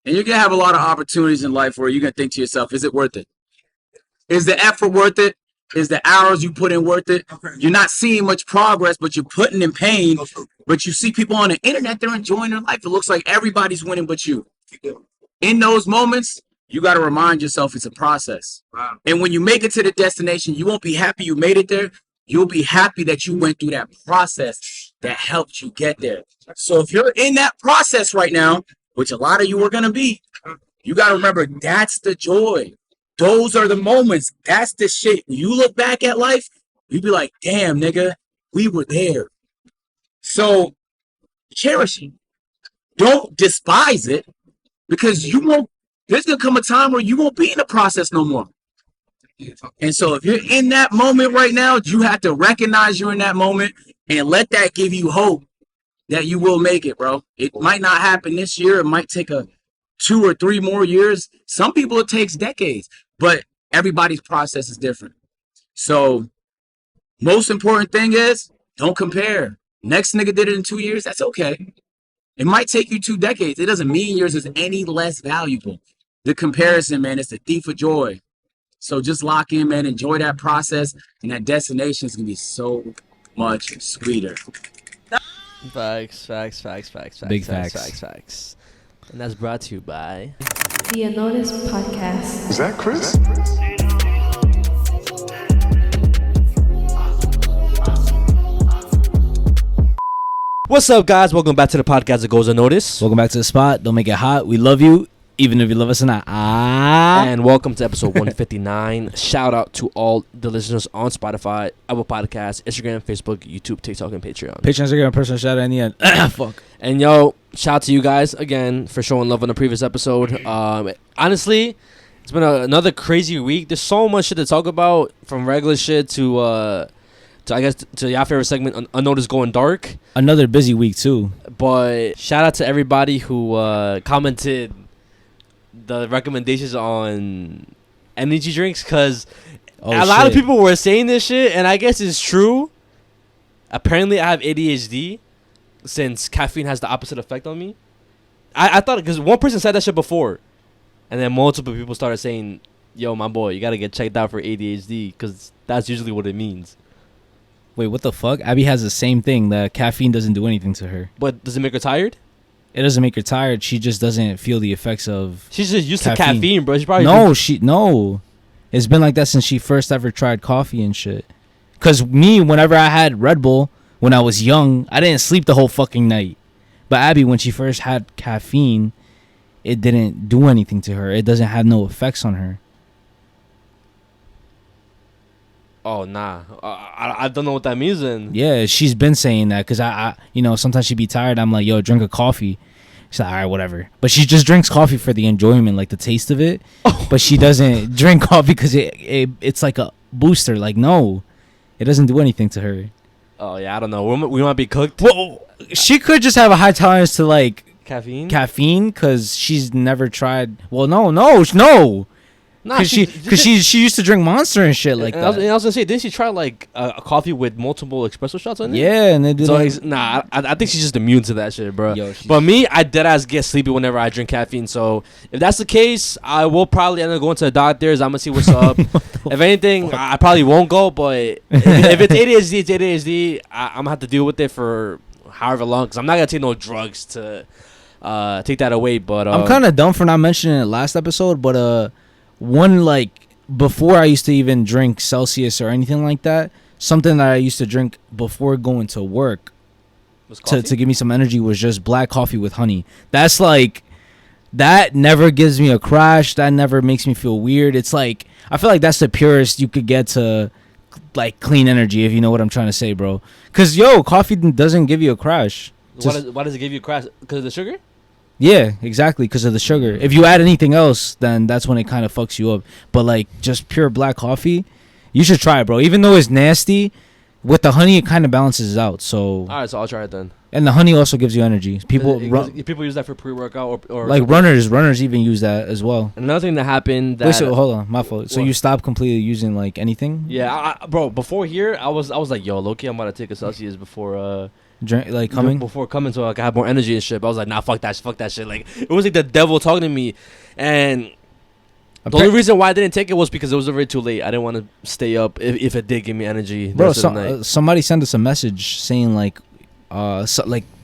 And you're going to have a lot of opportunities in life where you're going to think to yourself, is it worth it? Is the effort worth it? Is the hours you put in worth it? You're not seeing much progress, but you're putting in pain. But you see people on the internet, they're enjoying their life. It looks like everybody's winning but you. In those moments, you got to remind yourself it's a process. And when you make it to the destination, you won't be happy you made it there. You'll be happy that you went through that process that helped you get there. So if you're in that process right now, which a lot of you are going to be, you got to remember that's the joy. Those are the moments. That's the shit. When you look back at life, you be like, damn, nigga, we were there. So cherish it. Don't despise it, because you won't. There's going to come a time where you won't be in the process no more. And so if you're in that moment right now, you have to recognize you're in that moment and let that give you hope that you will make it, bro. It might not happen this year. It might take 2 or 3 more years. Some people it takes decades, but everybody's process is different. So most important thing is don't compare. Next nigga did it in 2 years. That's okay. It might take you 2 decades. It doesn't mean yours is any less valuable. The comparison, man, is the thief of joy. So just lock in, man. Enjoy that process, and that destination is gonna be so much sweeter. Facts. Big facts. And that's brought to you by The Unnoticed Podcast. Is that Chris? What's up, guys? Welcome back to the podcast that goes unnoticed. Welcome back to the spot. Don't make it hot. We love you, even if you love us or not. And welcome to episode 159. Shout out to all the listeners on Spotify, Apple Podcasts, Instagram, Facebook, YouTube, TikTok, and Patreon. Patreon's gonna personal shout out in the end. Fuck. And yo, shout out to you guys again for showing love on the previous episode. Honestly, it's been another crazy week. There's so much shit to talk about, from regular shit to I guess to your favorite segment, Unnoticed Going Dark. Another busy week too. But shout out to everybody who commented the recommendations on energy drinks, because a lot of people were saying this shit, and I guess it's true. Apparently, I have ADHD, since caffeine has the opposite effect on me. I thought, because one person said that shit before, and then multiple people started saying, yo, my boy, you gotta get checked out for ADHD, because that's usually what it means. Wait, what the fuck? Abby has the same thing. The caffeine doesn't do anything to her. But does it make her tired? It doesn't make her tired. She just doesn't feel the effects of. She's just used to caffeine, bro. She probably no. It's been like that since she first ever tried coffee and shit. Cause me, whenever I had Red Bull when I was young, I didn't sleep the whole fucking night. But Abby, when she first had caffeine, it didn't do anything to her. It doesn't have no effects on her. Oh, nah. I don't know what that means then. Yeah, she's been saying that, because I sometimes she'd be tired. I'm like, yo, drink a coffee. She's like, all right, whatever. But she just drinks coffee for the enjoyment, like the taste of it. But she doesn't drink coffee because it's like a booster. Like, no, it doesn't do anything to her. Oh, yeah, I don't know. We might be cooked. Well, she could just have a high tolerance to, like, caffeine, because she's never tried. Well, no. Nah, because she used to drink Monster and shit like that. I was gonna say, didn't she try like a coffee with multiple espresso shots in it? Yeah, and they did. So I think she's just immune to that shit, bro. Yo, but me, I deadass get sleepy whenever I drink caffeine. So if that's the case, I will probably end up going to the doctors. I'm gonna see what's up. If anything, I probably won't go. But if it's ADHD, it's ADHD. I'm gonna have to deal with it for however long, because I'm not gonna take no drugs to take that away. But I'm kind of dumb for not mentioning it last episode, but one, like, before I used to even drink Celsius or anything like that, something that I used to drink before going to work to give me some energy was just black coffee with honey. That's like, that never gives me a crash. That never makes me feel weird. It's like, I feel like that's the purest you could get to, like, clean energy, if you know what I'm trying to say, bro. Because, yo, coffee doesn't give you a crash. Why does it give you a crash? Because of the sugar? Yeah, exactly, because of the sugar. If you add anything else, then that's when it kind of fucks you up. But, like, just pure black coffee, you should try it, bro. Even though it's nasty, with the honey, it kind of balances out. So, all right, so I'll try it then. And the honey also gives you energy. People use that for pre-workout or like runners even use that as well. Another thing that happened. Wait, so hold on, my fault. So you stopped completely using like anything? Yeah, bro. Before here, I was like, yo, low-key, I'm about to take a Celsius before like coming before coming, so I could have more energy and shit. But I was like, nah, fuck that shit. Like it was like the devil talking to me, and the only reason why I didn't take it was because it was already too late. I didn't want to stay up if it did give me energy. Bro, somebody sent us a message saying like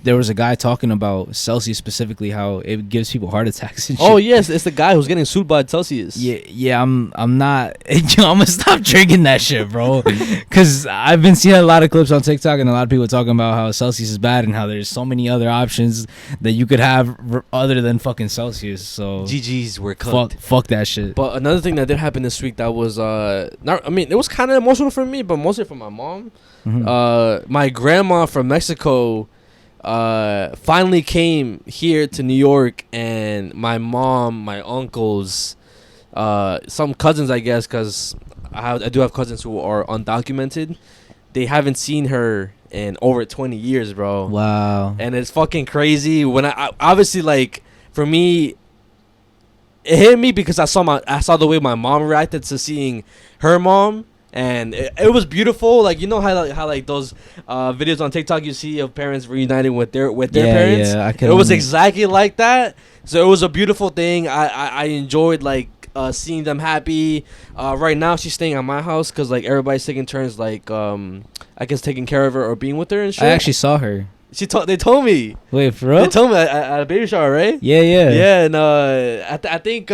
there was a guy talking about Celsius specifically, how it gives people heart attacks and shit. Oh yes, it's the guy who's getting sued by Celsius. Yeah, I'm not. I'm gonna stop drinking that shit, bro. Because I've been seeing a lot of clips on TikTok and a lot of people talking about how Celsius is bad and how there's so many other options that you could have other than fucking Celsius. So GGs were cooked. Fuck that shit. But another thing that did happen this week that was it was kind of emotional for me, but mostly for my mom. Mm-hmm. My grandma from Mexico finally came here to New York, and my mom, my uncles, some cousins, I guess, because I do have cousins who are undocumented. They haven't seen her in over 20 years, bro. Wow. And it's fucking crazy. When I obviously, like, for me, it hit me because I saw the way my mom reacted to seeing her mom. And it was beautiful. Like, you know how those videos on TikTok you see of parents reuniting with their parents? Yeah, it was exactly like that. So it was a beautiful thing. I enjoyed, like, seeing them happy. Right now she's staying at my house because, like, everybody's taking turns, like, I guess taking care of her or being with her and shit. I actually saw her. They told me. Wait, for real? They told me at a baby shower, right? Yeah. Yeah, and I think...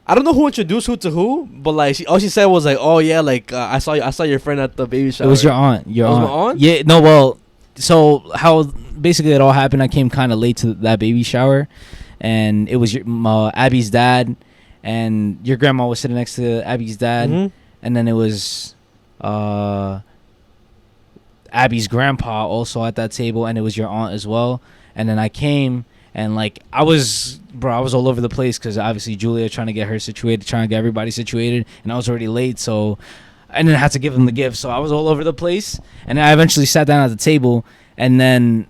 I don't know who introduced who to who, but like all she said was like, "Oh yeah, like I saw your friend at the baby shower." It was your aunt. Was my aunt? Yeah. No. Well, so how basically it all happened. I came kind of late to that baby shower, and it was Abby's dad, and your grandma was sitting next to Abby's dad, mm-hmm. and then it was Abby's grandpa also at that table, and it was your aunt as well. And then I came. And, like, I was all over the place because, obviously, Julia trying to get her situated, trying to get everybody situated. And I was already late, so I didn't have to give them the gift. So I was all over the place. And I eventually sat down at the table. And then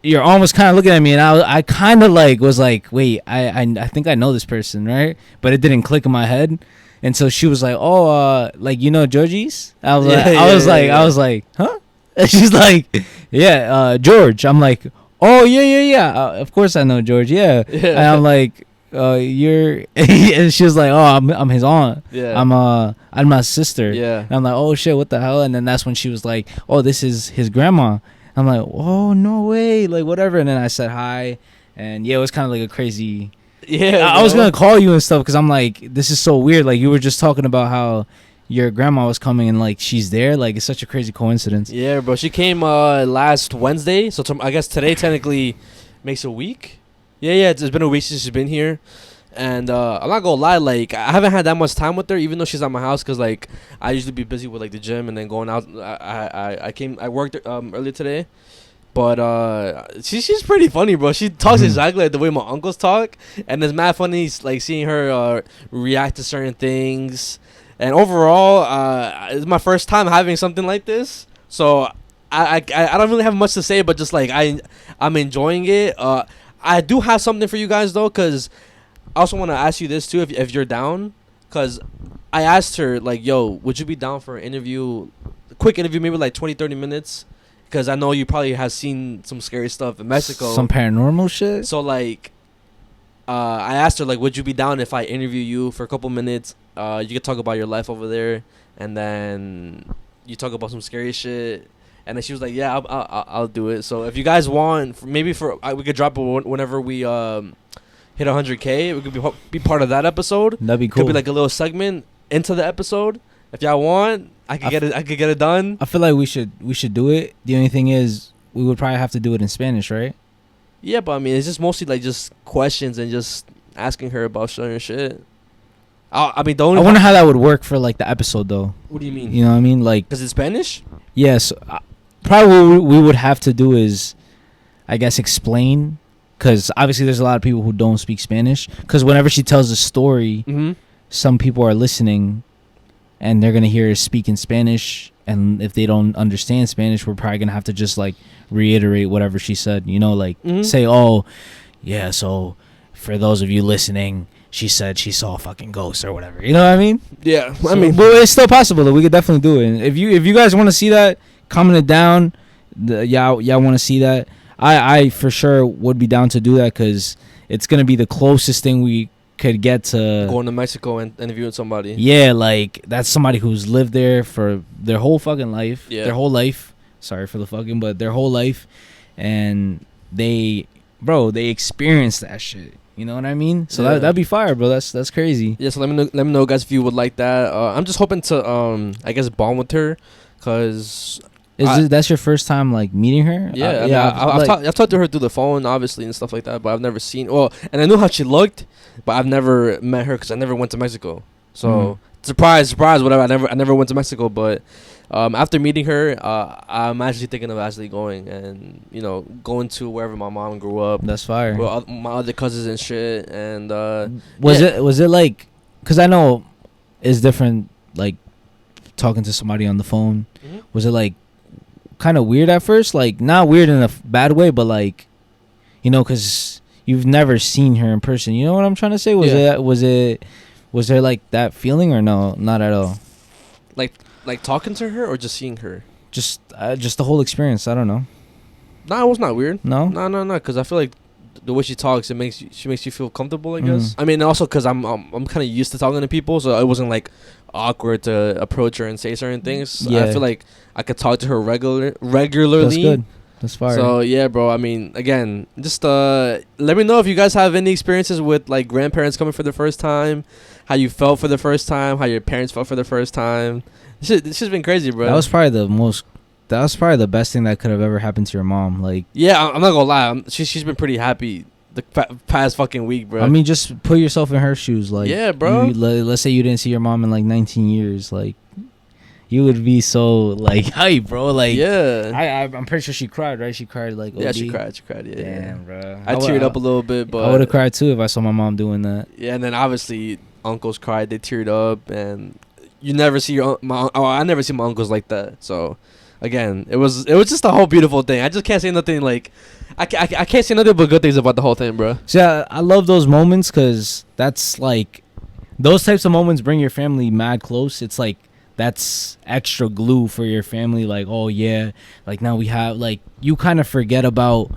your aunt was kind of looking at me. And I kind of, like, was like, wait, I think I know this person, right? But it didn't click in my head. And so she was like, oh, like, you know Georgie's? I was like, huh? And she's like, yeah, George. I'm like, oh, yeah. Of course I know George. Yeah. And I'm like, you're... and she was like, oh, I'm his aunt. Yeah. I'm my sister. Yeah. And I'm like, oh, shit, what the hell? And then that's when she was like, oh, this is his grandma. I'm like, oh, no way. Like, whatever. And then I said hi. And, yeah, it was kind of like a crazy... Yeah. I was going to call you and stuff because I'm like, this is so weird. Like, you were just talking about how... your grandma was coming and like she's there. Like, it's such a crazy coincidence. Yeah, bro. She came last Wednesday, so I guess today technically makes a week. Yeah. It's been a week since she's been here, and I'm not gonna lie, like I haven't had that much time with her, even though she's at my house, cause like I usually be busy with like the gym and then going out. I worked earlier today, but she's pretty funny, bro. She talks exactly like the way my uncles talk, and it's mad funny, like seeing her react to certain things. And overall, it's my first time having something like this, so I don't really have much to say, but just like I'm enjoying it. I do have something for you guys though, cause I also want to ask you this too, if you're down, cause I asked her like, yo, would you be down for an interview, a quick interview, maybe like 20-30 minutes, cause I know you probably have seen some scary stuff in Mexico, some paranormal shit. So like, I asked her like, would you be down if I interview you for a couple minutes? You could talk about your life over there, and then you talk about some scary shit. And then she was like, "Yeah, I'll do it." So if you guys want, we could drop it whenever we hit 100K. We could be part of that episode. That'd be cool. Could be like a little segment into the episode. If y'all want, I could get it done. I feel like we should do it. The only thing is, we would probably have to do it in Spanish, right? Yeah, but I mean, it's just mostly like just questions and just asking her about certain shit. I mean, I wonder how that would work for like the episode though. What do you mean? You know what I mean? Like, because it's Spanish? Yes. Probably what we would have to do is, I guess, explain. Because obviously there's a lot of people who don't speak Spanish. Because whenever she tells a story, some people are listening and they're going to hear her speak in Spanish. And if they don't understand Spanish, we're probably going to have to just like reiterate whatever she said. You know, like say, oh, yeah, so for those of you listening, she said she saw a fucking ghost or whatever. You know what I mean? Yeah. So, I mean, but it's still possible that we could definitely do it. And if you guys want to see that, comment it down. y'all want to see that, I for sure would be down to do that because it's gonna be the closest thing we could get to Going to Mexico and interviewing somebody. Yeah, like that's somebody who's lived there for their whole fucking life. Yeah. Their whole life. Sorry for the fucking, but their whole life, and they experienced that shit. You know what I mean? So that'd be fire, bro. That's crazy. Yeah. So let me know, guys, if you would like that. I'm just hoping to I guess bond with her, cause. That's your first time like meeting her? Yeah, I've talked to her through the phone, obviously, and stuff like that. But I've never seen. Well, and I knew how she looked, but I've never met her because I never went to Mexico. So surprise, whatever. I never went to Mexico, but after meeting her, I'm actually thinking of actually going and going to wherever my mom grew up. That's fire. With my other cousins and shit. And was it like? Because I know it's different. Like talking to somebody on the phone. Mm-hmm. Was it like? Kind of weird at first, like not weird in a bad way, but like, because you've never seen her in person. You know what I'm trying to say? Was there like that feeling or no, not at all? Like talking to her or just seeing her? Just the whole experience. I don't know. Nah, it was not weird. No, because I feel like the way she talks, she makes you feel comfortable, I guess. I mean, also because I'm kind of used to talking to people, so it wasn't like awkward to approach her and say certain things. Yeah. I feel like I could talk to her regularly. That's good. That's fire. So yeah, bro. I mean, again, just let me know if you guys have any experiences with like grandparents coming for the first time, how you felt for the first time, how your parents felt for the first time. This shit's been crazy, bro. That was probably the best thing that could have ever happened to your mom. Like, yeah, I'm not gonna lie. She's been pretty happy the past fucking week, bro. I mean, just put yourself in her shoes. Like, yeah, bro. Let's say you didn't see your mom in like 19 years. Like, you would be so like hype, bro. Like, yeah. I'm pretty sure she cried, right? She cried like OD. Yeah, she cried. Yeah. Damn, bro. I teared up a little bit, but I would have cried too if I saw my mom doing that. Yeah, and then obviously uncles cried. They teared up, and you never see I never see my uncles like that. So. Again, it was just a whole beautiful thing. I just can't say nothing like, I can't say nothing but good things about the whole thing, bro. So yeah, I love those moments because that's like, those types of moments bring your family mad close. It's like that's extra glue for your family. Like, oh yeah, like now we have like, you kind of forget about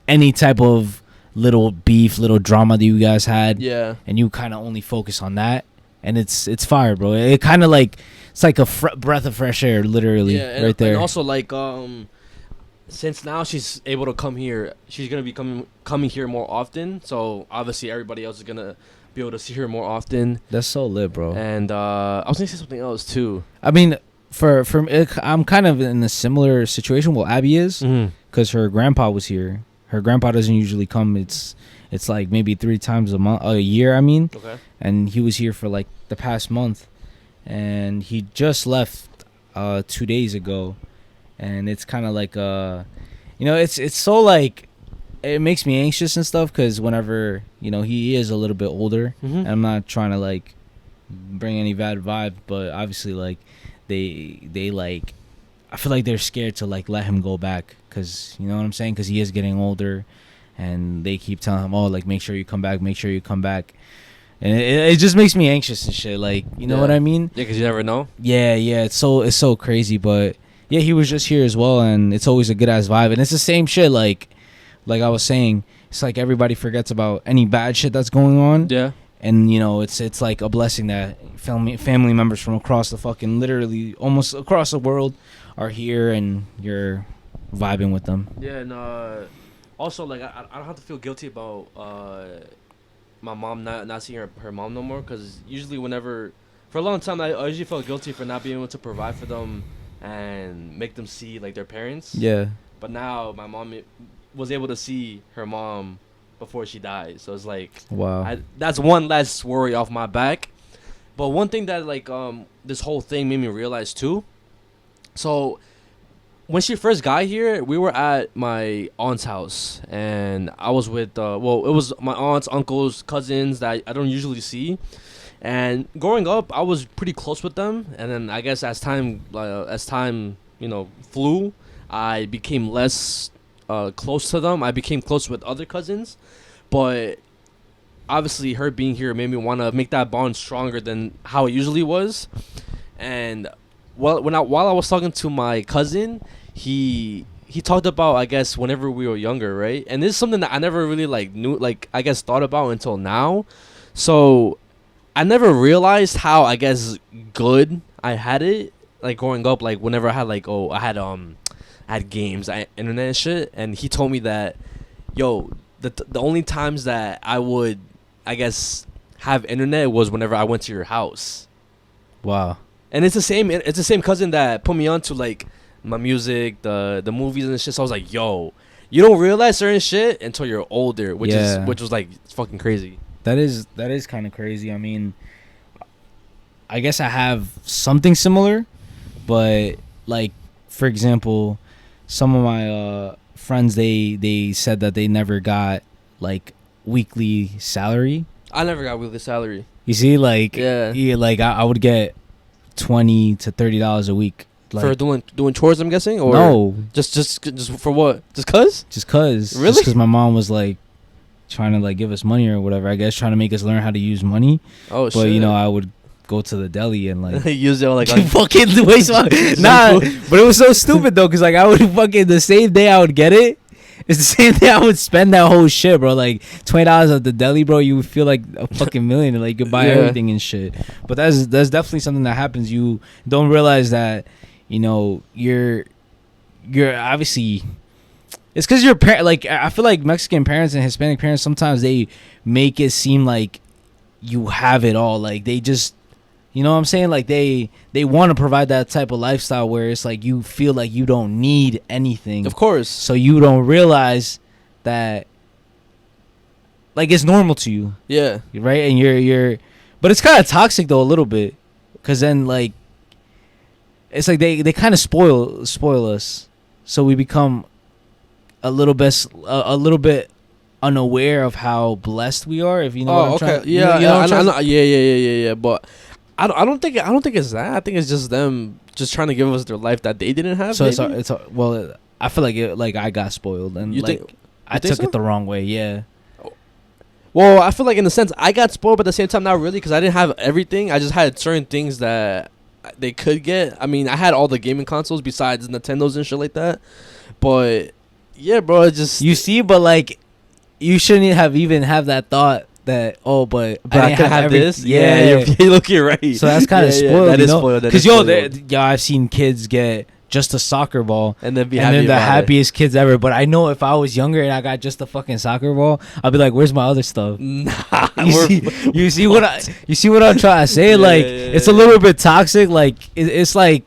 any type of little beef, little drama that you guys had. Yeah, and you kind of only focus on that, and it's fire, bro. It kind of like. It's like a breath of fresh air, literally, right there. And also, like, since now she's able to come here, she's gonna be coming here more often. So obviously, everybody else is gonna be able to see her more often. That's so lit, bro. And I was gonna say something else too. I mean, for I'm kind of in a similar situation. Well, Abby is because her grandpa was here. Her grandpa doesn't usually come. It's like maybe 3 times a year. I mean, okay. And he was here for like the past month. And he just left 2 days ago, and it's kind of like it's so like it makes me anxious and stuff because whenever he is a little bit older, and I'm not trying to like bring any bad vibe, but obviously like they like I feel like they're scared to like let him go back because you know what I'm saying, because he is getting older, and they keep telling him, oh, like make sure you come back. And it just makes me anxious and shit. Like, you know what I mean? Yeah, because you never know. Yeah. It's so crazy. But yeah, he was just here as well, and it's always a good ass vibe. And it's the same shit. Like I was saying, it's like everybody forgets about any bad shit that's going on. Yeah. And it's like a blessing that family members from across the fucking literally almost across the world are here, and you're vibing with them. Yeah, and also like I don't have to feel guilty about my mom not seeing her mom no more, because usually whenever for a long time I usually felt guilty for not being able to provide for them and make them see like their parents. Yeah. But now my mom was able to see her mom before she died, so it's like, wow, that's one less worry off my back. But one thing that like this whole thing made me realize too, so when she first got here, we were at my aunt's house, and I was with, it was my aunts, uncles, cousins that I don't usually see. And growing up, I was pretty close with them. And then I guess as time flew, I became less close to them. I became close with other cousins. But obviously her being here made me want to make that bond stronger than how it usually was. And while I was talking to my cousin, he he talked about, I guess, whenever we were younger, right? And this is something that I never really like knew, like I guess thought about until now. So I never realized how, I guess, good I had it, like growing up, like whenever I had like I had games, internet and shit. And he told me that, yo, the only times that I would, I guess, have internet was whenever I went to your house. Wow. And it's the same cousin that put me on to like my music, the movies and shit. So I was like, yo, you don't realize certain shit until you're older, which was like fucking crazy. That is kind of crazy. I mean, I guess I have something similar, but like, for example, some of my friends, they said that they never got like weekly salary. I never got weekly salary. You see, like, yeah, like I would get $20 to $30 a week. Like, for doing chores, I'm guessing, or no, just for what? Just cause? Just cause. Really? Just because my mom was like trying to like give us money or whatever. I guess trying to make us learn how to use money. Oh shit! But you know, I would go to the deli and like use it like fucking waste my nah. But it was so stupid though, cause like I would fucking the same day I would get it. It's the same thing I would spend that whole shit, bro. Like $20 at the deli, bro. You would feel like a fucking millionaire. Like you could buy everything and shit. But that's definitely something that happens. You don't realize that, you know, you're obviously. It's because your parent. Like I feel like Mexican parents and Hispanic parents sometimes they make it seem like you have it all. Like they just. You know what I'm saying? Like they want to provide that type of lifestyle where it's like you feel like you don't need anything. Of course. So you don't realize that like it's normal to you. Yeah. Right? And you're but it's kind of toxic though a little bit, cuz then like it's like they kind of spoil us. So we become a little bit unaware of how blessed we are, if you know what I'm trying. Yeah, you know what I'm trying? Yeah. But I don't think it's that. I think it's just them just trying to give us their life that they didn't have. So it's well, I feel like I got spoiled and you like think, I took it the wrong way. Yeah. Well, I feel like in a sense I got spoiled, but at the same time not really, because I didn't have everything. I just had certain things that they could get. I mean, I had all the gaming consoles besides Nintendos and shit like that. But yeah, bro, it's just you see, but like you shouldn't have that thought that but I could have this. Yeah, you're looking right. So that's kind of spoiled. That you is know? spoiled. Because I've seen kids get just a soccer ball and then they're the happiest kids ever. But I know if I was younger and I got just a fucking soccer ball, I'd be like, "Where's my other stuff?" Nah, you see what I'm trying to say? It's a little bit toxic. Like it's like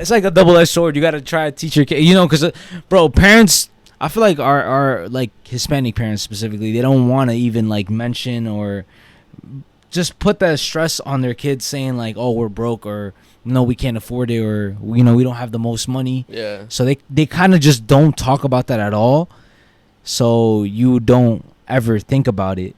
a double-edged sword. You got to try to teach your kid, you know, because bro, parents. I feel like our like Hispanic parents specifically, they don't want to even like mention or just put that stress on their kids, saying like, "Oh, we're broke," or "No, we can't afford it," or we don't have the most money. Yeah. So they kind of just don't talk about that at all. So you don't ever think about it.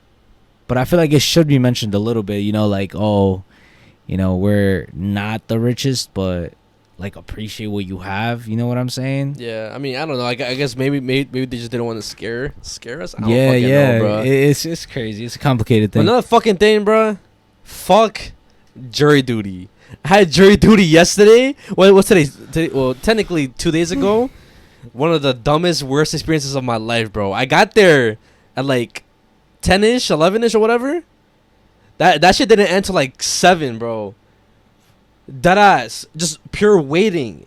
But I feel like it should be mentioned a little bit. You know, like we're not the richest, but like appreciate what you have. You know what I'm saying? Yeah, I mean, I don't know. I guess maybe they just didn't want to scare us. I don't yeah, know, bro. It's crazy. It's a complicated thing. Another fucking thing, bro. Fuck jury duty. I had jury duty yesterday. What's today? Well, technically 2 days ago. One of the dumbest, worst experiences of my life, bro. I got there at like 10ish, 11ish, or whatever. That shit didn't end till like 7, bro. That ass, just pure waiting,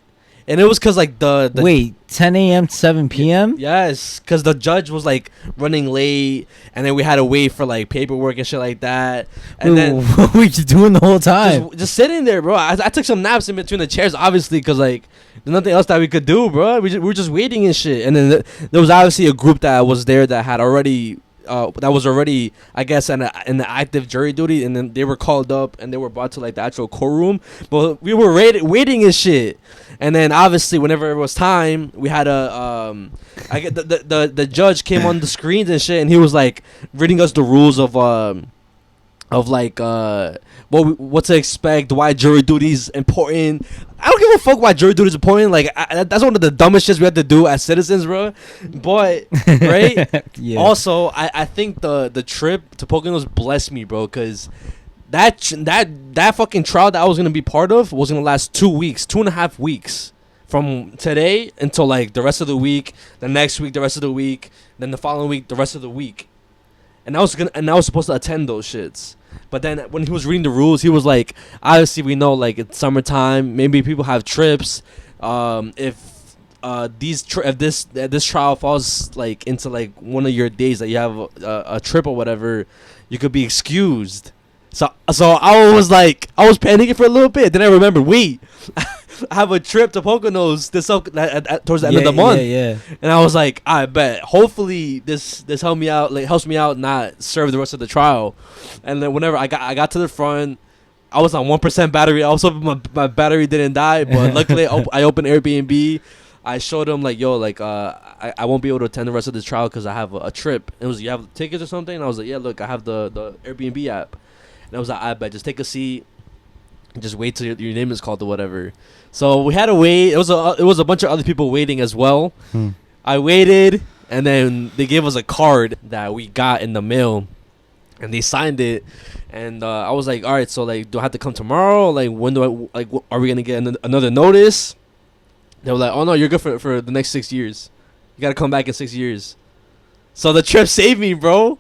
and it was cause like the wait 10 a.m. to 7 p.m. Yes, cause the judge was like running late, and then we had to wait for like paperwork and shit like that. And then what were you doing the whole time? Just sitting there, bro. I took some naps in between the chairs, obviously, cause like there's nothing else that we could do, bro. We were just waiting and shit. And then there was obviously a group that was there that had already. That was already, I guess, in the active jury duty, and then they were called up and they were brought to like the actual courtroom. But we were waiting and shit, and then obviously whenever it was time, we had I get the judge came on the screens and shit, and he was like reading us the rules of like what to expect, why jury duty is important. I don't give a fuck why jury duty is important. Like that's one of the dumbest shits we have to do as citizens, bro. But right. Yeah. Also, I think the trip to Poconos blessed me, bro, because that fucking trial that I was gonna be part of was gonna last 2 weeks, 2.5 weeks. from today until like the rest of the week, the next week, the rest of the week, then the following week, the rest of the week. And I was supposed to attend those shits. But then when he was reading the rules, he was like, obviously we know like it's summertime, maybe people have trips. If this trial falls like into like one of your days that you have a trip or whatever, you could be excused. So I was panicking for a little bit. Then I remembered, wait, I have a trip to Poconos towards the end of the month. Yeah. And I was like, I bet. Hopefully this helps me out, not serve the rest of the trial. And then whenever I got to the front, I was on 1% battery. I was hoping my battery didn't die, but luckily I opened Airbnb. I showed him like, yo, like I won't be able to attend the rest of this trial because I have a trip. It was, you have tickets or something? And I was like, yeah, look, I have the Airbnb app. And I was like, I bet, just take a seat. Just wait till your name is called or whatever. So we had to wait. It was a bunch of other people waiting as well. I waited, and then they gave us a card that we got in the mail, and they signed it. And I was like, all right, so like, do I have to come tomorrow? Like, when do I are we gonna get another notice? They were like, oh no, you're good for the next 6 years. You gotta come back in 6 years. So the trip saved me, bro.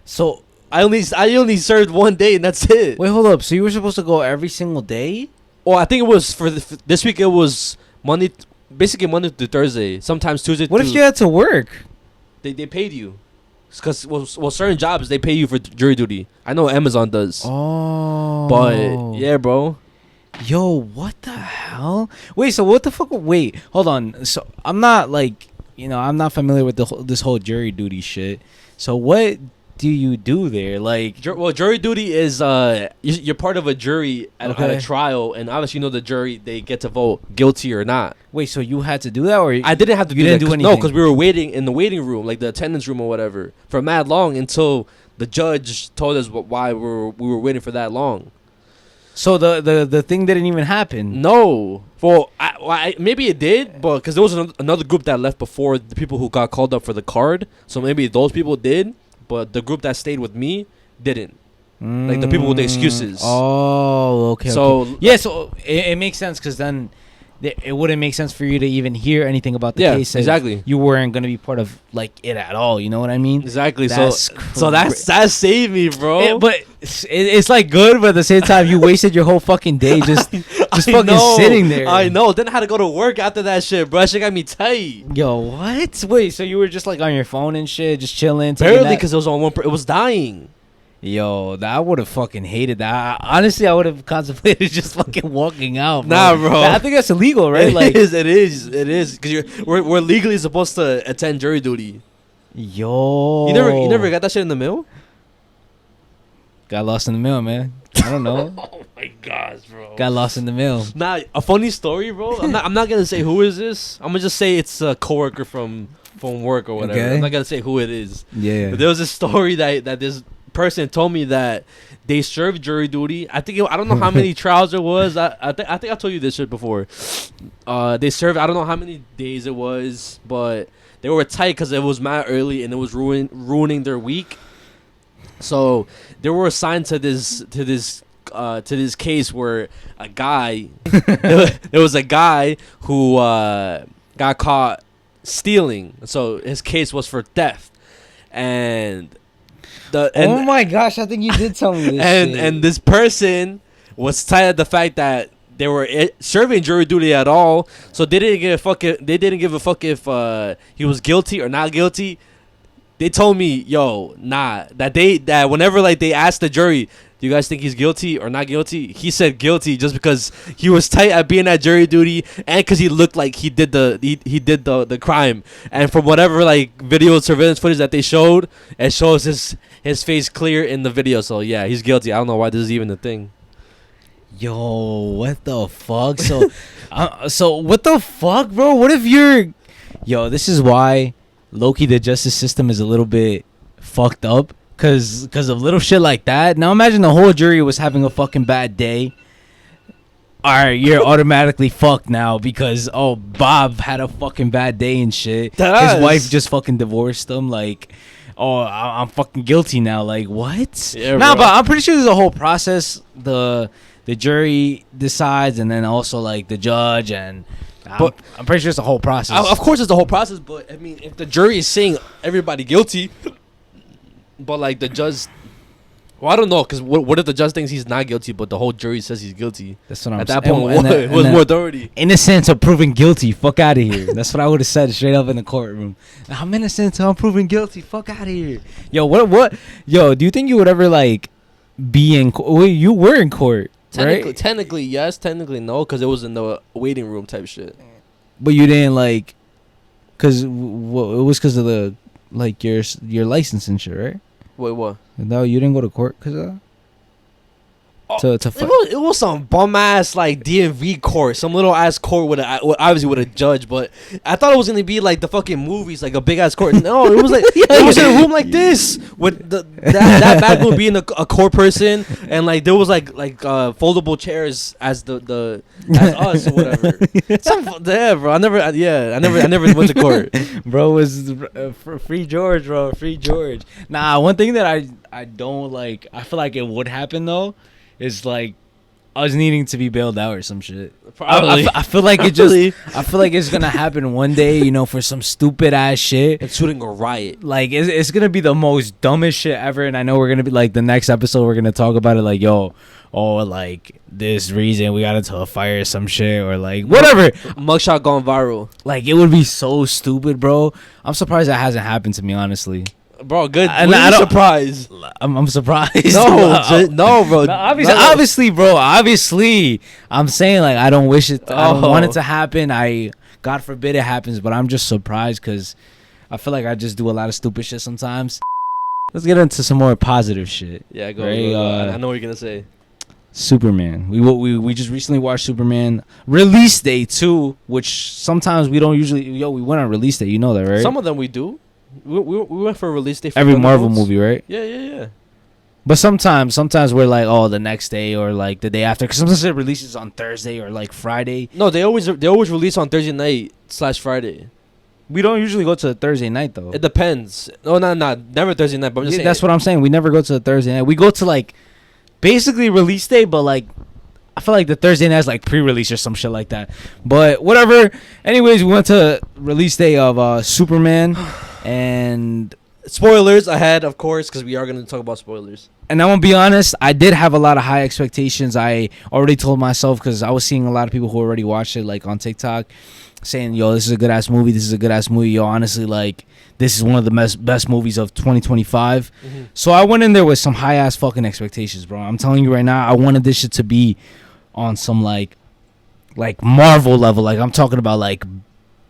So I only served 1 day, and that's it. Wait, hold up. So you were supposed to go every single day? Well, I think it was for this week. It was basically Monday to Thursday. Sometimes Tuesday. What if you had to work? They paid you, because certain jobs they pay you for jury duty. I know Amazon does. Oh, but yeah, bro. Yo, what the hell? Wait, so what the fuck? Wait, hold on. So I'm not like, I'm not familiar with this whole jury duty shit. So what do you do there? Like, jury duty is you're part of a jury at a trial, and obviously the jury, they get to vote guilty or not. Wait, so you had to do that, or I didn't have to do anything? No, because we were waiting in the waiting room, like the attendance room or whatever, for mad long until the judge told us why we were waiting for that long. So the thing didn't even happen. No, maybe it did, but because there was another group that left before the people who got called up for the card, so maybe those people did. But the group that stayed with me didn't. Like the people with the excuses. Oh, okay. So okay. Yeah, so it makes sense, because then it wouldn't make sense for you to even hear anything about the case. Exactly. You weren't gonna be part of like it at all. You know what I mean? Exactly. So that saved me, bro. But it's like good, but at the same time, you wasted your whole fucking day just fucking sitting there. I know. Then I had to go to work after that shit, bro. That shit got me tight. Yo, what? Wait, so you were just like on your phone and shit, just chilling? Barely, because it was on one. It was dying. Yo, I would have fucking hated that. Honestly, I would have contemplated just fucking walking out, bro. Nah, bro. I think that's illegal, right? It is. Because we're legally supposed to attend jury duty. Yo. You never got that shit in the mail? Got lost in the mail, man. I don't know. Oh my gosh, bro. Got lost in the mail. Nah, a funny story, bro. I'm not gonna say who is this. I'm gonna just say it's a coworker from work or whatever. Okay. I'm not gonna say who it is. Yeah. But there was a story that this person told me that they served jury duty. I don't know how many trials there was. I think I told you this shit before. They served, I don't know how many days it was, but they were tight because it was mad early and it was ruining their week. So they were assigned to this case where a guy there was a guy who got caught stealing. So his case was for theft. Oh my gosh, I think you did tell me this shit. And this person was tight at the fact that they were serving jury duty at all, so they didn't give a fuck if he was guilty or not guilty. They told me, yo, nah, that whenever like they asked the jury, do you guys think he's guilty or not guilty, he said guilty just because he was tight at being at jury duty and because he looked like he did the crime. And from whatever like video surveillance footage that they showed, it shows his face clear in the video. So yeah, he's guilty. I don't know why this is even a thing. Yo, what the fuck? So so what the fuck, bro? What if you're... Yo, this is why low-key the justice system is a little bit fucked up. Cause of little shit like that. Now imagine the whole jury was having a fucking bad day. Alright, you're automatically fucked now because Bob had a fucking bad day and shit. His wife just fucking divorced him. Like, I'm fucking guilty now. Like, what? Yeah, nah, bro. but I'm pretty sure there's a whole process. The jury decides, and then also like the judge and But I'm pretty sure it's a whole process. of course, it's the whole process. But I mean, if the jury is saying everybody guilty, but like the judge, well, I don't know, because what if the judge thinks he's not guilty, but the whole jury says he's guilty? That's what I'm At that saying. point, what was more authority? Innocent until proven guilty. Fuck out of here. That's what I would have said straight up in the courtroom. I'm innocent until I'm proven guilty. Fuck out of here. Yo, what? Yo, do you think you would ever like be in court? Wait, you were in court, right? Technically, yes. Technically, no, because it was in the waiting room type shit. But you didn't like, cause it was because of the like your license and shit, right? Wait, what? No, you didn't go to court because of that. It was some bum ass like DMV court, some little ass court with obviously with a judge, but I thought it was gonna be like the fucking movies, like a big ass court. No, it was like it was in a room like this with that back room being a court person, and like there was like foldable chairs as as us or whatever. Yeah, bro. I never went to court. Bro, was free George, bro. Free George. Nah, one thing that I don't like, I feel like it would happen though, is like us needing to be bailed out or some shit. Probably. I feel like it just. I feel like it's gonna happen one day, you know, for some stupid ass shit. It's shooting a riot. Like it's gonna be the most dumbest shit ever, and I know we're gonna be like the next episode we're gonna talk about it. Like, yo, like this reason we got into a fire or some shit, or like whatever. Mugshot gone viral. Like it would be so stupid, bro. I'm surprised that hasn't happened to me, honestly. Bro, good. I don't surprised. I'm surprised. No, bro. Obviously, bro. Obviously, I'm saying like I don't wish it. I don't want it to happen. God forbid it happens. But I'm just surprised because I feel like I just do a lot of stupid shit sometimes. Let's get into some more positive shit. Yeah, go. Right? I know what you're gonna say. Superman. We just recently watched Superman release day 2, which sometimes we don't usually. We went on release day. You know that, right? Some of them we do. We went for a release day for every Marvel movie, right? Yeah. But sometimes we're like, oh, the next day or like the day after, because sometimes it releases on Thursday or like Friday. No, they always release on Thursday night / Friday. We don't usually go to the Thursday night though. It depends. No, never Thursday night. But I'm just saying. That's what I'm saying. We never go to the Thursday night. We go to like basically release day, but like I feel like the Thursday night is like pre-release or some shit like that. But whatever. Anyways, we went to release day of Superman. And spoilers ahead, of course, because we are going to talk about spoilers. And I'm going to be honest, I did have a lot of high expectations. I already told myself, because I was seeing a lot of people who already watched it, like on TikTok, saying, yo, this is a good-ass movie. This is a good-ass movie. Yo, honestly, like, this is one of the best movies of 2025. Mm-hmm. So I went in there with some high-ass fucking expectations, bro. I'm telling you right now, I wanted this shit to be on some, like Marvel level. Like, I'm talking about, like,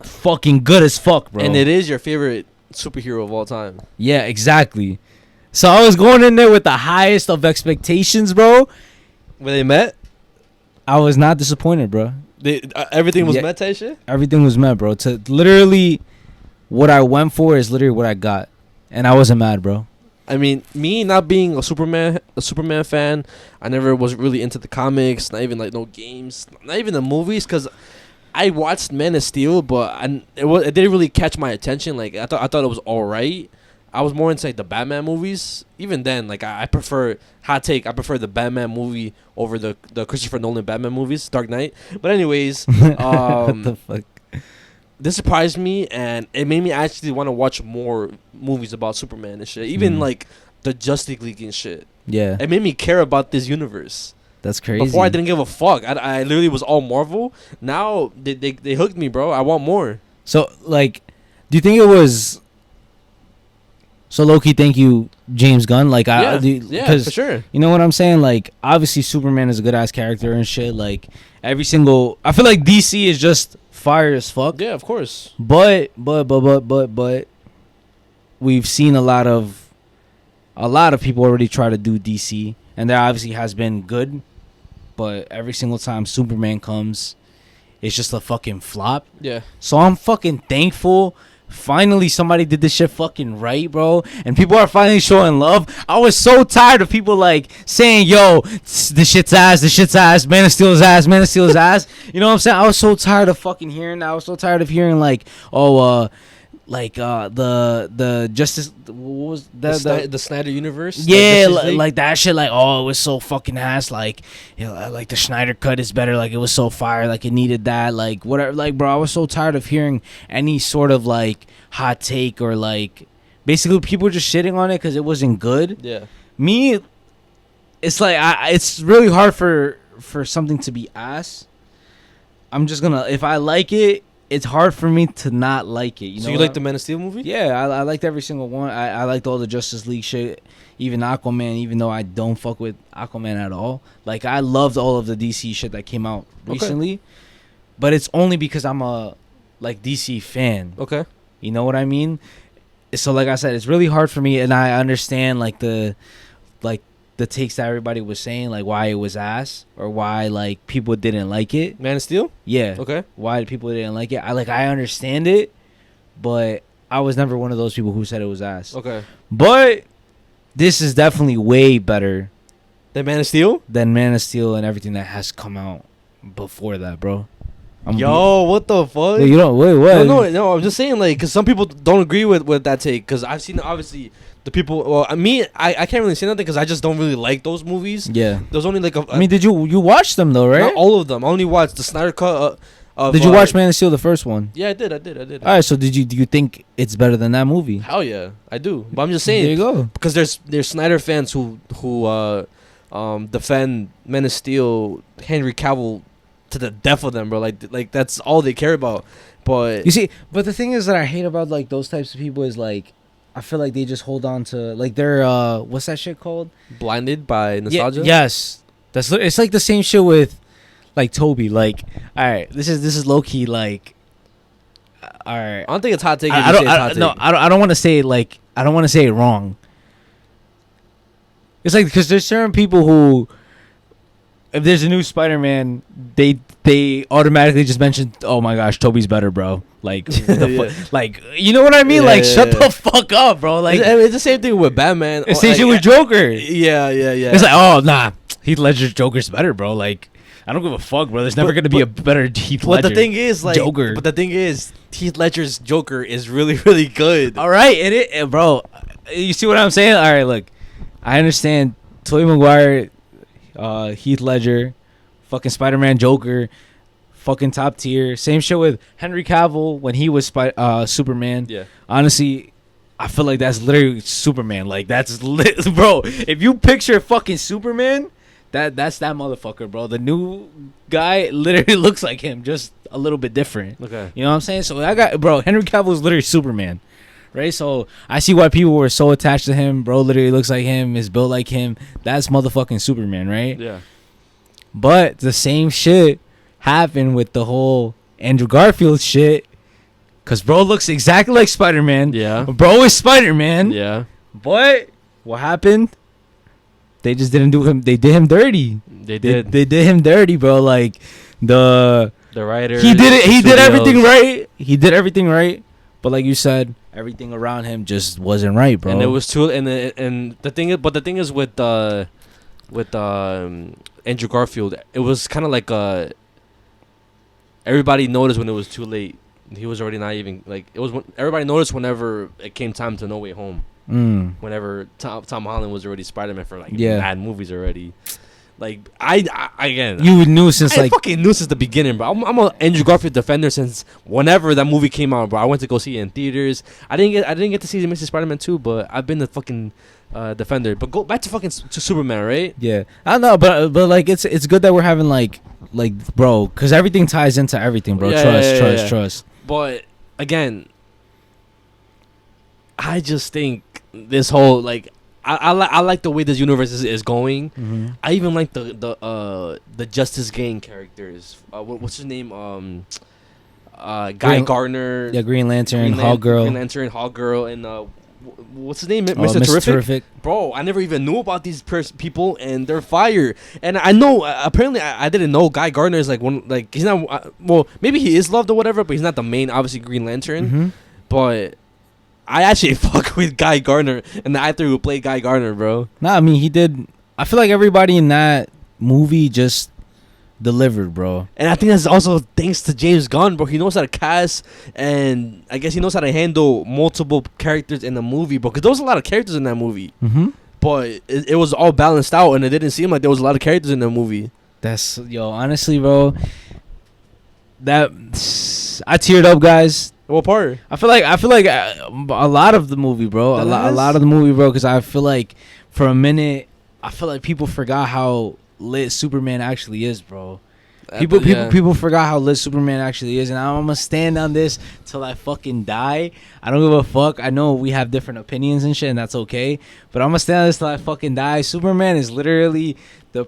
fucking good as fuck, bro. And it is your favorite superhero of all time. Yeah, exactly. So I was going in there with the highest of expectations, bro. When they met, I was not disappointed, bro. Everything was met type shit? Everything was met, bro. To literally what I went for is literally what I got. And I wasn't mad, bro. I mean, me not being a Superman fan, I never was really into the comics, not even like no games, not even the movies, because I watched Man of Steel, but it didn't really catch my attention. Like I thought it was all right. I was more into like the Batman movies. Even then, like I prefer I prefer the Batman movie over the Christopher Nolan Batman movies, Dark Knight. But anyways, what the fuck? This surprised me, and it made me actually want to watch more movies about Superman and shit. Even like the Justice League and shit. Yeah, it made me care about this universe. That's crazy. Before I didn't give a fuck. I literally was all Marvel. Now they hooked me, bro. I want more. So like, do you think it was? So low-key, thank you, James Gunn. Like yeah, for sure. You know what I'm saying? Like obviously Superman is a good ass character and shit. Like I feel like DC is just fire as fuck. Yeah, of course. But we've seen a lot of people already try to do DC, and that obviously has been good. But every single time Superman comes, it's just a fucking flop. Yeah. So I'm fucking thankful. Finally, somebody did this shit fucking right, bro. And people are finally showing love. I was so tired of people like saying, yo, this shit's ass, Man of Steel's ass. You know what I'm saying? I was so tired of fucking hearing that. I was so tired of hearing like, like the Justice, what was that, the Snyder universe. yeah, like that shit, like, oh, it was so fucking ass, like, you know, like the Snyder cut is better, like it was so fire, like it needed that, like whatever, like, bro, I was so tired of hearing any sort of like hot take or like basically people just shitting on it because it wasn't good. Yeah. Me, it's like it's really hard for something to be ass. I'm just gonna, if I like it, it's hard for me to not like it. So you like the Man of Steel movie? Yeah, I liked every single one. I liked all the Justice League shit, even Aquaman, even though I don't fuck with Aquaman at all. Like, I loved all of the DC shit that came out recently, but it's only because I'm a like DC fan. Okay. You know what I mean? So like I said, it's really hard for me, and I understand like the takes that everybody was saying, like why it was ass or why like people didn't like it. Man of Steel? Yeah. Okay. Why people didn't like it. I understand it, but I was never one of those people who said it was ass. Okay. But this is definitely way better than Man of Steel and everything that has come out before that, bro. What the fuck? You don't wait. What? No. I'm just saying, like, because some people don't agree with that take. Because I've seen obviously the people. Well, I can't really say nothing because I just don't really like those movies. Yeah. There's only like I mean, did you watch them though, right? Not all of them. I only watched the Snyder cut. Did you watch Man of Steel, the first one? Yeah, I did. All right. So do you think it's better than that movie? Hell yeah, I do. But I'm just saying. There you go. Because there's Snyder fans who defend Man of Steel, Henry Cavill, to the death of them, bro. Like that's all they care about. But you see, but the thing is that I hate about like those types of people is like, I feel like they just hold on to like they're what's that shit called? Blinded by nostalgia. Yes, it's like the same shit with like Toby. Like, all right, this is low key like, all right. I don't think it's hot take. I don't want to say it like, I don't want to say it wrong. It's like because there's certain people who, if there's a new Spider-Man, they automatically just mention, oh my gosh, Toby's better, bro. Like, like, you know what I mean? Like, shut the fuck up, bro. Like, it's the same thing with Batman. It's the same shit with Joker. Yeah. It's like, oh nah, Heath Ledger's Joker's better, bro. Like, I don't give a fuck, bro. There's never gonna be a better Heath Ledger. But the thing is, like, Joker. But the thing is, Heath Ledger's Joker is really, really good. All right, bro. You see what I'm saying? All right, look, I understand. Tobey Maguire, Heath Ledger, fucking Spider-Man, Joker, fucking top tier. Same shit with Henry Cavill when he was Superman. Yeah. Honestly, I feel like that's literally Superman. Like, that's bro. If you picture fucking Superman, that's that motherfucker, bro. The new guy literally looks like him, just a little bit different. Okay. You know what I'm saying? So Henry Cavill is literally Superman. Right, so I see why people were so attached to him. Bro literally looks like him, is built like him. That's motherfucking Superman, right? Yeah. But the same shit happened with the whole Andrew Garfield shit. Cause bro looks exactly like Spider-Man. Yeah. Bro is Spider-Man. Yeah. But what happened? They just didn't do him. They did him dirty. They did. They did him dirty, bro. Like the writer. He did it. He did everything right. He did everything right. But like you said, everything around him just wasn't right, bro. And it was too. And the thing is, but the thing is with Andrew Garfield, it was kind of like everybody noticed when it was too late. He was already not even like it was. Everybody noticed whenever it came time to No Way Home. Whenever Tom Holland was already Spider-Man for like mad movies already. Like I again, you knew since I fucking knew since the beginning, bro. I'm an Andrew Garfield defender since whenever that movie came out, bro. I went to go see it in theaters. I didn't get to see the Amazing Spider-Man 2, but I've been the fucking defender. But go back to fucking to Superman, right? Yeah, I don't know, but like it's good that we're having like bro, because everything ties into everything, bro. Trust. But again, I just think this whole like. I like the way this universe is going. Mm-hmm. I even like the Justice Gang characters. What's his name? Guy Gardner. Yeah, Green Lantern, Hawkgirl, and what's his name? Mr. Terrific. Bro, I never even knew about these people, and they're fire. And I know apparently I didn't know Guy Gardner is like one like he's not well maybe he is loved or whatever, but he's not the main obviously Green Lantern. Mm-hmm. But I actually fuck with Guy Gardner and the actor who played Guy Gardner, bro. Nah, I mean he did. I feel like everybody in that movie just delivered, bro. And I think that's also thanks to James Gunn, bro. He knows how to cast, and I guess he knows how to handle multiple characters in the movie, bro. Because there was a lot of characters in that movie. Mm-hmm. But it was all balanced out, and it didn't seem like there was a lot of characters in the movie. That's honestly, bro. That I teared up, guys. What part? I feel like a lot of the movie, bro. A lot of the movie, bro. Because I feel like for a minute, I feel like people forgot how lit Superman actually is, bro. People forgot how lit Superman actually is, and I'm gonna stand on this till I fucking die. I don't give a fuck. I know we have different opinions and shit, and that's okay. But I'm gonna stand on this till I fucking die. Superman is literally the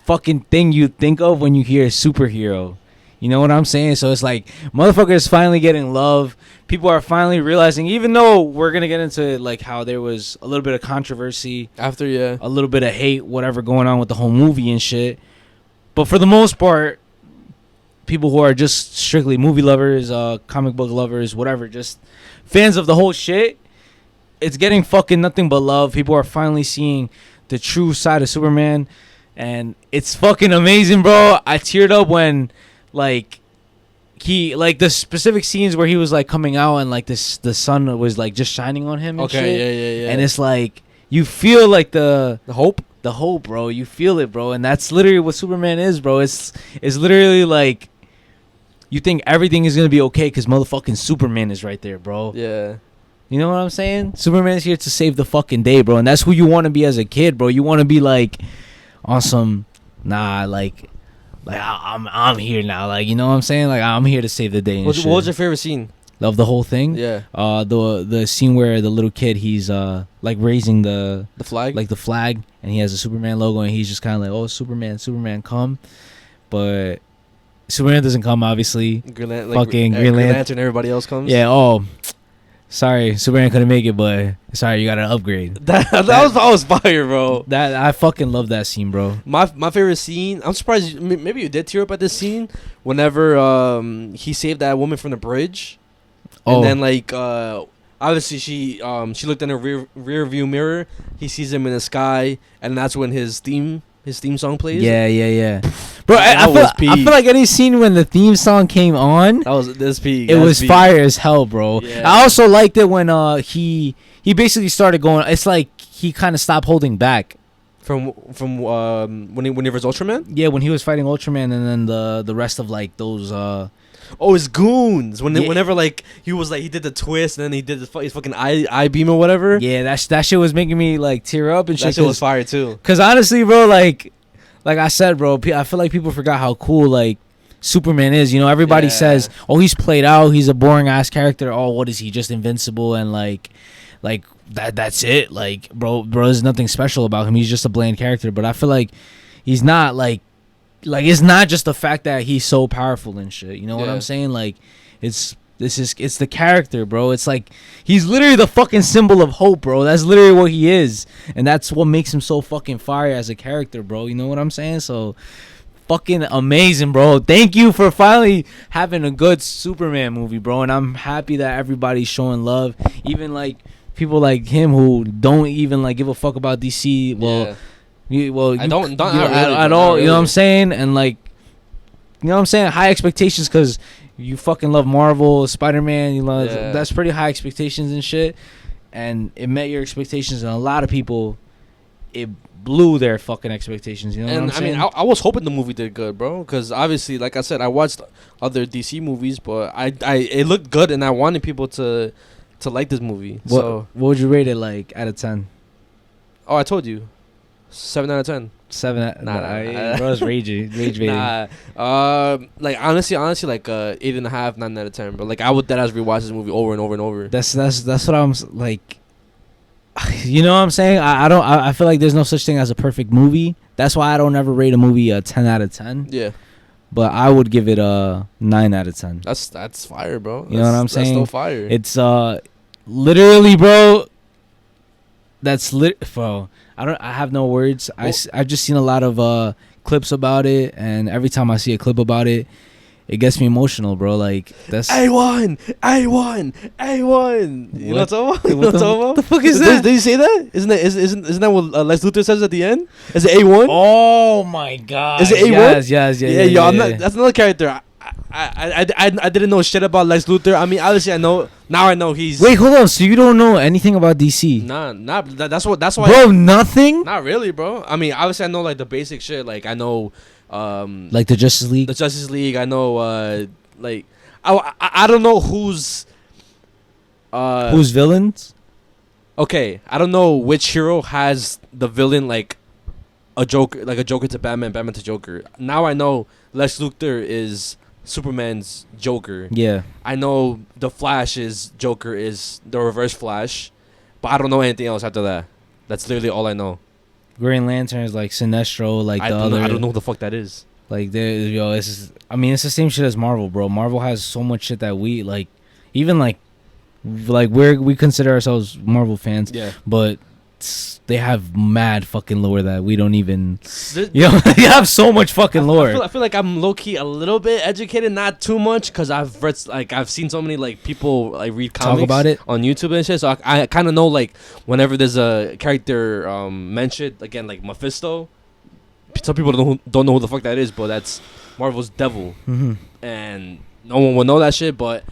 fucking thing you think of when you hear superhero. You know what I'm saying? So it's like motherfuckers finally getting love. People are finally realizing, even though we're gonna get into like how there was a little bit of controversy after, a little bit of hate, whatever going on with the whole movie and shit. But for the most part, people who are just strictly movie lovers, comic book lovers, whatever, just fans of the whole shit, it's getting fucking nothing but love. People are finally seeing the true side of Superman, and it's fucking amazing, bro. I teared up when, like, the specific scenes where he was, like, coming out and, like, the sun was, like, just shining on him and shit. Yeah. And it's, like, you feel, like, the hope, bro. You feel it, bro. And that's literally what Superman is, bro. It's literally like you think everything is gonna be okay because motherfucking Superman is right there, bro. Yeah. You know what I'm saying? Superman's here to save the fucking day, bro. And that's who you want to be as a kid, bro. You want to be like awesome. Like I'm here now. Like, you know what I'm saying? Like, I'm here to save the day. And what was your favorite scene of the whole thing? Yeah. The scene where the little kid, he's like raising the flag, like the flag, and he has a Superman logo, and he's just kind of like, oh, Superman come. But Superman doesn't come, obviously. Green Lantern, everybody else comes. Yeah. Oh, sorry, Superman couldn't make it, but sorry, you got an upgrade. that was fire, bro. That I fucking love that scene, bro. My favorite scene. I'm surprised. Maybe you did tear up at this scene. Whenever he saved that woman from the bridge. And then, like, obviously she looked in her rear view mirror. He sees him in the sky, and that's when his theme song plays. Yeah. Bro, I feel like any scene when the theme song came on, that was this peak. It was fire as hell, bro. Yeah. I also liked it when he basically started going. It's like he kind of stopped holding back. From when he was Ultraman. Yeah, when he was fighting Ultraman, and then the rest of like those. His goons. Whenever like he was like he did the twist and then he did his fucking eye beam or whatever. Yeah, that shit was making me like tear up and shit. That shit was fire too. Cause honestly, bro, like I said, bro, I feel like people forgot how cool like Superman is. You know, everybody says, oh, he's played out, he's a boring ass character. Oh, what is he? Just invincible and like that's it. Like, bro, there's nothing special about him. He's just a bland character. But I feel like he's not like it's not just the fact that he's so powerful and shit. You know what I'm saying? Like, it's the character, bro. It's like he's literally the fucking symbol of hope, bro. That's literally what he is, and that's what makes him so fucking fire as a character, bro. You know what I'm saying? So, fucking amazing, bro. Thank you for finally having a good Superman movie, bro. And I'm happy that everybody's showing love, even like people like him who don't even like give a fuck about DC. Well. I don't at all. You know what I'm saying? And like, you know what I'm saying? High expectations because you fucking love Marvel, Spider-Man. You love that's pretty high expectations and shit. And it met your expectations, and a lot of people, it blew their fucking expectations. You know what I'm saying? I mean, I was hoping the movie did good, bro. Because obviously, like I said, I watched other DC movies, but it looked good, and I wanted people to like this movie. What would you rate it like out of 10? Oh, I told you. 7 out of 10. 7. Nah. Bro's rage baiting. Nah. Like honestly, like 8.5, 9 out of 10. But like I would deadass rewatch this movie over and over and over. That's what I'm like. You know what I'm saying? I feel like there's no such thing as a perfect movie. That's why I don't ever rate a movie a 10 out of 10. Yeah. But I would give it a 9 out of 10. That's fire, bro. You know what I'm saying? That's still fire. It's literally, bro. Bro. I have no words. I've just seen a lot of clips about it, and every time I see a clip about it, it gets me emotional, bro. Like that's A1. You know what I'm talking about? What the fuck is Did- that? Did you say that? Isn't that what Lex Luthor says at the end? Is it A1? Oh my god! Is it A1? Yes, Yo, I'm not. That's another character. I didn't know shit about Lex Luthor. I mean, obviously I know now. I know he's. Wait, hold on. So you don't know anything about DC? Nah. That's why. Bro, nothing. Not really, bro. I mean, obviously I know like the basic shit. Like I know, Like the Justice League. the Justice League. I know, like I don't know who's Villains? okay. I don't know which hero has the villain like a Joker, like a Joker to Batman, Batman to Joker. Now I know Lex Luthor is Superman's Joker. Yeah. I know the Flash's Joker is the Reverse Flash, but I don't know anything else after that. That's literally all I know. Green Lantern is like Sinestro, like I the don't other. know, I don't know who the fuck that is. Like it's the same shit as Marvel, bro. Marvel has so much shit that we like, even like we consider ourselves Marvel fans, Yeah. but they have mad fucking lore that we don't even. Th- You know, they have so much fucking lore. I feel like I'm low key a little bit educated, not too much, because I've seen so many like people like read comics Talk about it on YouTube and shit. So I kind of know like whenever there's a character mentioned again like Mephisto, some people don't know who the fuck that is, but that's Marvel's devil, Mm-hmm. and no one will know that shit. But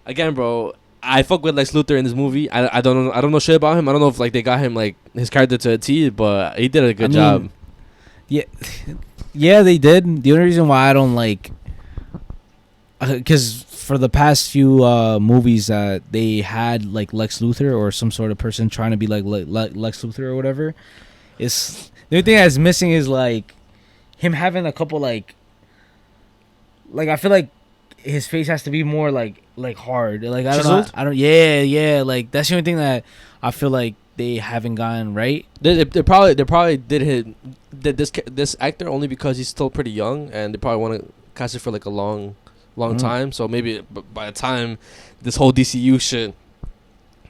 again, bro, I fuck with Lex Luthor in this movie. I don't know shit about him. I don't know if like they got him like his character to a T, but he did a good job. Yeah, yeah, they did. The only reason why I don't like, because for the past few movies that they had like Lex Luthor or some sort of person trying to be like Lex Luthor or whatever, is the only thing that's missing is like him having a couple like I feel like his face has to be more like hard. Like I don't know. Chiseled? I don't. Yeah. Like that's the only thing that I feel like they haven't gotten right. They probably did this actor only because he's still pretty young, and they probably want to cast it for like a long time. So maybe by the time this whole DCU shit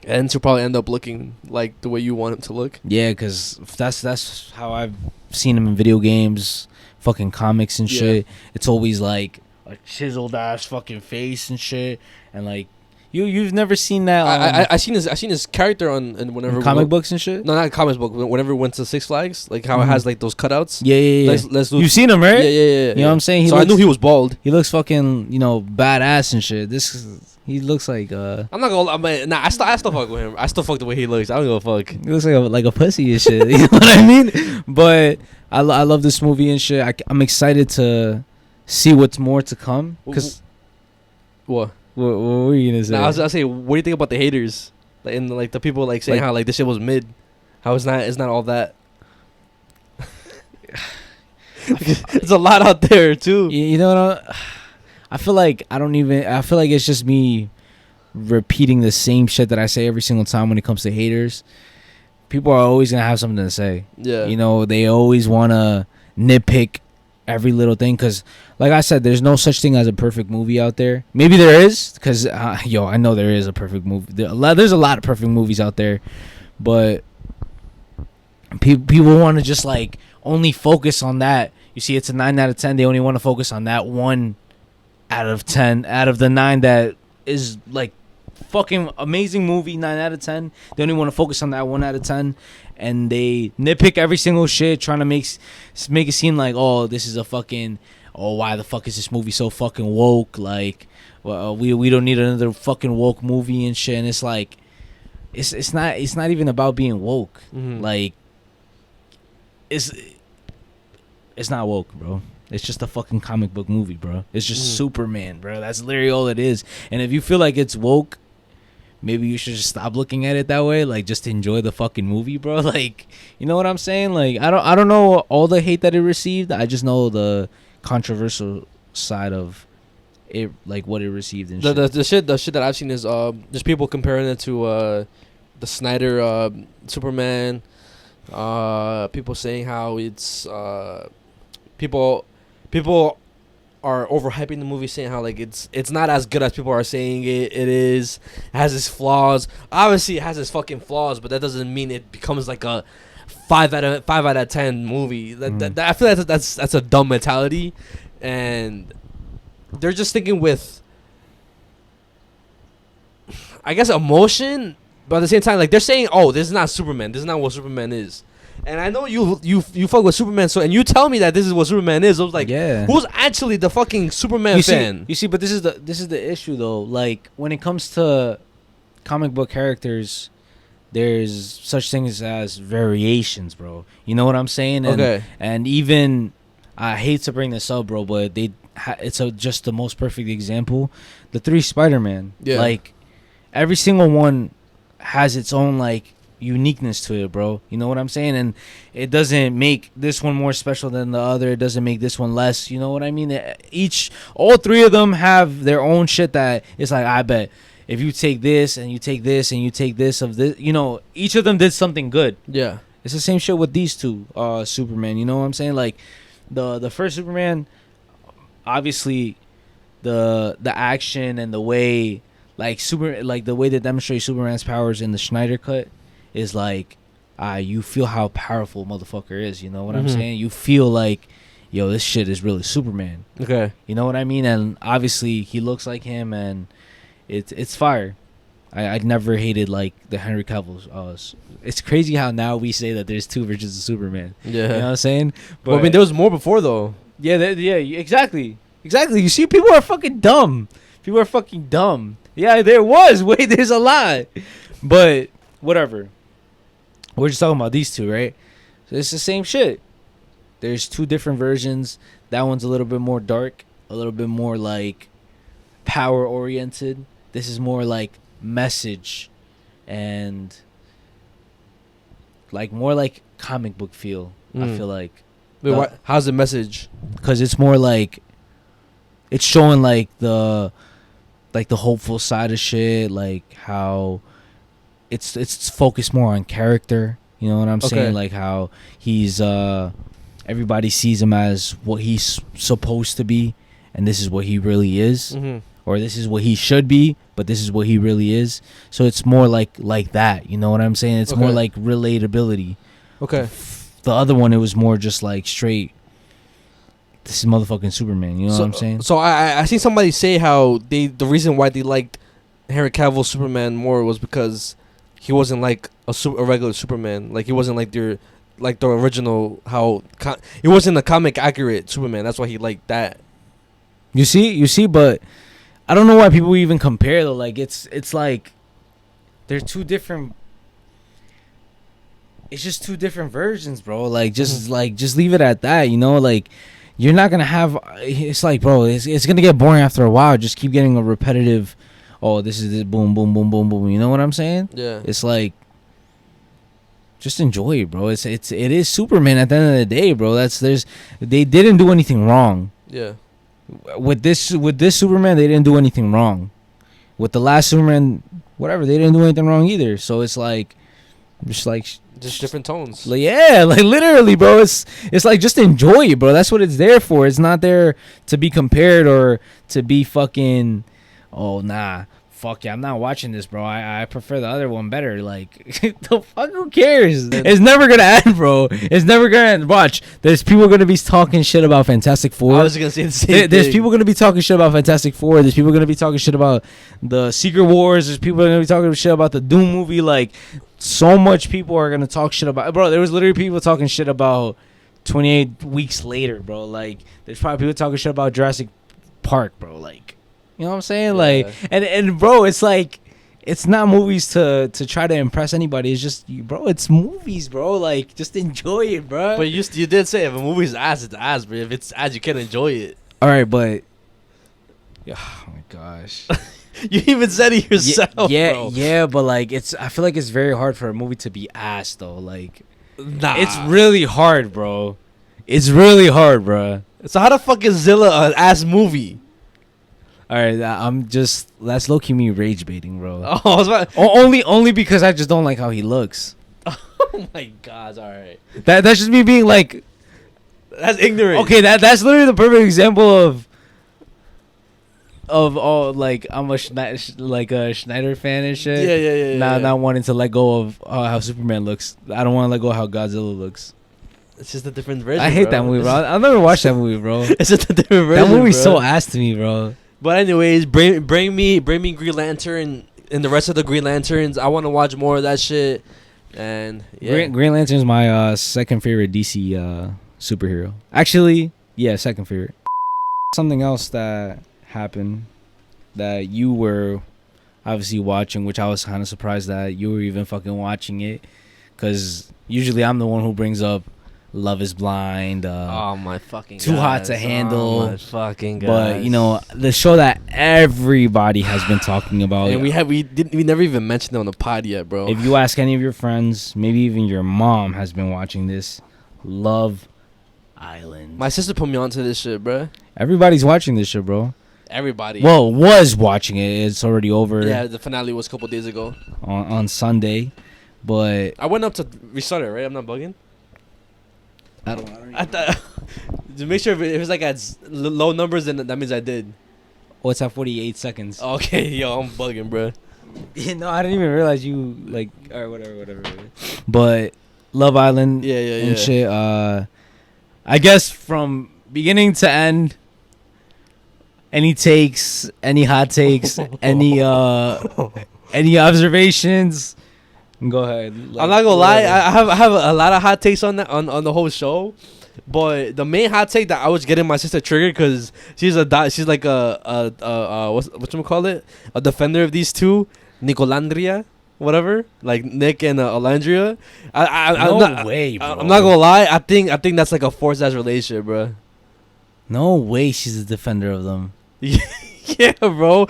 ends, he'll probably end up looking like the way you want him to look. Yeah, because that's how I've seen him in video games, fucking comics and Yeah. shit. It's always like a chiseled ass fucking face and shit, and like you've never seen that. I seen his character on and whenever in comic books and shit. No, not comic book. Whenever we went to Six Flags, like how it has like those cutouts. Yeah. Let's You've seen him, right? Yeah. You know what I'm saying? So I knew he was bald. He looks fucking, badass and shit. He looks like I'm not gonna. I still fuck with him. I still fuck the way he looks. I don't give a fuck. he looks like a pussy and shit. You know what I mean? But I love this movie and shit. I'm excited to see what's more to come. Cause What? what were you gonna say? Nah, I was say, what do you think about the haters? Like, and like the people like saying Like- how like this shit was mid. How it's not all that. There's a lot out there too. You know what? I feel like it's just me repeating the same shit that I say every single time when it comes to haters. People are always gonna have something to say. Yeah. They always wanna nitpick every little thing because, like I said, there's no such thing as a perfect movie out there. Maybe there is, because I know there is a perfect movie. There's a lot of perfect movies out there, but people want to just like only focus on that. You see, it's a 9 out of 10. They only want to focus on that 1 out of 10 out of the 9 that is like fucking amazing movie. 9 out of 10. They only want to focus on that 1 out of 10, and they nitpick every single shit, trying to make it seem like, oh, this is a fucking, oh, why the fuck is this movie so fucking woke? Like, well, we don't need another fucking woke movie and shit. And it's like, it's not even about being woke. Mhm. Like, it's not woke, bro. It's just a fucking comic book movie, bro. It's just Superman, bro. That's literally all it is. And if you feel like it's woke, maybe you should just stop looking at it that way. Like, just enjoy the fucking movie, bro. Like, you know what I'm saying? Like, I don't know all the hate that it received. I just know the controversial side of it, like what it received and shit. The shit that I've seen is just people comparing it to the Snyder Superman. People saying how it's people are overhyping the movie, saying how like it's not as good as people are saying it is. It has its flaws. Obviously, it has its fucking flaws, but that doesn't mean it becomes like a 5 out of 10 movie. That I feel like that's a dumb mentality, and they're just sticking with, I guess, emotion, but at the same time, like, they're saying, "Oh, this is not Superman. This is not what Superman is." And I know you fuck with Superman, so and you tell me that this is what Superman is. I was like, Yeah. who's actually the fucking Superman fan? You see, but this is the issue though. Like when it comes to comic book characters, there's such things as variations, bro. You know what I'm saying? And, Okay. And even I hate to bring this up, bro, but it's just the most perfect example. The 3 Spider-Man. Yeah. Like every single one has its own like uniqueness to it, bro. You know what I'm saying? And it doesn't make this one more special than the other. It doesn't make this one less. You know what I mean? All 3 of them have their own shit that it's like, I bet if you take this and you take this and you take this of this, you know, each of them did something good. Yeah. It's the same shit with these 2 Superman. You know what I'm saying? Like the first Superman, obviously the action and the way the way they demonstrate Superman's powers in the Snyder cut is like you feel how powerful motherfucker is. You know what I'm saying? You feel like, yo, this shit is really Superman. Okay. You know what I mean? And obviously he looks like him, and it's fire. I never hated like the Henry Cavill's. It's crazy how now we say that there's 2 versions of Superman. Yeah. You know what I'm saying? But Well, I mean, there was more before though. yeah, exactly. You see, people are fucking dumb. Yeah, there was. Wait, there's a lot. But whatever. We're just talking about these 2, right? So it's the same shit. There's 2 different versions. That one's a little bit more dark, a little bit more like power oriented. This is more like message and like more like comic book feel. I feel like. Wait, how's the message? Because it's more like it's showing like the hopeful side of shit, like how it's focused more on character. You know what I'm saying? Like how he's everybody sees him as what he's supposed to be, and this is what he really is, or this is what he should be, but this is what he really is. So it's more like that. You know what I'm saying? It's more like relatability. Okay. The other one, it was more just like straight, this is motherfucking Superman. You know what I'm saying? So I seen somebody say how the reason why they liked Henry Cavill Superman more was because he wasn't like a regular Superman. Like he wasn't like the original, how he wasn't a comic accurate Superman. That's why he liked that. You see, but I don't know why people even compare though. Like it's like they're 2 different. It's just 2 different versions, bro. Like just leave it at that. You know, like you're not gonna have. It's like, bro, it's gonna get boring after a while. Just keep getting a repetitive. Oh, this is this boom, boom, boom, boom, boom. You know what I'm saying? Yeah. It's like, just enjoy it, bro. It is Superman at the end of the day, bro. They didn't do anything wrong. Yeah. With this Superman, they didn't do anything wrong. With the last Superman, whatever, they didn't do anything wrong either. So it's like, just different tones. Like, yeah, like literally, bro. It's like, just enjoy it, bro. That's what it's there for. It's not there to be compared or to be fucking. Oh nah, fuck yeah, I'm not watching this, bro. I prefer the other one better. Like, the fuck, who cares? It's never gonna end, bro. It's never gonna end. Watch, there's people gonna be talking shit about Fantastic Four. I was gonna say the same thing. There's people gonna be talking shit about Fantastic Four. There's people gonna be talking shit about the Secret Wars. There's people gonna be talking shit about the Doom movie. Like, so much people are gonna talk shit about, bro. There was literally people talking shit about 28 weeks later, bro. Like, there's probably people talking shit about Jurassic Park, bro. Like, you know what I'm saying? Yeah. Like, and bro, it's like, it's not movies to try to impress anybody. It's just, bro, it's movies, bro. Like, just enjoy it, bro. But you did say if a movie's ass, it's ass, bro. If it's ass, you can't enjoy it. All right, but oh my gosh. You even said it yourself, yeah, bro. Yeah, but like, I feel like it's very hard for a movie to be ass though. Like, nah, it's really hard, bro. It's really hard, bro. So how the fuck is Zilla an ass movie? All right, that's low key me rage baiting, bro. Oh, I was about only because I just don't like how he looks. Oh my god! All right, that's just me being like, that's ignorant. Okay, that's literally the perfect example of all, like, I'm a Schneider fan and shit. Yeah. Not wanting to let go of how Superman looks. I don't want to let go of how Godzilla looks. It's just a different version. I hate bro. that movie, bro. I'll never watch that movie, bro. It's just a different version. That movie's bro. so ass to me, bro. But anyways, bring me Green Lantern and the rest of the Green Lanterns. I want to watch more of that shit. And yeah, Green Lantern's my second favorite DC superhero. Actually, yeah, second favorite. Something else that happened that you were obviously watching, which I was kind of surprised that you were even fucking watching it, because usually I'm the one who brings up Love Is Blind. oh my fucking Too Hot to Handle. Oh my fucking guys. But you know, the show that everybody has been talking about, and we never even mentioned it on the pod yet, bro. if you ask any of your friends, maybe even your mom has been watching this, Love Island. My sister put me onto this shit, bro. Everybody's watching this shit, bro. Everybody. Well, was watching it. It's already over. Yeah, the finale was a couple days ago. On Sunday, but I went up to restart it, right? I'm not bugging. I thought to make sure if it was like at low numbers, then that means I did. Oh, it's at 48 seconds. Okay, yo, I'm bugging, bro. No, I didn't even realize you like. All right, whatever. But Love Island, Yeah. and shit. I guess from beginning to end, any takes, any hot takes, any observations. Go ahead. I'm not gonna lie. I have a lot of hot takes on that on the whole show, but the main hot take that I was getting my sister triggered because she's like a what's call it, a defender of these two, Nicolandria, whatever, like Nick and Alandria. No way, bro. I'm not gonna lie. I think that's like a forced ass relationship, bro. No way, she's a defender of them. Yeah, bro.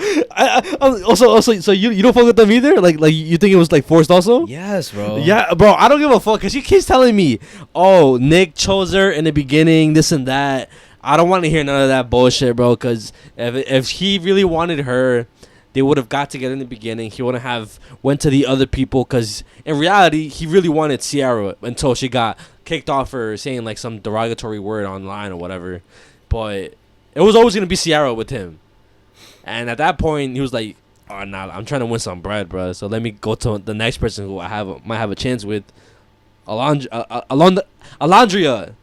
Also, so you don't fuck with them either? Like you think it was like forced also? Yes, bro. Yeah, bro. I don't give a fuck because she keeps telling me, "Oh, Nick chose her in the beginning, this and that." I don't want to hear none of that bullshit, bro. Because if he really wanted her, they would have got together in the beginning. He wouldn't have went to the other people. Because in reality, he really wanted Ciara until she got kicked off for saying like some derogatory word online or whatever. But it was always gonna be Ciara with him. And at that point, he was like, "Oh, nah, I'm trying to win some bread, bro. So let me go to the next person who might have a chance with, Alandria."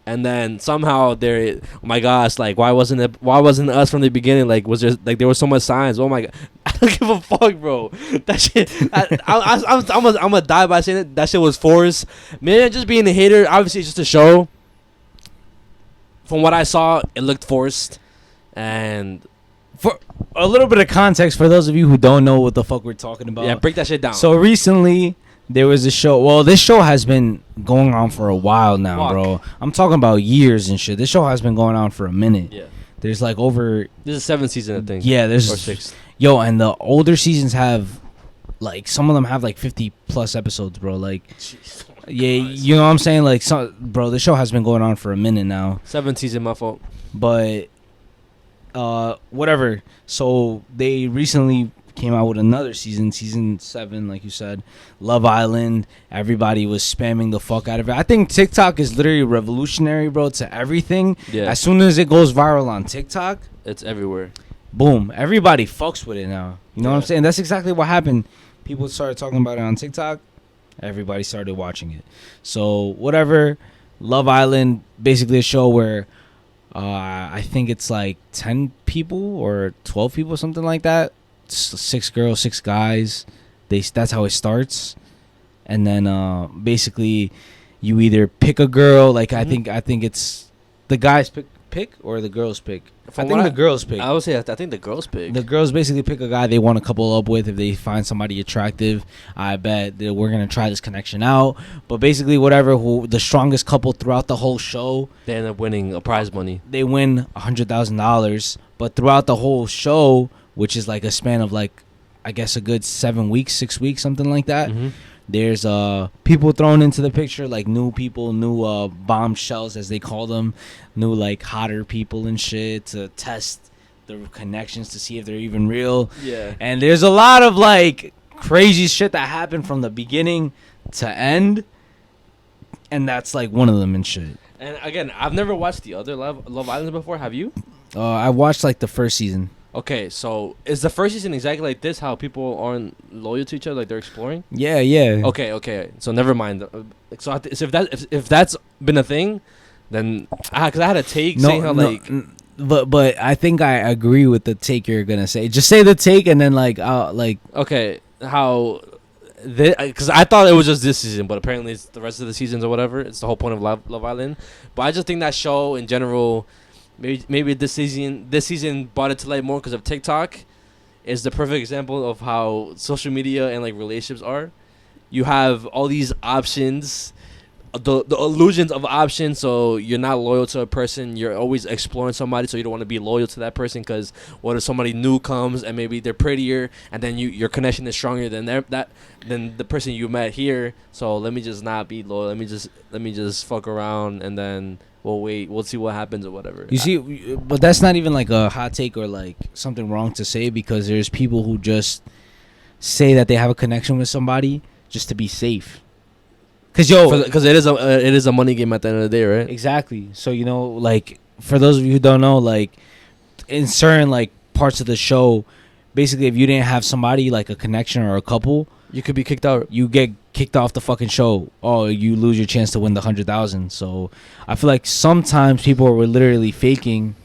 And then somehow oh my gosh, like why wasn't it us from the beginning? Like was there like there were so much signs? Oh my god, I don't give a fuck, bro. That shit, I'm gonna die by saying it. That shit was forced. Man, just being a hater. Obviously, it's just a show. From what I saw, it looked forced, and. For a little bit of context, for those of you who don't know what the fuck we're talking about. Yeah, break that shit down. So recently, there was a show. Well, this show has been going on for a while now, bro. I'm talking about years and shit. This show has been going on for a minute. Yeah. There's like over... This is 7th season, I think. Yeah, there's... Or 6th. Yo, and the older seasons have... Like, some of them have like 50 plus episodes, bro. Like... Jeez, oh yeah, God. you know what I'm saying? Like, bro, the show has been going on for a minute now. 7th season, my fault. But... whatever. So they recently came out with another season 7, like you said, Love Island. Everybody was spamming the fuck out of it. I think TikTok is literally revolutionary, bro, to everything. Yeah. As soon as it goes viral on TikTok, It's everywhere. boom, everybody fucks with it now. You know what I'm saying? That's exactly what happened. People started talking about it on TikTok. Everybody started watching it. So whatever. Love Island, basically a show where I think it's like 10 people or 12 people, something like that. 6 girls, 6 guys. That's how it starts. And then basically you either pick a girl. Like Mm-hmm. I think it's the guys pick or the girls pick. I think the girls pick. I would say I think the girls pick. The girls basically pick a guy they want to couple up with. If they find somebody attractive, I bet that we're gonna try this connection out. But basically, whatever, the strongest couple throughout the whole show, They end up winning a prize money. they win $100,000. But throughout the whole show, which is like a span of like, I guess a good 7 weeks, 6 weeks, something like that. Mm-hmm. There's people thrown into the picture, like new people, new bombshells as they call them, new like hotter people and shit to test the connections to see if they're even real. Yeah. And there's a lot of like crazy shit that happened from the beginning to end, and that's like one of them and shit. And again, I've never watched the other Love Island before. Have you? I watched like the first season. Okay, so is the first season exactly like this? How people aren't loyal to each other, like they're exploring? Yeah. Okay. So never mind. So if that's been a thing, then because I had a take saying how like. But I think I agree with the take you're gonna say. Just say the take and then like Okay, how. Because I thought it was just this season, but apparently it's the rest of the seasons or whatever. It's the whole point of Love Island. But I just think that show in general, maybe this season brought it to light more because of TikTok. Is the perfect example of how social media and like relationships are. You have all these options, the illusions of options. So you're not loyal to a person. You're always exploring somebody, so you don't want to be loyal to that person because what if somebody new comes and maybe they're prettier, and then your connection is stronger than than the person you met here. So let me just not be loyal. Let me just fuck around, and then we'll see what happens or whatever. You see, but that's not even like a hot take or like something wrong to say, because there's people who just say that they have a connection with somebody just to be safe. Because it is a money game at the end of the day, right? Exactly. So like for those of you who don't know, like in certain like parts of the show, basically if you didn't have somebody like a connection or a couple, you could be kicked out. You get kicked off the fucking show. Oh, you lose your chance to win the 100,000. So I feel like sometimes people were literally faking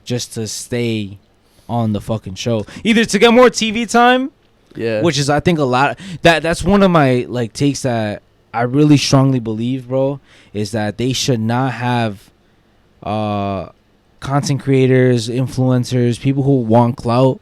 just to stay on the fucking show, either to get more TV time. Yeah. Which is, I think, a lot. That's one of my like takes that I really strongly believe, bro, is that they should not have content creators, influencers, people who want clout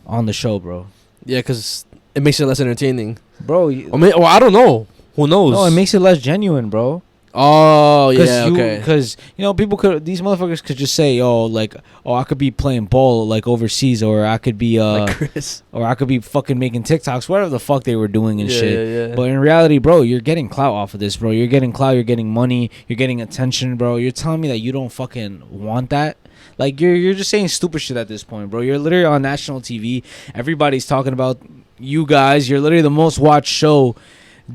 on the show, bro. Yeah, because it makes it less entertaining, bro. I don't know. Who knows? No, it makes it less genuine, bro. Oh yeah, okay. Because these motherfuckers could just say, I could be playing ball like overseas, or I could be like Chris, or I could be fucking making TikToks, whatever the fuck they were doing and shit. Yeah. But in reality, bro, you're getting clout off of this, bro. You're getting clout. You're getting money. You're getting attention, bro. You're telling me that you don't fucking want that? Like you're just saying stupid shit at this point, bro. You're literally on national TV. Everybody's talking about you guys. You're literally the most watched show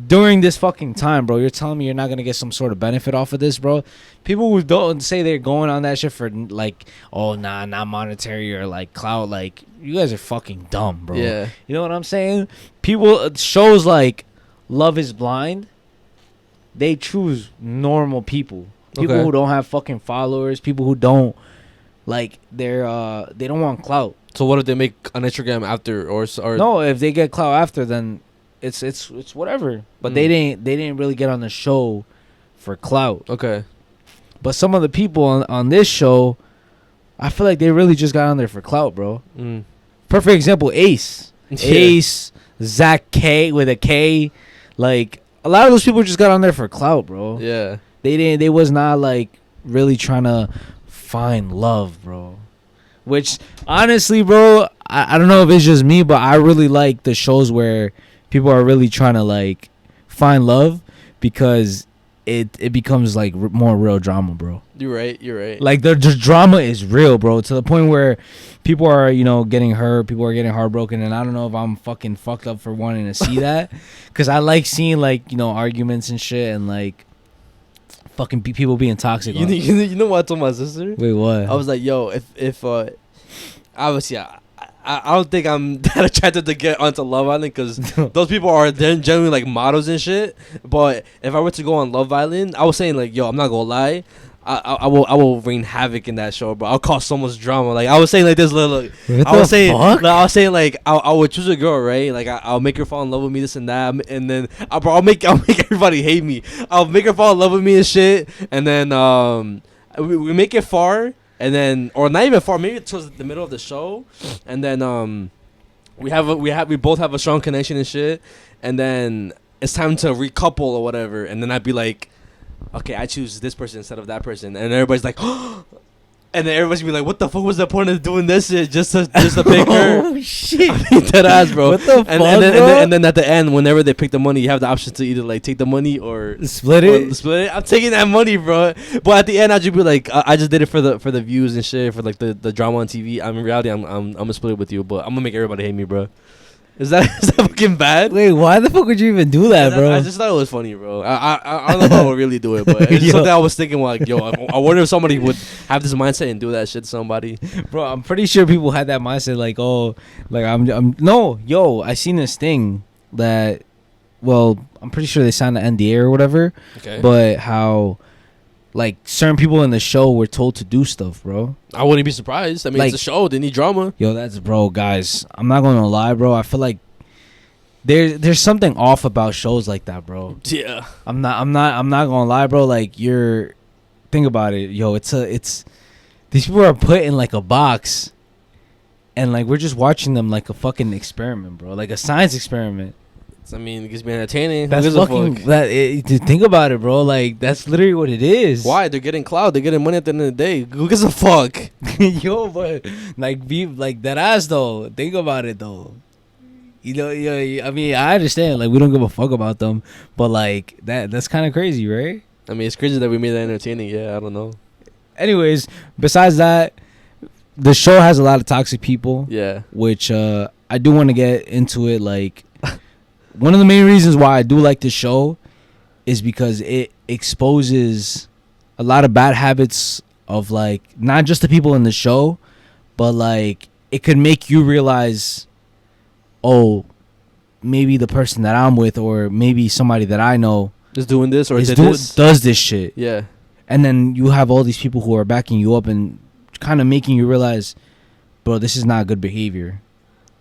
during this fucking time, bro. You're telling me you're not gonna get some sort of benefit off of this, bro? People who don't say they're going on that shit for like, not monetary or like clout, like you guys are fucking dumb, bro. Yeah. You know what I'm saying? Shows like Love Is Blind, they choose normal people who don't have fucking followers, people who don't like they don't want clout. So what if they make an Instagram after or no? If they get clout after, then it's whatever. But they didn't really get on the show for clout. Okay. But some of the people on this show, I feel like they really just got on there for clout, bro. Perfect example, Ace. Ace, Zach K with a K. Like a lot of those people just got on there for clout, bro. Yeah. They was not like really trying to find love, bro. Which honestly, bro, I don't know if it's just me, but I really like the shows where people are really trying to like find love, because it becomes like more real drama, bro. You're right. Like the drama is real, bro, to the point where people are getting hurt, people are getting heartbroken, and I don't know if I'm fucking fucked up for wanting to see that, because I like seeing like arguments and shit, and like fucking people being toxic. You know what I told my sister? Wait, what? I was like, yo, if obviously I don't think I'm that attracted to get onto Love Island, because those people are then generally like models and shit. But if I were to go on Love Island, I was saying like, yo, I'm not gonna lie, I will rain havoc in that show, bro. I'll cause so much drama. Like I was saying like this little, I was saying like I would choose a girl, right? Like I'll make her fall in love with me, this and that, and then I'll make everybody hate me. I'll make her fall in love with me and shit, and then we make it far. And then, or not even far, maybe towards the middle of the show, and then we both have a strong connection and shit, and then it's time to recouple or whatever, and then I'd be like, okay, I choose this person instead of that person, and everybody's like, and then everybody's be like, what the fuck was the point of doing this shit just to pick her? Oh shit! I mean, that ass, bro. What the fuck, and then at the end, whenever they pick the money, you have the option to either like take the money or split it. I'm taking that money, bro. But at the end, I'd just be like, I just did it for the views and shit, for like the drama on TV. In reality, I'm gonna split it with you, but I'm gonna make everybody hate me, bro. Is that fucking bad? Wait, why the fuck would you even do that, bro? I just thought it was funny, bro. I don't know if I would really do it, but it's something I was thinking like, yo, I wonder if somebody would have this mindset and do that shit to somebody. Bro, I'm pretty sure people had that mindset like, oh, like I'm no, yo, I seen this thing that, well, I'm pretty sure they signed an NDA or whatever. Okay. But how, like, certain people in the show were told to do stuff, bro. I wouldn't be surprised. I mean, Like, it's a show. They need drama. Yo, that's, bro, guys, I'm not gonna lie, bro. I feel like there's something off about shows like that, bro. Yeah. I'm not gonna lie, bro. Like, think about it, yo. It's these people are put in like a box, and like we're just watching them like a fucking experiment, bro. Like a science experiment. I mean, it gives me entertaining. That's fucking. Think about it, bro. Like that's literally what it is. Why? They're getting clout. They're getting money at the end of the day. Who gives a fuck? Yo, but like be like that ass though. Think about it though. You know, I mean, I understand. Like we don't give a fuck about them, but like that's kind of crazy, right? I mean, it's crazy that we made that entertaining. Yeah, I don't know. Anyways, besides that, the show has a lot of toxic people. Yeah. Which I do want to get into it. Like, one of the main reasons why I do like this show is because it exposes a lot of bad habits of, like, not just the people in the show, but, like, it could make you realize, oh, maybe the person that I'm with or maybe somebody that I know is doing this or does this shit. Yeah. And then you have all these people who are backing you up and kind of making you realize, bro, this is not good behavior.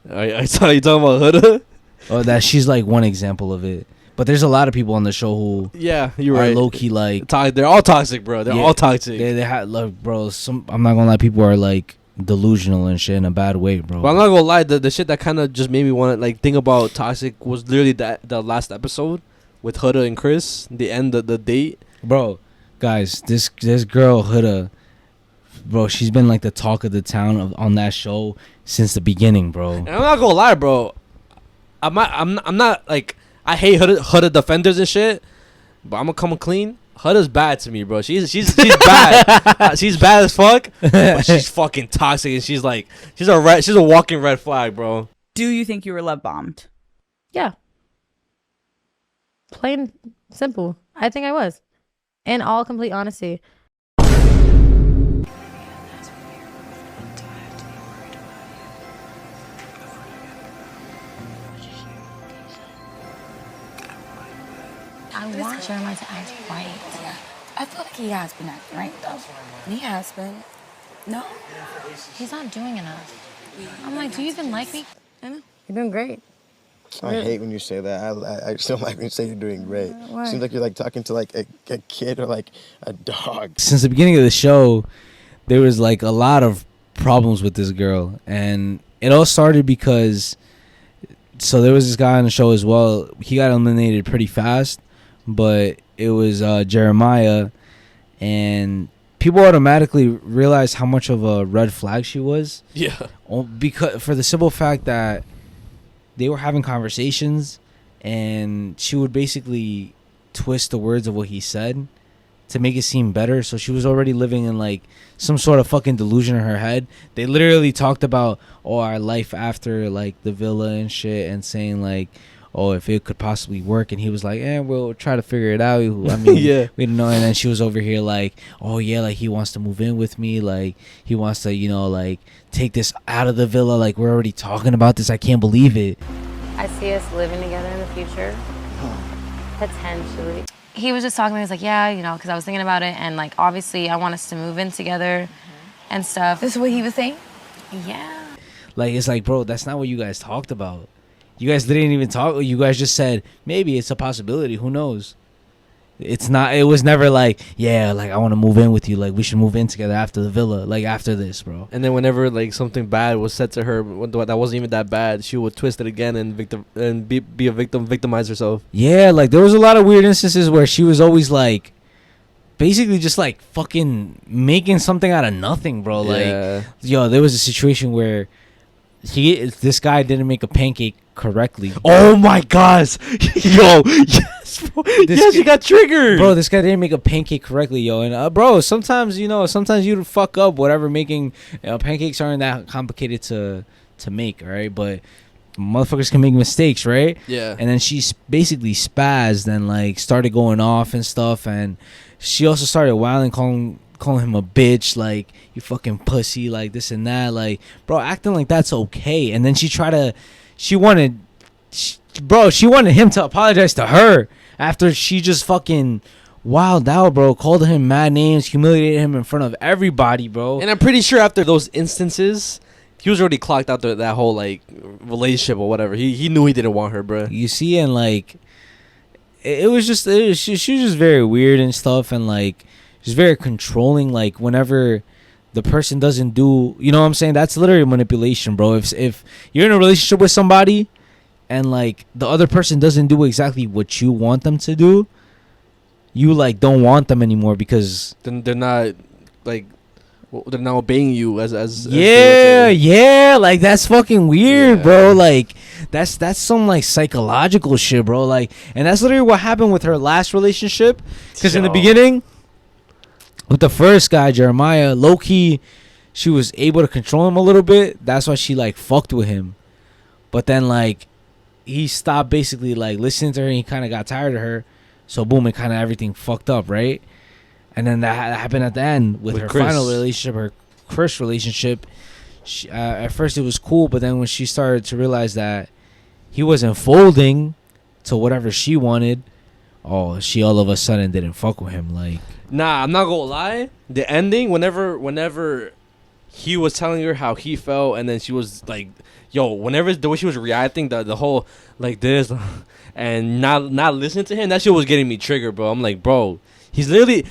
I saw you talking about Huda. Oh, that she's like one example of it. But there's a lot of people on the show who you're are right. low key like they're all toxic, bro. They're all toxic. They had like, bro. I'm not gonna lie, people are like delusional and shit in a bad way, bro. But I'm not gonna lie, the shit that kind of just made me want to like think about toxic was literally the last episode with Huda and Chris. The end of the date, bro. Guys, this girl Huda, bro, she's been like the talk of the town on that show since the beginning, bro. And I'm not gonna lie, bro. I'm not like I hate Huda defenders and shit, but I'm gonna come clean. Huda's bad to me, bro. She's bad. She's bad as fuck, but she's fucking toxic and she's a walking red flag, bro. Do you think you were love bombed? Yeah. Plain simple. I think I was. In all complete honesty. I want Jeremiah to act right. I feel like he has been acting right, though. He has been. No? He's not doing enough. I'm like, do you even like me? I know. You're doing great. I hate when you say that. I just don't like when you say you're doing great. Why? Seems like you're like talking to like a kid or like a dog. Since the beginning of the show, there was like a lot of problems with this girl, and it all started because there was this guy on the show as well. He got eliminated pretty fast, but it was Jeremiah, and people automatically realized how much of a red flag she was. Yeah. Because for the simple fact that they were having conversations and she would basically twist the words of what he said to make it seem better. So she was already living in like some sort of fucking delusion in her head. They literally talked about our life after like the villa and shit, and saying like, oh, if it could possibly work. And he was like, we'll try to figure it out. I mean, yeah, we don't know. And then she was over here like, oh yeah, like he wants to move in with me, like he wants to, like take this out of the villa, like we're already talking about this. I can't believe it. I see us living together in the future. Potentially. He was just talking to me. He was like, yeah, because I was thinking about it. And, like, obviously, I want us to move in together and stuff. This is what he was saying? Yeah. Like, it's like, bro, that's not what you guys talked about. You guys didn't even talk. You guys just said, maybe it's a possibility. Who knows? It's not. It was never like, yeah, like I want to move in with you. Like we should move in together after the villa. Like after this, bro. And then whenever like something bad was said to her, that wasn't even that bad, she would twist it again and be a victim, victimize herself. Yeah, like there was a lot of weird instances where she was always like, basically just like fucking making something out of nothing, bro. Yeah. Like, yo, there was a situation where this guy didn't make a pancake correctly. Oh my gosh, yo, yes, bro. Yes, you got triggered, bro. This guy didn't make a pancake correctly, yo. And bro, sometimes you fuck up whatever. Making pancakes aren't that complicated to make, all right? But motherfuckers can make mistakes, right? Yeah. And then she basically spazzed and like started going off and stuff, and she also started wilding, calling him a bitch, like you fucking pussy, like this and that, like bro, acting like that's okay. And then she wanted him to apologize to her after she just fucking wilded out, bro. Called him mad names, humiliated him in front of everybody, bro. And I'm pretty sure after those instances, he was already clocked out that whole like relationship or whatever. He knew he didn't want her, bro. You see, and like she was just very weird and stuff, and like she's very controlling. Like whenever the person doesn't do, you know what I'm saying? That's literally manipulation, bro. If you're in a relationship with somebody and like the other person doesn't do exactly what you want them to do, you like don't want them anymore because then they're not like they're not obeying you as yeah, like that's fucking weird, bro. Like that's some like psychological shit, bro. Like, and that's literally what happened with her last relationship. Because in the beginning, with the first guy, Jeremiah, low key, she was able to control him a little bit. That's why she like fucked with him. But then like he stopped basically like listening to her, and he kind of got tired of her. So boom, it kind of everything fucked up, right? And then that happened at the end with her Chris. final relationship, her Chris relationship. She, at first it was cool, but then when she started to realize that he wasn't folding to whatever she wanted, she all of a sudden didn't fuck with him. Like, nah, I'm not gonna lie. The ending, whenever he was telling her how he felt, and then she was like, "Yo," whenever the way she was reacting, the whole like this, and not listening to him, that shit was getting me triggered, bro. I'm like, bro. He's literally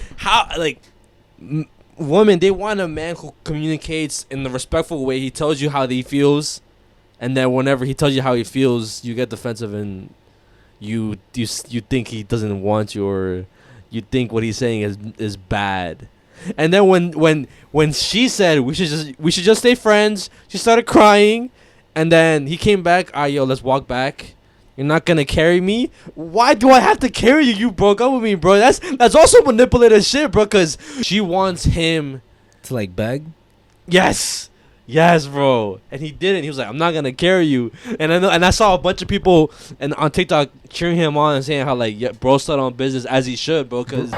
women, they want a man who communicates in the respectful way. He tells you how he feels, and then whenever he tells you how he feels, you get defensive and you think he doesn't want you, or you think what he's saying is bad. And then when she said we should just stay friends, she started crying, and then he came back. Yo, let's walk back. You're not gonna carry me? Why do I have to carry you? You broke up with me, bro. That's also manipulative shit, bro. Cause she wants him to like beg. Yes, bro. And he didn't. He was like, "I'm not gonna carry you." And I saw a bunch of people on TikTok cheering him on and saying how like, yeah, bro, started on business as he should, bro. Cause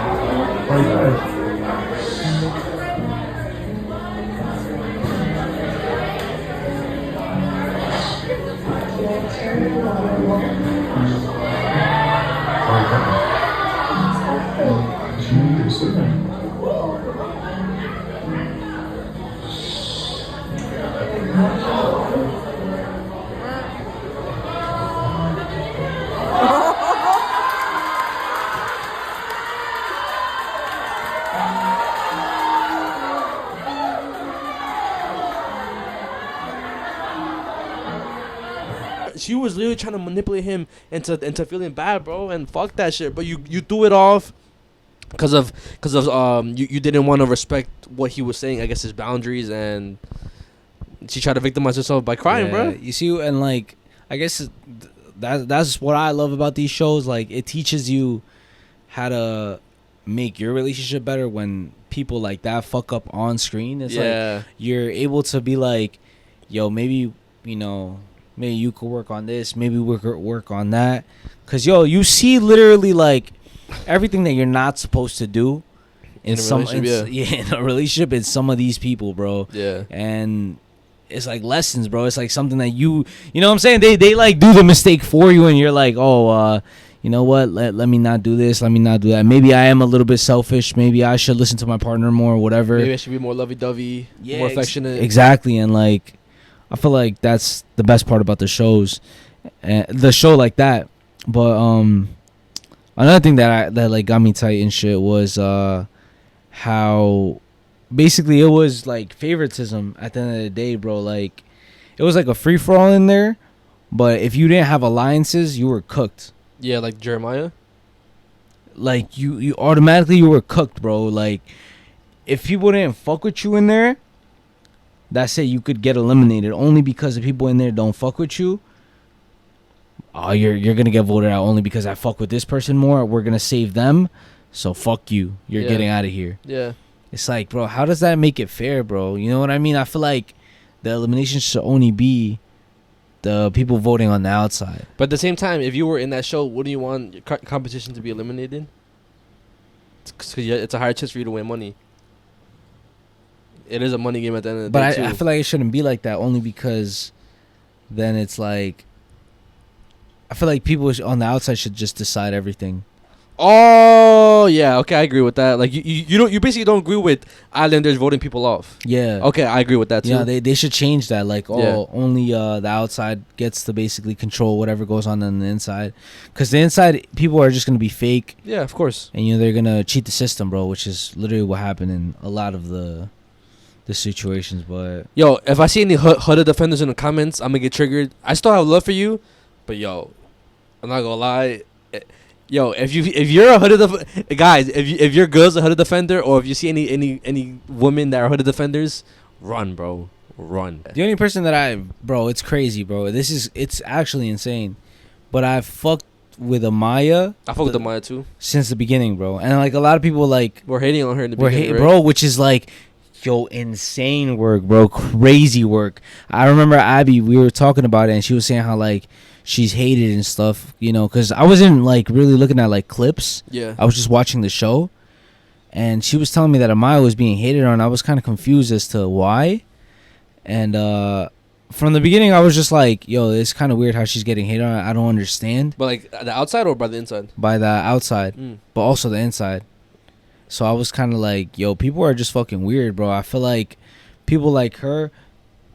she was literally trying to manipulate him into feeling bad, bro. And fuck that shit. But you threw it off because of you didn't want to respect what he was saying, I guess his boundaries, and she tried to victimize herself by crying, bro. You see, and like I guess that's what I love about these shows. Like it teaches you how to make your relationship better when people like that fuck up on screen. It's like you're able to be like, yo, maybe maybe you could work on this, maybe we could work on that. Cause you see literally like everything that you're not supposed to do in a relationship in some of these people, bro. Yeah. And it's like lessons, bro. It's like something that you know what I'm saying? They like do the mistake for you, and you're like, you know what? Let me not do this. Let me not do that. Maybe I am a little bit selfish. Maybe I should listen to my partner more or whatever. Maybe I should be more lovey-dovey, more affectionate. Exactly. And like I feel like that's the best part about the shows, the show like that. But another thing that like got me tight and shit was how basically it was like favoritism at the end of the day, bro. Like it was like a free for all in there, but if you didn't have alliances, you were cooked. Yeah, like Jeremiah. Like you automatically you were cooked, bro. Like if people didn't fuck with you in there, that's it. You could get eliminated only because the people in there don't fuck with you. Oh, you're gonna get voted out only because I fuck with this person more. We're gonna save them, so fuck you. You're getting out of here. Yeah. It's like, bro, how does that make it fair, bro? You know what I mean? I feel like the elimination should only be the people voting on the outside. But at the same time, if you were in that show, wouldn't you want your competition to be eliminated? It's a higher chance for you to win money. It is a money game at the end of the day, But I feel like it shouldn't be like that, only because then it's like, I feel like people on the outside should just decide everything. Oh yeah, okay, I agree with that. Like you basically don't agree with Islanders voting people off. Yeah. Okay, I agree with that too. Yeah, they should change that. Like, Yeah. only the outside gets to basically control whatever goes on the inside, because the inside people are just gonna be fake. Yeah, of course. And they're gonna cheat the system, bro, which is literally what happened in a lot of the situations. But Yo, if I see any hooded defenders in the comments, I'm gonna get triggered. I still have love for you, but yo, I'm not gonna lie. Yo, if you're a hooded guys, if your girl's a hooded defender, or if you see any women that are hooded defenders, run, bro, run. the only person that bro, it's crazy, bro. It's actually insane. But I've fucked with Amaya. I fuck with Maya too since the beginning, bro. And like a lot of people like we're hating on her in the beginning, right? bro, which is like, yo, insane work, bro, crazy work. I remember Abby, we were talking about it, and she was saying how like she's hated and stuff, because I wasn't like really looking at like clips. Yeah, I was just watching the show, and she was telling me that Amaya was being hated on. I was kind of confused as to why, and from the beginning I was just like, yo, it's kind of weird how she's getting hated on. I don't understand. but like the outside or by the inside? By the outside, but also the inside. So I was kind of like, yo, people are just fucking weird, bro. I feel like people like her,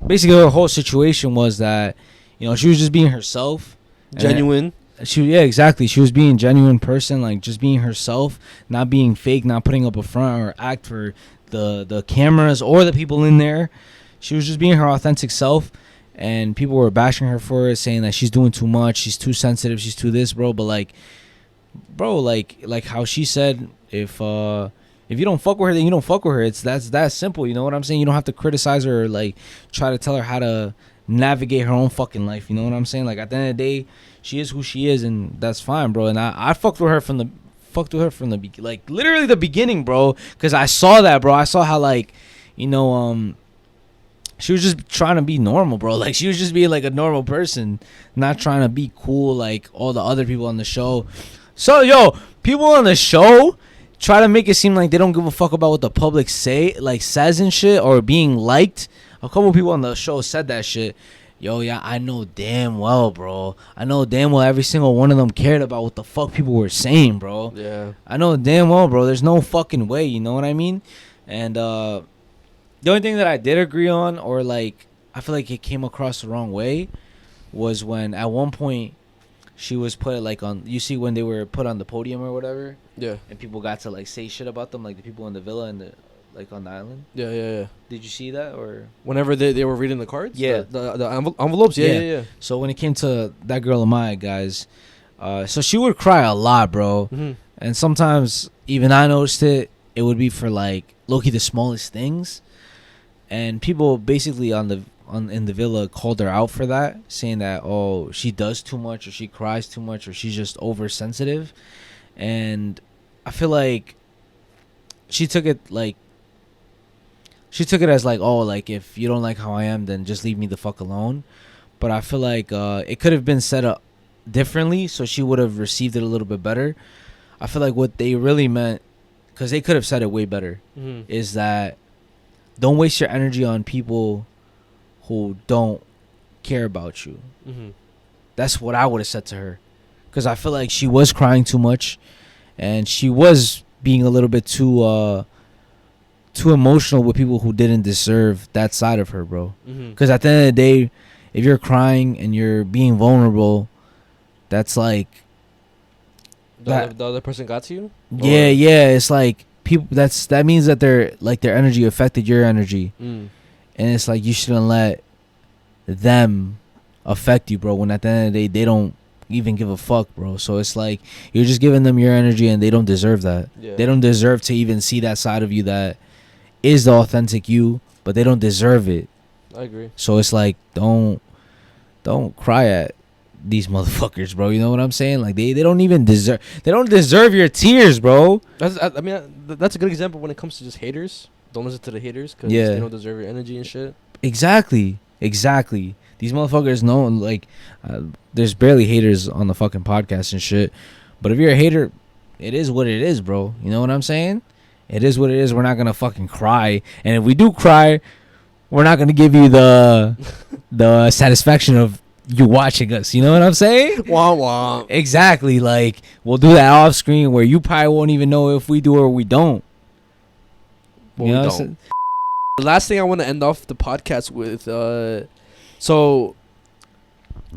basically her whole situation was that, she was just being herself. Genuine. Yeah, exactly. She was being a genuine person, like just being herself, not being fake, not putting up a front or act for the cameras or the people in there. She was just being her authentic self, and people were bashing her for it, saying that she's doing too much, she's too sensitive, she's too this, bro. But like, bro, like how she said, if you don't fuck with her, then you don't fuck with her. That's that simple. You know what I'm saying? You don't have to criticize her or like try to tell her how to navigate her own fucking life. You know what I'm saying? Like at the end of the day, she is who she is, and that's fine, bro. And I fucked with her from the like literally the beginning, bro. Cause I saw that, bro. I saw how like, she was just trying to be normal, bro. Like she was just being like a normal person, not trying to be cool like all the other people on the show. So yo, people on the show try to make it seem like they don't give a fuck about what the public says and shit, or being liked. A couple people on the show said that shit. Yo, yeah, I know damn well, bro. I know damn well every single one of them cared about what the fuck people were saying, bro. Yeah. I know damn well, bro. There's no fucking way, you know what I mean? And the only thing that I did agree on, or like I feel like it came across the wrong way, was when at one point she was put like on, you see when they were put on the podium or whatever, Yeah. and people got to like say shit about them, like the people in the villa and the like on the island. Yeah. Did you see that? Or Whenever they were reading the cards? Yeah. The envelopes? Yeah. So when it came to that girl Amaya, guys, so she would cry a lot, bro. Mm-hmm. And sometimes even I noticed it would be for like low-key the smallest things. And people basically in the villa called her out for that, saying that, oh, she does too much, or she cries too much, or she's just oversensitive. And I feel like she took it as like, oh, like if you don't like how I am, then just leave me the fuck alone. But I feel like it could have been set up differently, so she would have received it a little bit better. I feel like what they really meant, because they could have said it way better, is that don't waste your energy on people who don't care about you. That's what I would have said to her, because I feel like she was crying too much, and she was being a little bit too emotional with people who didn't deserve that side of her, bro. Because at the end of the day, if you're crying and you're being vulnerable, that's like the other person got to you? Yeah, it's like people, that means that their energy affected your energy. And it's like you shouldn't let them affect you, bro, when at the end of the day they don't even give a fuck, bro. So it's like you're just giving them your energy, and they don't deserve that. They don't deserve to even see that side of you that is the authentic you, but they don't deserve it. I agree. So it's like don't cry at these motherfuckers, bro. You know what I'm saying? Like they don't even deserve your tears, bro. That's a good example when it comes to just haters. Don't listen to the haters, because they don't deserve your energy and shit. Exactly. Exactly. These motherfuckers know, like, there's barely haters on the fucking podcast and shit. But if you're a hater, it is what it is, bro. You know what I'm saying? It is what it is. We're not gonna fucking cry, and if we do cry, we're not gonna give you the satisfaction of you watching us. You know what I'm saying? Wah wah. Exactly. Like, we'll do that off screen where you probably won't even know if we do or we don't. Well, You know we what I'm don't. The last thing I want to end off the podcast with, so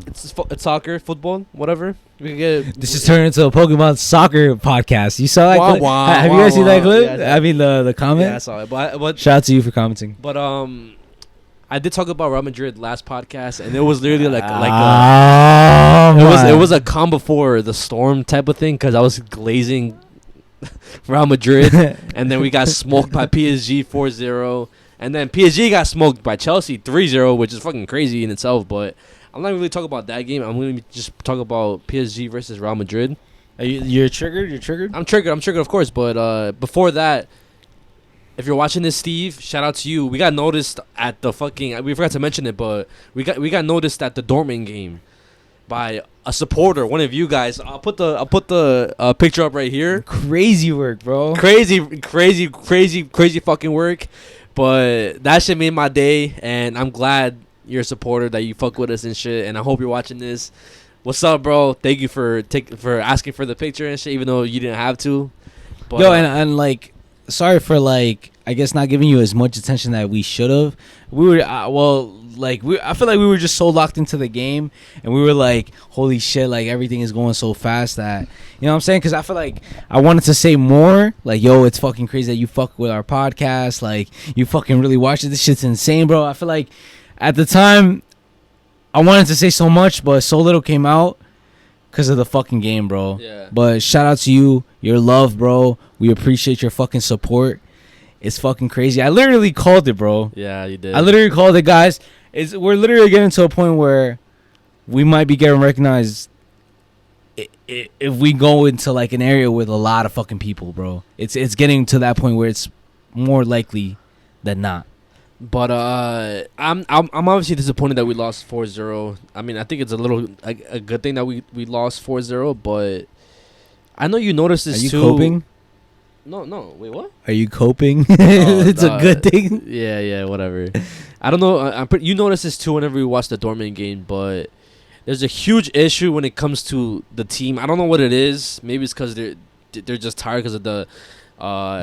it's soccer, football, whatever. We can get This is turning into a Pokemon soccer podcast. You saw that Wah, clip? wah, Have you wah, guys seen that wah. clip? Yeah, I mean, the comment? Yeah, I saw it. But Shout out to you for commenting. I did talk about Real Madrid last podcast, and it was literally like it was a calm before the storm type of thing, because I was glazing Real Madrid, and then we got smoked by PSG 4-0, and then PSG got smoked by Chelsea 3-0, which is fucking crazy in itself. But I'm not really talking about that game. I'm going to just talk about PSG versus Real Madrid. You're triggered? You're triggered? I'm triggered, of course. But before that, if you're watching this, Steve, shout out to you. We got noticed at the fucking... We forgot to mention it, but we got noticed at the Dortmund game by a supporter, one of you guys. I'll put the picture up right here. Crazy work, bro. Crazy fucking work. But that shit made my day, and I'm glad you're a supporter, that you fuck with us and shit. And I hope you're watching this. What's up, bro? Thank you for asking for the picture and shit, even though you didn't have to. But, Yo, and like, sorry for, like, I guess not giving you as much attention that we should have. We were I feel like we were just so locked into the game, and we were like, holy shit, like, everything is going so fast that, you know what I'm saying? Because I feel like I wanted to say more, like, yo, it's fucking crazy that you fuck with our podcast, like, you fucking really watch it. This shit's insane, bro. I feel like at the time I wanted to say so much, but so little came out because of the fucking game, bro. Yeah. But shout out to you, your love, bro. We appreciate your fucking support. It's fucking crazy. I literally called it, bro. Yeah, you did. I literally called it, guys. We're literally getting to a point where we might be getting recognized if we go into like an area with a lot of fucking people, bro. It's getting to that point where it's more likely than not. But I'm obviously disappointed that we lost 4-0. I mean, I think it's a good thing that we lost 4-0, but I know you noticed this too. Are you coping? No. Wait, what? Are you coping? It's a good thing. Yeah, whatever. I don't know. You noticed this too whenever we watch the Dortmund game, but there's a huge issue when it comes to the team. I don't know what it is. Maybe it's because they're just tired because of the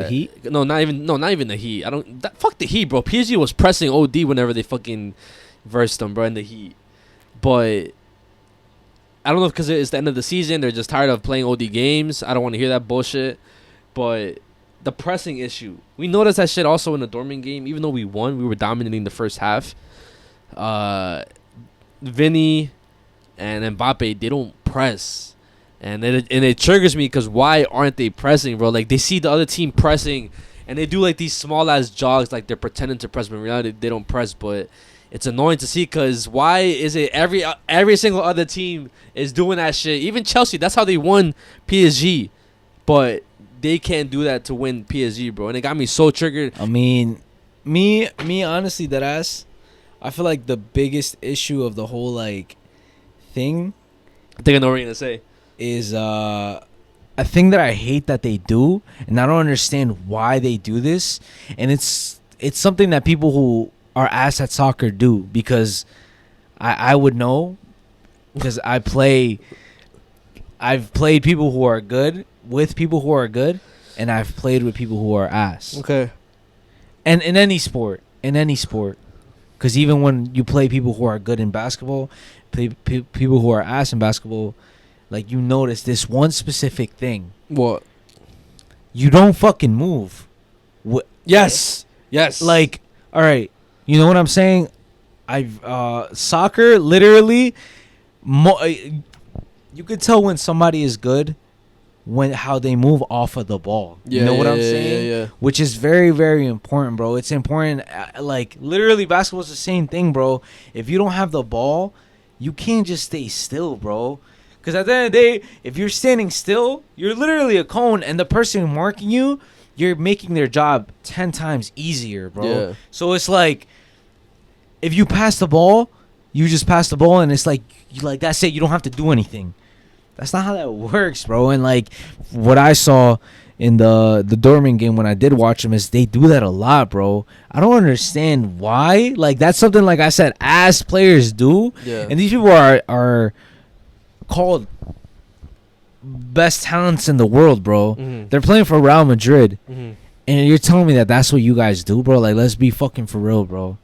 heat. No, not even the heat. Fuck the heat, bro. PSG was pressing OD whenever they fucking versed them, bro, in the heat. But I don't know if because it's the end of the season, they're just tired of playing OD games. I don't want to hear that bullshit. But the pressing issue, we noticed that shit also in the Dortmund game. Even though we won, we were dominating the first half. Vinny and Mbappe, they don't press, and it triggers me because why aren't they pressing, bro? Like, they see the other team pressing, and they do like these small ass jogs, like they're pretending to press, but in reality they don't press. But it's annoying to see because why is it every single other team is doing that shit? Even Chelsea, that's how they won PSG, but they can't do that to win PSG, bro. And it got me so triggered. I mean, me honestly, that ass, I feel like the biggest issue of the whole like thing, I think I know what you're gonna say, is a thing that I hate that they do, and I don't understand why they do this. And it's something that people who are ass at soccer do, because I would know, because I've played people who are good with people who are good, and I've played with people who are ass. Okay. And in any sport, because even when you play people who are good in basketball, people who are ass in basketball, like, you notice this one specific thing. What? You don't fucking move. Yes. Like, all right, you know what I'm saying? Soccer, literally, you could tell when somebody is good how they move off of the ball. You know what I'm saying? Yeah. Which is very, very important, bro. It's important. Like, literally, basketball is the same thing, bro. If you don't have the ball, you can't just stay still, bro. Because at the end of the day, if you're standing still, you're literally a cone, and the person marking you, you're making their job 10 times easier, bro. Yeah. So it's like, if you pass the ball, you just pass the ball, and it's like that's it. You don't have to do anything. That's not how that works, bro. And like what I saw in the Dortmund game when I did watch them is they do that a lot, bro. I don't understand why. Like that's something, like I said, ass players do. Yeah. And these people are called best talents in the world, bro. Mm-hmm. They're playing for Real Madrid. Mm-hmm. And you're telling me that that's what you guys do, bro? Like, let's be fucking for real, bro.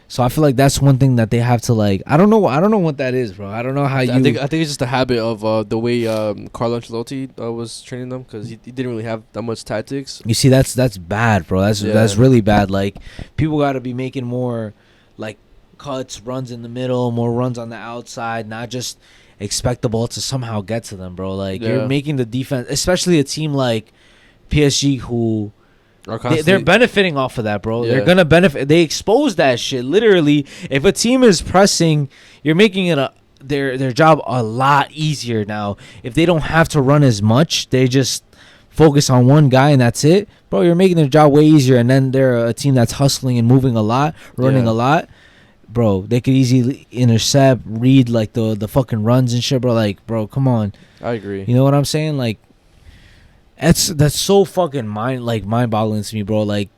So I feel like that's one thing that they have to, like, I don't know what that is, bro. I don't know how you. I think it's just a habit of the way Carlo Ancelotti was training them, because he didn't really have that much tactics. You see, that's bad, bro. That's really bad. Like, people got to be making more, like, cuts, runs in the middle, more runs on the outside, not just expect the ball to somehow get to them, bro. Like, you're making the defense, especially a team like PSG, who they're benefiting off of that, bro. They're gonna benefit. They expose that shit. Literally, if a team is pressing, you're making it their job a lot easier now. If they don't have to run as much, they just focus on one guy and that's it, bro. You're making their job way easier. And then they're a team that's hustling and moving a lot, running a lot, bro. They could easily intercept, read like the fucking runs and shit, bro. Like, bro, come on. I agree. You know what I'm saying? Like, that's so fucking mind-boggling to me, bro. Like,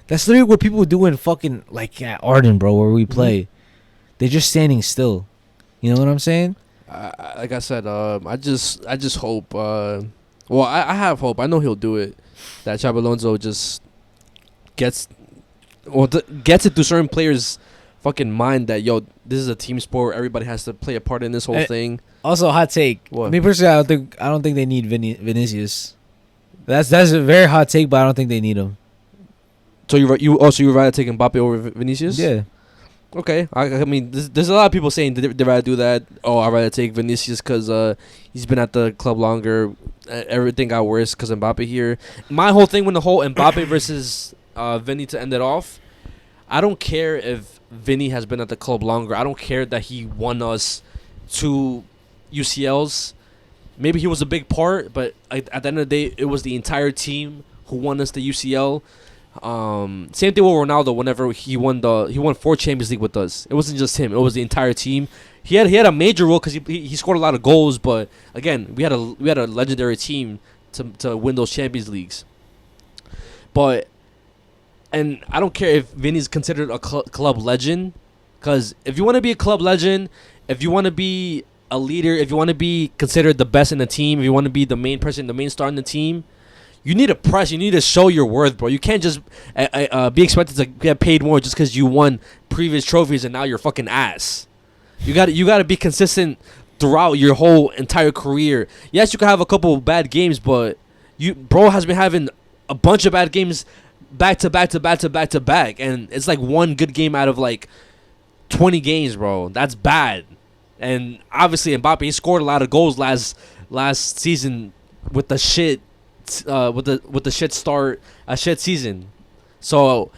that's literally what people do in fucking, like, at Arden, bro, where we play. They're just standing still. You know what I'm saying? Like I said, I just hope. Well, I have hope. I know he'll do it. That Xabi Alonso just gets it through certain players' fucking mind that, yo, this is a team sport. Everybody has to play a part in this whole thing. Also, hot take. What? Me personally, I don't think they need Vinicius. That's a very hot take, but I don't think they need him. So you would rather take Mbappe over Vinicius? Yeah. Okay. I mean, there's a lot of people saying they'd rather do that. Oh, I'd rather take Vinicius because he's been at the club longer. Everything got worse because Mbappe here. My whole thing when the whole Mbappe versus Vinny to end it off, I don't care if Vinny has been at the club longer. I don't care that he won us 2 UCLs. Maybe he was a big part, but at the end of the day, it was the entire team who won us the UCL. Same thing with Ronaldo. Whenever he won 4 Champions League with us, it wasn't just him; it was the entire team. He had a major role because he scored a lot of goals. But again, we had a legendary team to win those Champions Leagues. And I don't care if Vinny's considered a club legend, because if you want to be a club legend, if you want to be a leader, if you want to be considered the best in the team, if you want to be the main person, the main star in the team, you need to press. You need to show your worth, bro. You can't just be expected to get paid more just because you won previous trophies and now you're fucking ass. You got to be consistent throughout your whole entire career. Yes, you can have a couple bad games, but bro has been having a bunch of bad games back to back to back to back to back, and it's like one good game out of like 20 games, bro. That's bad. And obviously Mbappe scored a lot of goals last season with the shit with the shit start, a shit season. So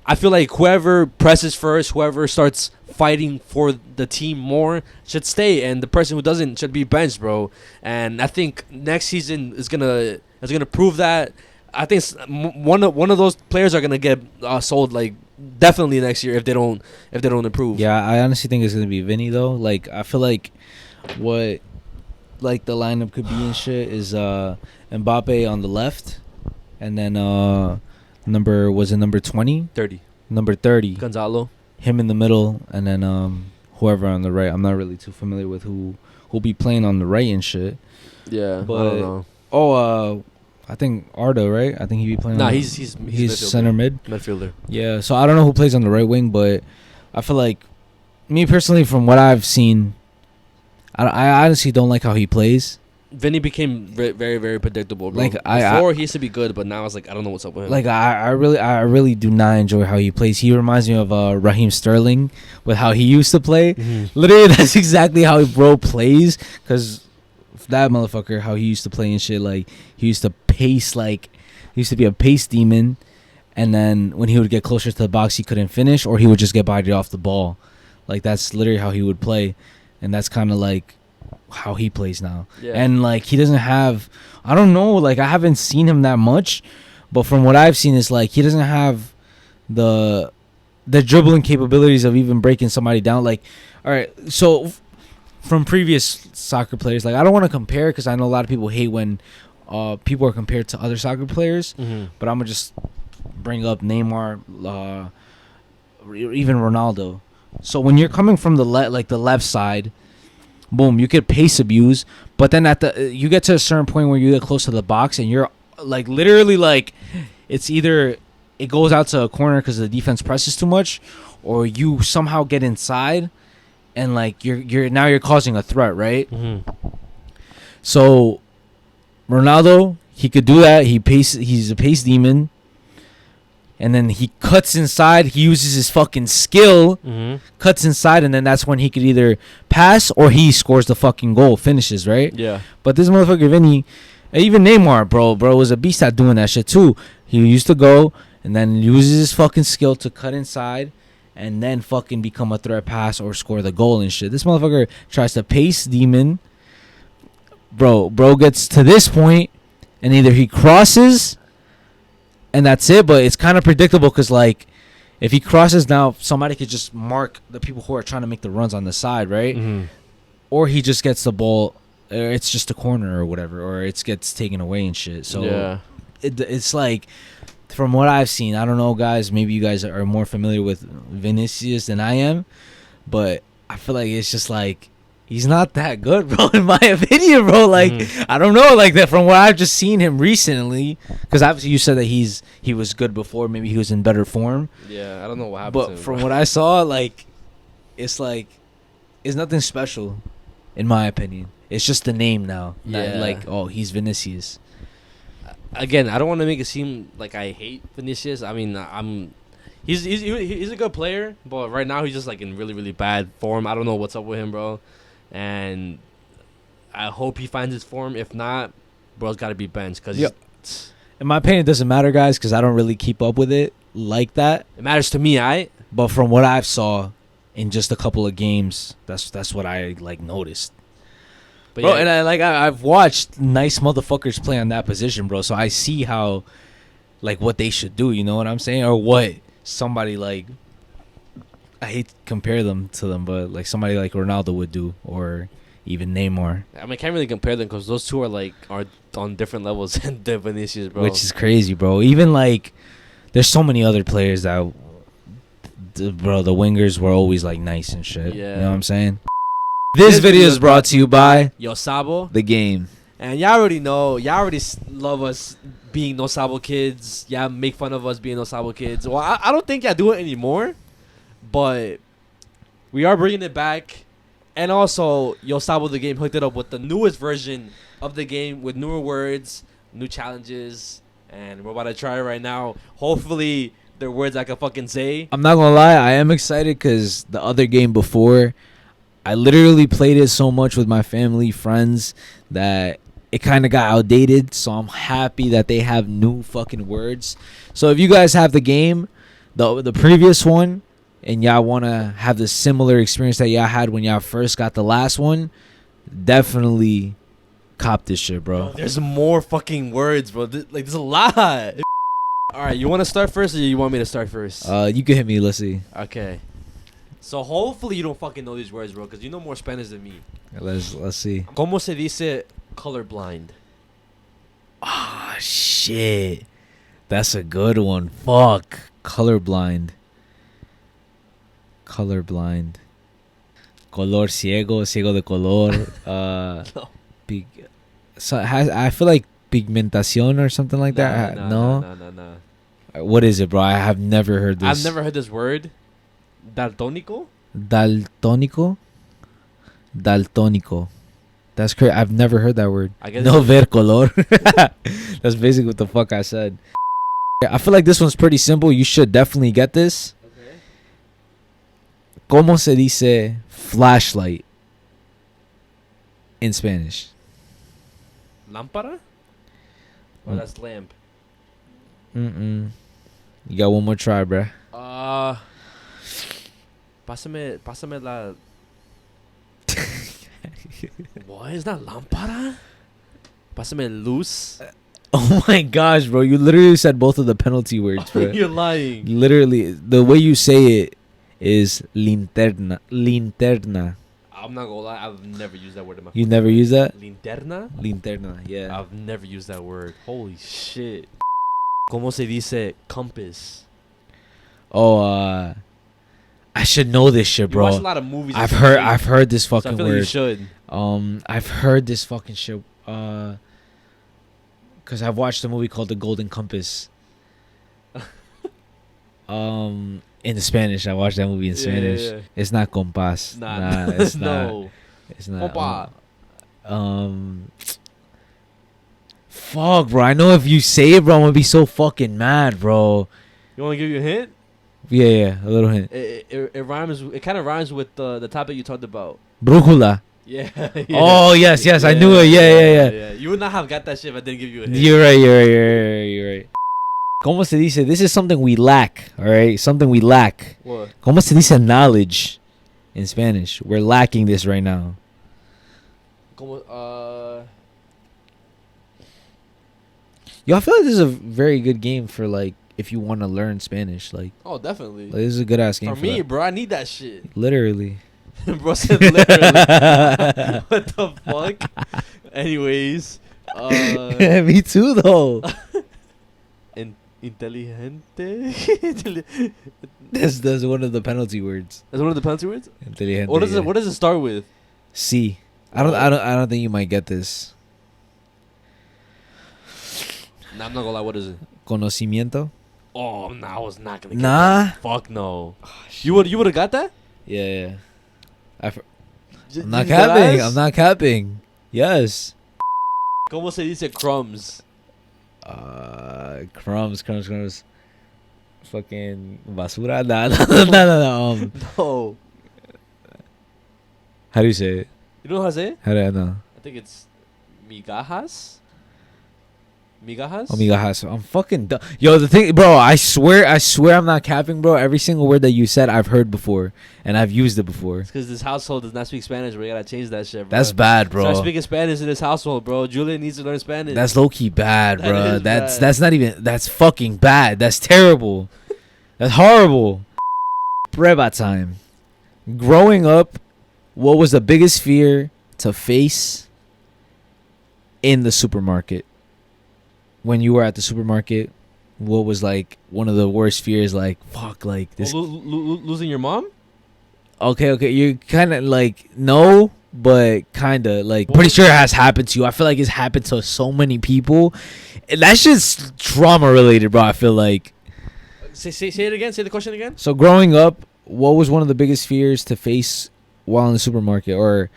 I feel like whoever presses first, whoever starts fighting for the team more should stay, and the person who doesn't should be benched, bro. And I think next season is gonna prove that. I think one of those players are gonna get sold, like, definitely next year if they don't improve. Yeah, I honestly think it's gonna be Vinny though. Like, I feel like what like the lineup could be and shit is Mbappe on the left, and then number 20? 30. Number 30. Gonzalo. Him in the middle, and then whoever on the right. I'm not really too familiar with who'll be playing on the right and shit. Yeah, but I don't know. I think Arda, right? I think he'd be playing. Nah, he's center mid midfielder. Yeah, so I don't know who plays on the right wing, but I feel like, me personally, from what I've seen, I honestly don't like how he plays. Vinny became very, very predictable, bro. Like, before he used to be good, but now it's like I don't know what's up with him. Like, I really do not enjoy how he plays. He reminds me of Raheem Sterling with how he used to play. Mm-hmm. Literally, that's exactly how bro plays. Because that motherfucker, how he used to play and shit, like, he used to pace, like, he used to be a pace demon. And then when he would get closer to the box, he couldn't finish, or he would just get bodied off the ball. Like, that's literally how he would play. And that's kind of like how he plays now. Yeah. And like, he doesn't have, I don't know, like, I haven't seen him that much, but from what I've seen, it's like he doesn't have the the dribbling capabilities of even breaking somebody down. Like, all right, so from previous soccer players, like I don't want to compare because I know a lot of people hate when people are compared to other soccer players. But I'm gonna just bring up Neymar, even Ronaldo. So when you're coming from the left side, boom, you could pace abuse, but then you get to a certain point where you get close to the box and you're like literally like it's either it goes out to a corner because the defense presses too much, or you somehow get inside and like you're causing a threat, right? So Ronaldo, he could do that. He's a pace demon. And then he cuts inside. He uses his fucking skill, cuts inside, and then that's when he could either pass or he scores the fucking goal, finishes, right? Yeah. But this motherfucker Vinny, even Neymar, bro, was a beast at doing that shit too. He used to go and then uses his fucking skill to cut inside and then fucking become a threat pass or score the goal and shit. This motherfucker tries to pace demon. Bro gets to this point and either he crosses and that's it, but it's kind of predictable because, like, if he crosses now, somebody could just mark the people who are trying to make the runs on the side, right? Or he just gets the ball, or it's just a corner or whatever, or it gets taken away and shit. So it's like, from what I've seen, I don't know, guys, maybe you guys are more familiar with Vinicius than I am, but I feel like it's just like, he's not that good, bro, in my opinion, bro. Like, I don't know, like that from what I've just seen him recently. Because obviously you said that he was good before. Maybe he was in better form. Yeah, I don't know what happened But to him, from bro. what I saw, like, it's nothing special, in my opinion. It's just the name now. Yeah. Like, oh, he's Vinicius. Again, I don't want to make it seem like I hate Vinicius. I mean, he's a good player, but right now he's just like in really, really bad form. I don't know what's up with him, bro. And I hope he finds his form. If not, bro's got to be benched. Because in my opinion, it doesn't matter, guys, because I don't really keep up with it like that. It matters to me, But from what I've saw in just a couple of games, that's what I like noticed. But bro, yeah, and I've watched nice motherfuckers play on that position, bro. So I see how, like, what they should do. You know what I'm saying? Or what somebody like. I hate to compare them to them, but like somebody like Ronaldo would do, or even Neymar. I mean, I can't really compare them because those two are on different levels than the Vinicius, bro. Which is crazy, bro. Even like, there's so many other players that, bro, the wingers were always like nice and shit. Yeah. You know what I'm saying? This video is brought to you by Yo SABO. The Game. And y'all already know, y'all already love us being no SABO kids. Y'all make fun of us being no SABO kids. Well, I don't think y'all do it anymore. But we are bringing it back. And also, Yo SABO The Game hooked it up with the newest version of the game with newer words, new challenges. And we're about to try it right now. Hopefully, they're words I can fucking say. I'm not gonna lie, I am excited because the other game before, I literally played it so much with my family, friends, that it kind of got outdated. So I'm happy that they have new fucking words. So if you guys have the game, the previous one, and y'all want to have the similar experience that y'all had when y'all first got the last one, definitely cop this shit, bro. There's more fucking words, bro. There's a lot. All right, you want to start first or you want me to start first? You can hit me. Let's see. Okay. So hopefully you don't fucking know these words, bro, because you know more Spanish than me. Let's see. ¿Cómo se dice colorblind? Ah, shit. That's a good one. Fuck. Colorblind. Colorblind. Color ciego, ciego de color. No. I feel like pigmentación or something like that. No. What is it, bro? I have never heard this. I've never heard this word. Daltónico? Daltónico. That's crazy. I've never heard that word. I guess No ver color. That's basically what the fuck I said. I feel like this one's pretty simple. You should definitely get this. Okay. ¿Cómo se dice flashlight in Spanish? Lámpara? Or that's lamp? You got one more try, bruh. Pásame la... What? Is that lámpara? Pásame luz? Oh my gosh, bro! You literally said both of the penalty words, bro. You're lying. Literally, the way you say it is linterna. Linterna. I'm not gonna lie. I've never used that word in my. You never use that? Linterna. Linterna. Yeah. I've never used that word. Holy shit. ¿Cómo se dice compass? Oh, I should know this shit, You watch a bro. lot of movies. I've heard this So I fucking feel like you word. should. I've heard this fucking shit. Cause I've watched a movie called The Golden Compass. In the Spanish, I watched that movie in Spanish. Yeah. It's not compás. Nah, It's no. not. It's not. Compa. Fuck, bro. I know if you say it, bro, I'm gonna be so fucking mad, bro. You want to give you a hint? Yeah, a little hint. It rhymes. It kind of rhymes with the topic you talked about. Brújula. Yeah. Oh yes, I knew it. Yeah. You would not have got that shit if I didn't give you a hint. You're right. ¿Cómo se dice? This is something we lack, all right? Something we lack. What? ¿Cómo se dice knowledge in Spanish? We're lacking this right now. Yo, I feel like this is a very good game for, like, if you want to learn Spanish. Like, Oh, definitely. this is a good ass game For for me, that. bro, I need that shit. Literally. Bro said literally. What the fuck? Anyways. Me too, though. Inteligente. That's one of the penalty words. That's one of the penalty words. Inteligente. What does yeah. it? What does it start with? C. I don't think you might get this. Nah, I'm not gonna lie. What is it? Conocimiento. Oh, no, I was not gonna get Nah. that. Fuck no. You would have got that? Yeah. I'm You not dead capping. ass? I'm not capping. Yes. ¿Cómo se dice crumbs? Crumbs. Fucking basura. No. No. How do you say it? You know how to say it? How do I know? I think it's migajas. Migajas? Oh, migajas. I'm fucking dumb. Yo, the thing, bro, I swear I'm not capping, bro. Every single word that you said, I've heard before, and I've used it before. It's because this household does not speak Spanish, bro. You gotta change that shit, bro. That's bad, bro. Start speaking Spanish in this household, bro. Julian needs to learn Spanish. That's low key bad, That bro. is bad. That's not even. That's fucking bad. That's terrible. That's horrible. Prueba time. Growing up, what was the biggest fear to face in the supermarket? When you were at the supermarket, what was like one of the worst fears? Like, fuck, like this. Losing your mom? Okay. You're kind of like, no, but kind of like, pretty sure it has happened to you. I feel like it's happened to so many people. And that's just trauma related, bro. I feel like. Say it again. Say the question again. So growing up, what was one of the biggest fears to face while in the supermarket or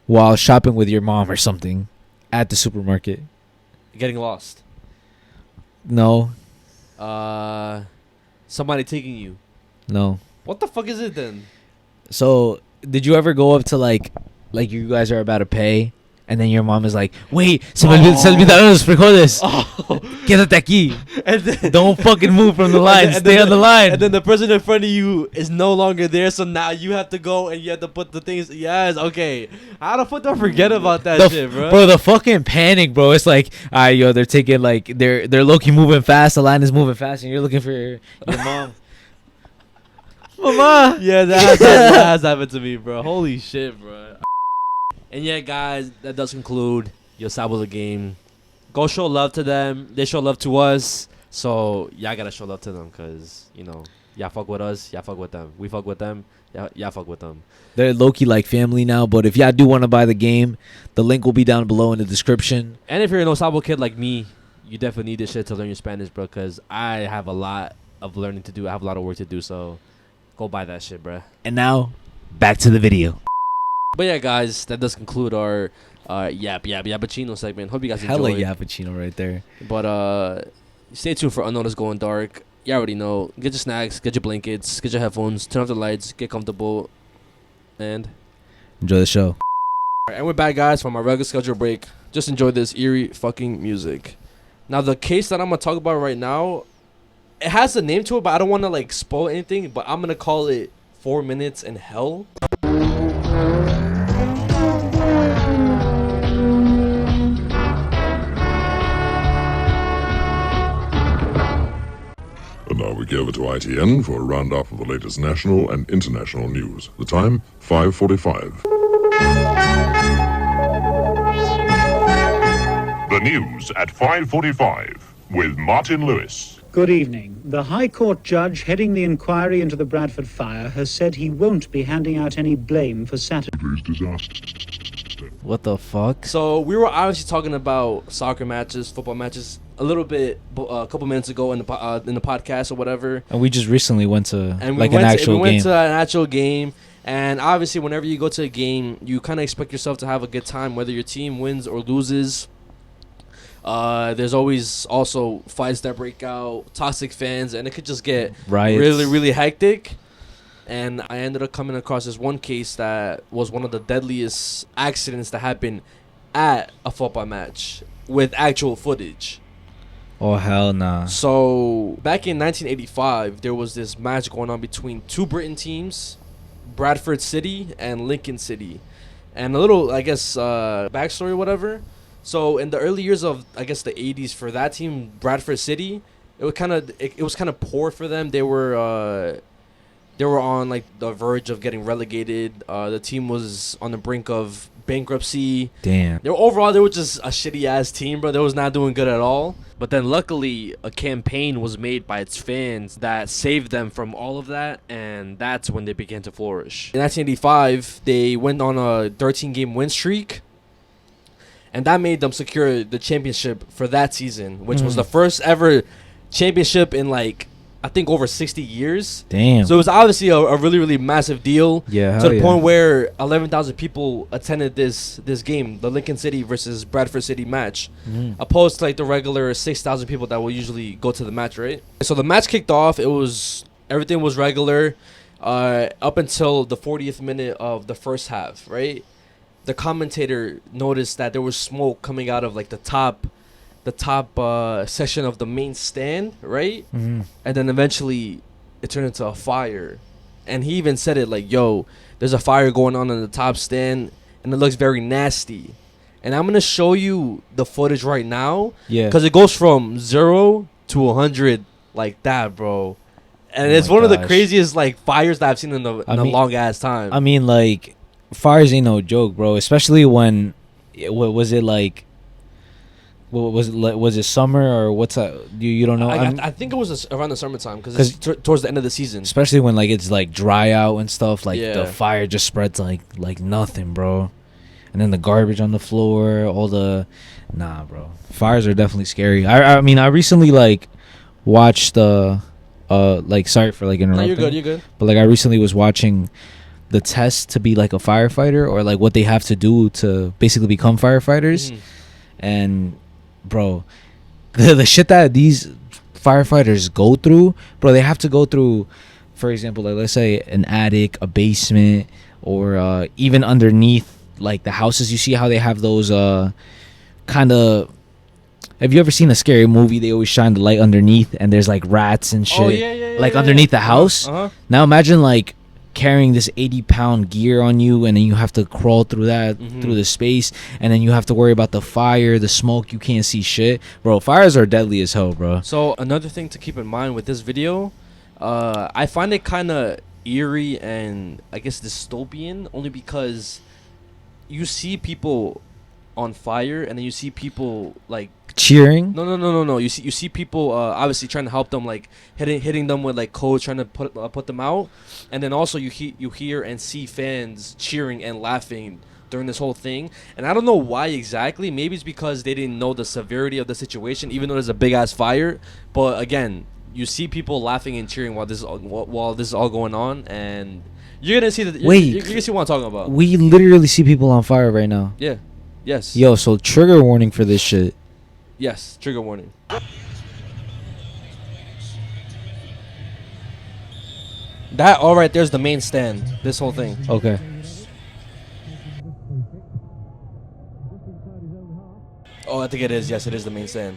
while shopping with your mom or something at the supermarket? Getting lost. No. Somebody taking you. No. What the fuck is it then? So did you ever go up to like you guys are about to pay and then your mom is like, wait, se me olvidaron los frijoles. Quédate aquí. And then, Don't fucking move from the line. Stay on the line. And then the person in front of you is no longer there, so now you have to go and you have to put the things. Yes, okay. How the fuck do I forget about that shit, bro? Bro, the fucking panic, bro. It's like, all right, yo, they're taking like they're low-key moving fast. The line is moving fast, and you're looking for your mom. Mama. Yeah, that has happened to me, bro. Holy shit, bro. And yeah, guys, that does conclude your SABO the game. Go show love to them. They show love to us. So y'all gotta show love to them, cause you know y'all fuck with us, y'all fuck with them. We fuck with them, y'all fuck with them. They're low-key like family now, but if y'all do want to buy the game, the link will be down below in the description. And if you're an SABO kid like me, you definitely need this shit to learn your Spanish, bro. Cause I have a lot of learning to do. I have a lot of work to do. So go buy that shit, bro. And now, back to the video. But yeah, guys, that does conclude our Yappuccino segment. Hope you guys Hella enjoyed. Yappuccino right there. But stay tuned for Unnoticed Going Dark. You already know. Get your snacks, get your blankets, get your headphones, turn off the lights, get comfortable, and Enjoy the show. Alright, and we're back, guys, from our regular schedule break. Just enjoy this eerie fucking music. Now, the case that I'm gonna talk about right now, it has a name to it, but I don't want to like spoil anything. But I'm gonna call it 4 Minutes in Hell. to ITN for a roundup of the latest national and international news. The time, 5:45. The news at 5:45 with Martin Lewis. Good evening. The High Court judge heading the inquiry into the Bradford fire has said he won't be handing out any blame for Saturday's disaster. What the fuck? So we were obviously talking about soccer matches, football matches, a little bit, a couple minutes ago in the podcast or whatever. And we just recently went to and like an actual game. We went to an actual game, and obviously, whenever you go to a game, you kind of expect yourself to have a good time, whether your team wins or loses. There's always also fights that break out, toxic fans, and it could just get riots. Really, really hectic. And I ended up coming across this one case that was one of the deadliest accidents that happened at a football match with actual footage. Oh, hell nah. So, back in 1985, there was this match going on between two Britain teams, Bradford City and Lincoln City. And a little, I guess, backstory or whatever. So, in the early years of, I guess, the 80s for that team, Bradford City, it was kind of poor for them. They were on like the verge of getting relegated. The team was on the brink of bankruptcy. Damn. They were just a shitty ass team, bro. They was not doing good at all. But then luckily a campaign was made by its fans that saved them from all of that, and that's when they began to flourish. In 1985, they went on a 13-game win streak, and that made them secure the championship for that season, which was the first ever championship in like I think over 60 years. Damn. So it was obviously a really, really massive deal. Yeah. To the point where 11,000 people attended this game, the Lincoln City versus Bradford City match, opposed to like the regular 6,000 people that will usually go to the match, right? So the match kicked off. Everything was regular up until the 40th minute of the first half, right? The commentator noticed that there was smoke coming out of like the top section of the main stand, right? And then eventually it turned into a fire, and he even said it like, yo, there's a fire going on in the top stand and it looks very nasty. And I'm gonna show you the footage right now, because it goes from 0 to 100 like that, bro. And it's one of the craziest like fires that I've seen in a long ass time. I mean, like, fires ain't no joke, bro, especially when what was it like? Was it summer or what's that? You don't know? I think it was around the summertime, because it's towards the end of the season. Especially when like it's like dry out and stuff. Like the fire just spreads like nothing, bro. And then the garbage on the floor, nah, bro. Fires are definitely scary. I mean, I recently like watched like, sorry for like interrupting. No, you're good. But like I recently was watching the test to be like a firefighter, or like what they have to do to basically become firefighters, and bro, the shit that these firefighters go through, bro, they have to go through, for example, like let's say an attic, a basement, or even underneath like the houses. You see how they have those kind of, have you ever seen a scary movie? They always shine the light underneath and there's like rats and shit, like underneath the house. Now imagine like carrying this 80-pound gear on you, and then you have to crawl through that through the space, and then you have to worry about the fire, the smoke. You can't see shit, bro. Fires are deadly as hell, bro. So another thing to keep in mind with this video, I find it kind of eerie and I guess dystopian, only because you see people on fire and then you see people like cheering. No. You see people obviously trying to help them, like hitting them with like codes, trying to put them out, and then also you hear and see fans cheering and laughing during this whole thing. And I don't know why exactly. Maybe it's because they didn't know the severity of the situation, even though there's a big ass fire. But again, you see people laughing and cheering while this is all going on, and you're gonna see that. You're gonna see what I'm talking about. We literally see people on fire right now. Yeah. Yes. Yo, so trigger warning for this shit. Yes, trigger warning. That all right there's the main stand. This whole thing. Okay. Oh, I think it is. Yes, it is the main stand.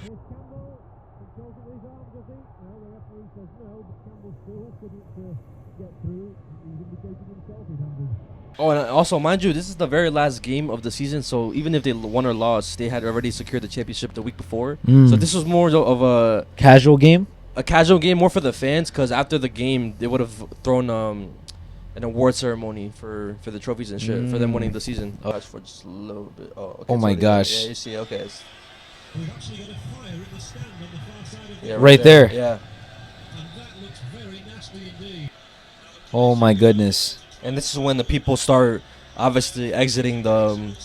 Oh, and also, mind you, this is the very last game of the season, so even if they won or lost, they had already secured the championship the week before. So this was more of a casual game. a casual game more for the fans, because after the game they would have thrown an award ceremony for the trophies and shit for them winning the season. Oh, for just a little bit. Okay, my gosh. Yeah, you see. Okay. Yeah, Right there. Yeah. Oh my goodness. And this is when the people start obviously exiting the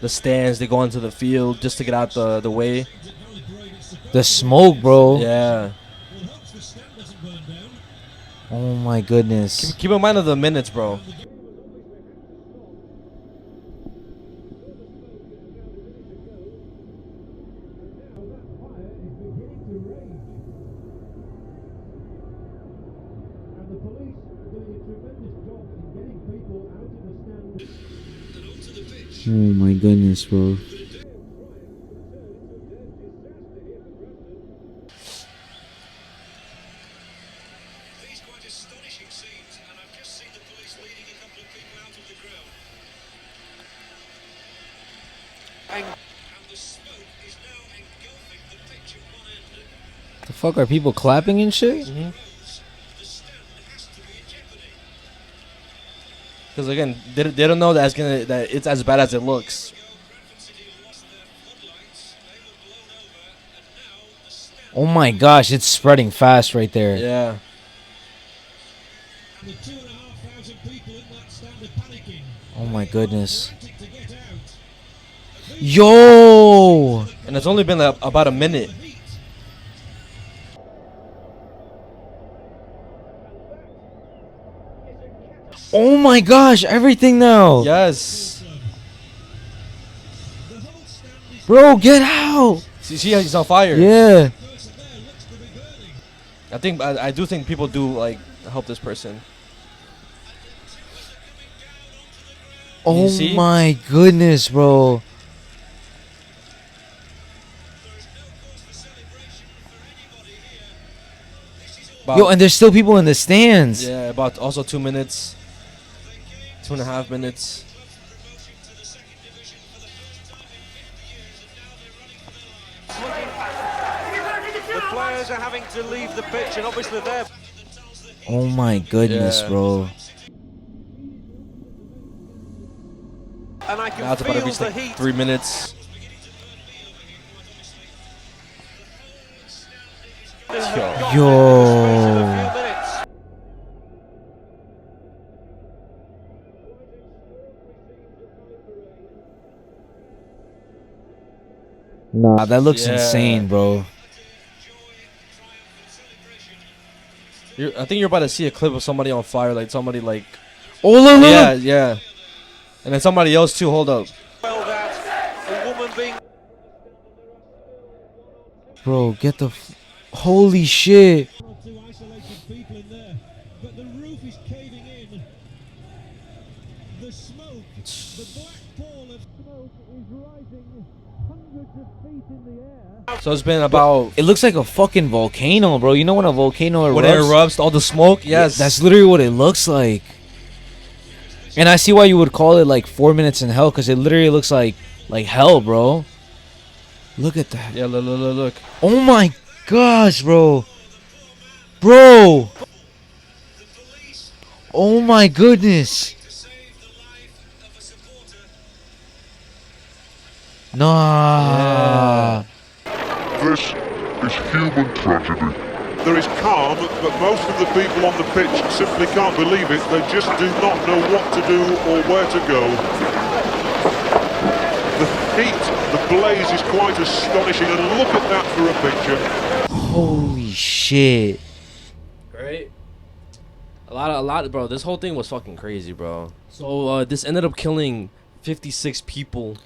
stands. They go onto the field just to get out the way. The smoke, bro. Yeah. Oh my goodness. Keep in mind of the minutes, bro. Oh my goodness, bro. The fuck are people clapping and shit? Because again, they don't know that it's as bad as it looks. Oh my gosh, it's spreading fast right there. Yeah. Oh my goodness. Yo! And it's only been about a minute. Oh my gosh, everything now. Yes. Bro, get out. See how he's on fire. Yeah. I do think people do like help this person. Oh my goodness, bro. Yo, and there's still people in the stands. Yeah, about also 2 minutes. 2.5 minutes. The players are having to leave the pitch, and obviously they're... Oh my goodness, bro. And I can now it's about to reach the like heat. 3 minutes. Yo. Nah, that looks insane, bro. I think you're about to see a clip of somebody on fire, like somebody like... Oh, look, look. Yeah, yeah. And then somebody else too, hold up. Well, that a woman being... Bro, get the... Holy shit. So it's been about... It looks like a fucking volcano, bro. You know when a volcano erupts? When it erupts, all the smoke? Yes. That's literally what it looks like. And I see why you would call it like 4 minutes in hell, because it literally looks like hell, bro. Look at that. Yeah, look. Oh my gosh, bro. Bro. Oh my goodness. Nah. This is human tragedy. There is calm, but most of the people on the pitch simply can't believe it. They just do not know what to do or where to go. The heat, the blaze is quite astonishing, and look at that for a picture. Holy shit. Right? A lot, bro. This whole thing was fucking crazy, bro. So this ended up killing 56 people,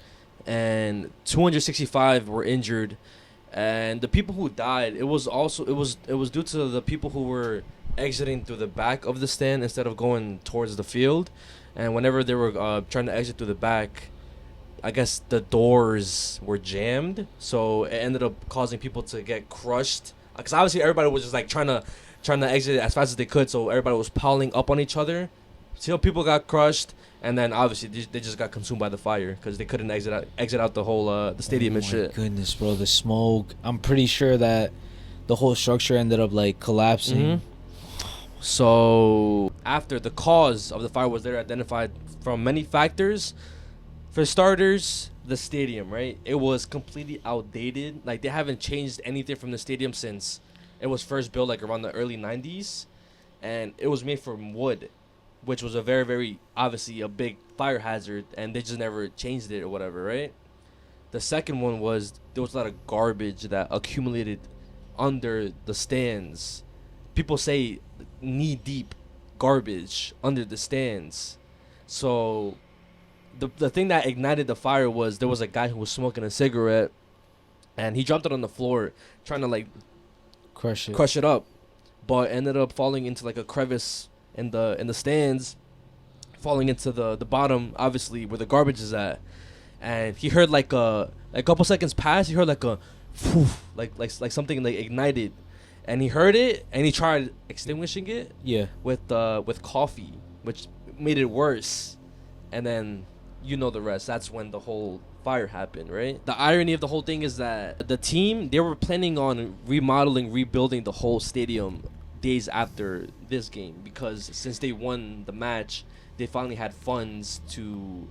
and 265 were injured. And the people who died, it was due to the people who were exiting through the back of the stand instead of going towards the field. And whenever they were trying to exit through the back, I guess the doors were jammed, so it ended up causing people to get crushed. Because obviously everybody was just like trying to exit as fast as they could, so everybody was piling up on each other. So people got crushed, and then obviously they just got consumed by the fire because they couldn't exit out the whole the stadium and shit. Goodness, bro, the smoke. I'm pretty sure that the whole structure ended up like collapsing. So after the cause of the fire was there identified from many factors. For starters, the stadium, right? It was completely outdated. Like, they haven't changed anything from the stadium since it was first built, like, around the early 90s. And it was made from wood, which was a very, very, obviously, a big fire hazard. And they just never changed it or whatever, right? The second one was there was a lot of garbage that accumulated under the stands. People say knee-deep garbage under the stands. So the thing that ignited the fire was there was a guy who was smoking a cigarette, and he dropped it on the floor trying to like crush it up, but ended up falling into like a crevice in the stands, falling into the bottom, obviously where the garbage is at. And he heard like a couple seconds pass, he heard like a like something like ignited, and he heard it and he tried extinguishing it with coffee, which made it worse. And then you know the rest. That's when the whole fire happened, right? The irony of the whole thing is that the team, they were planning on rebuilding the whole stadium days after this game, because since they won the match, they finally had funds to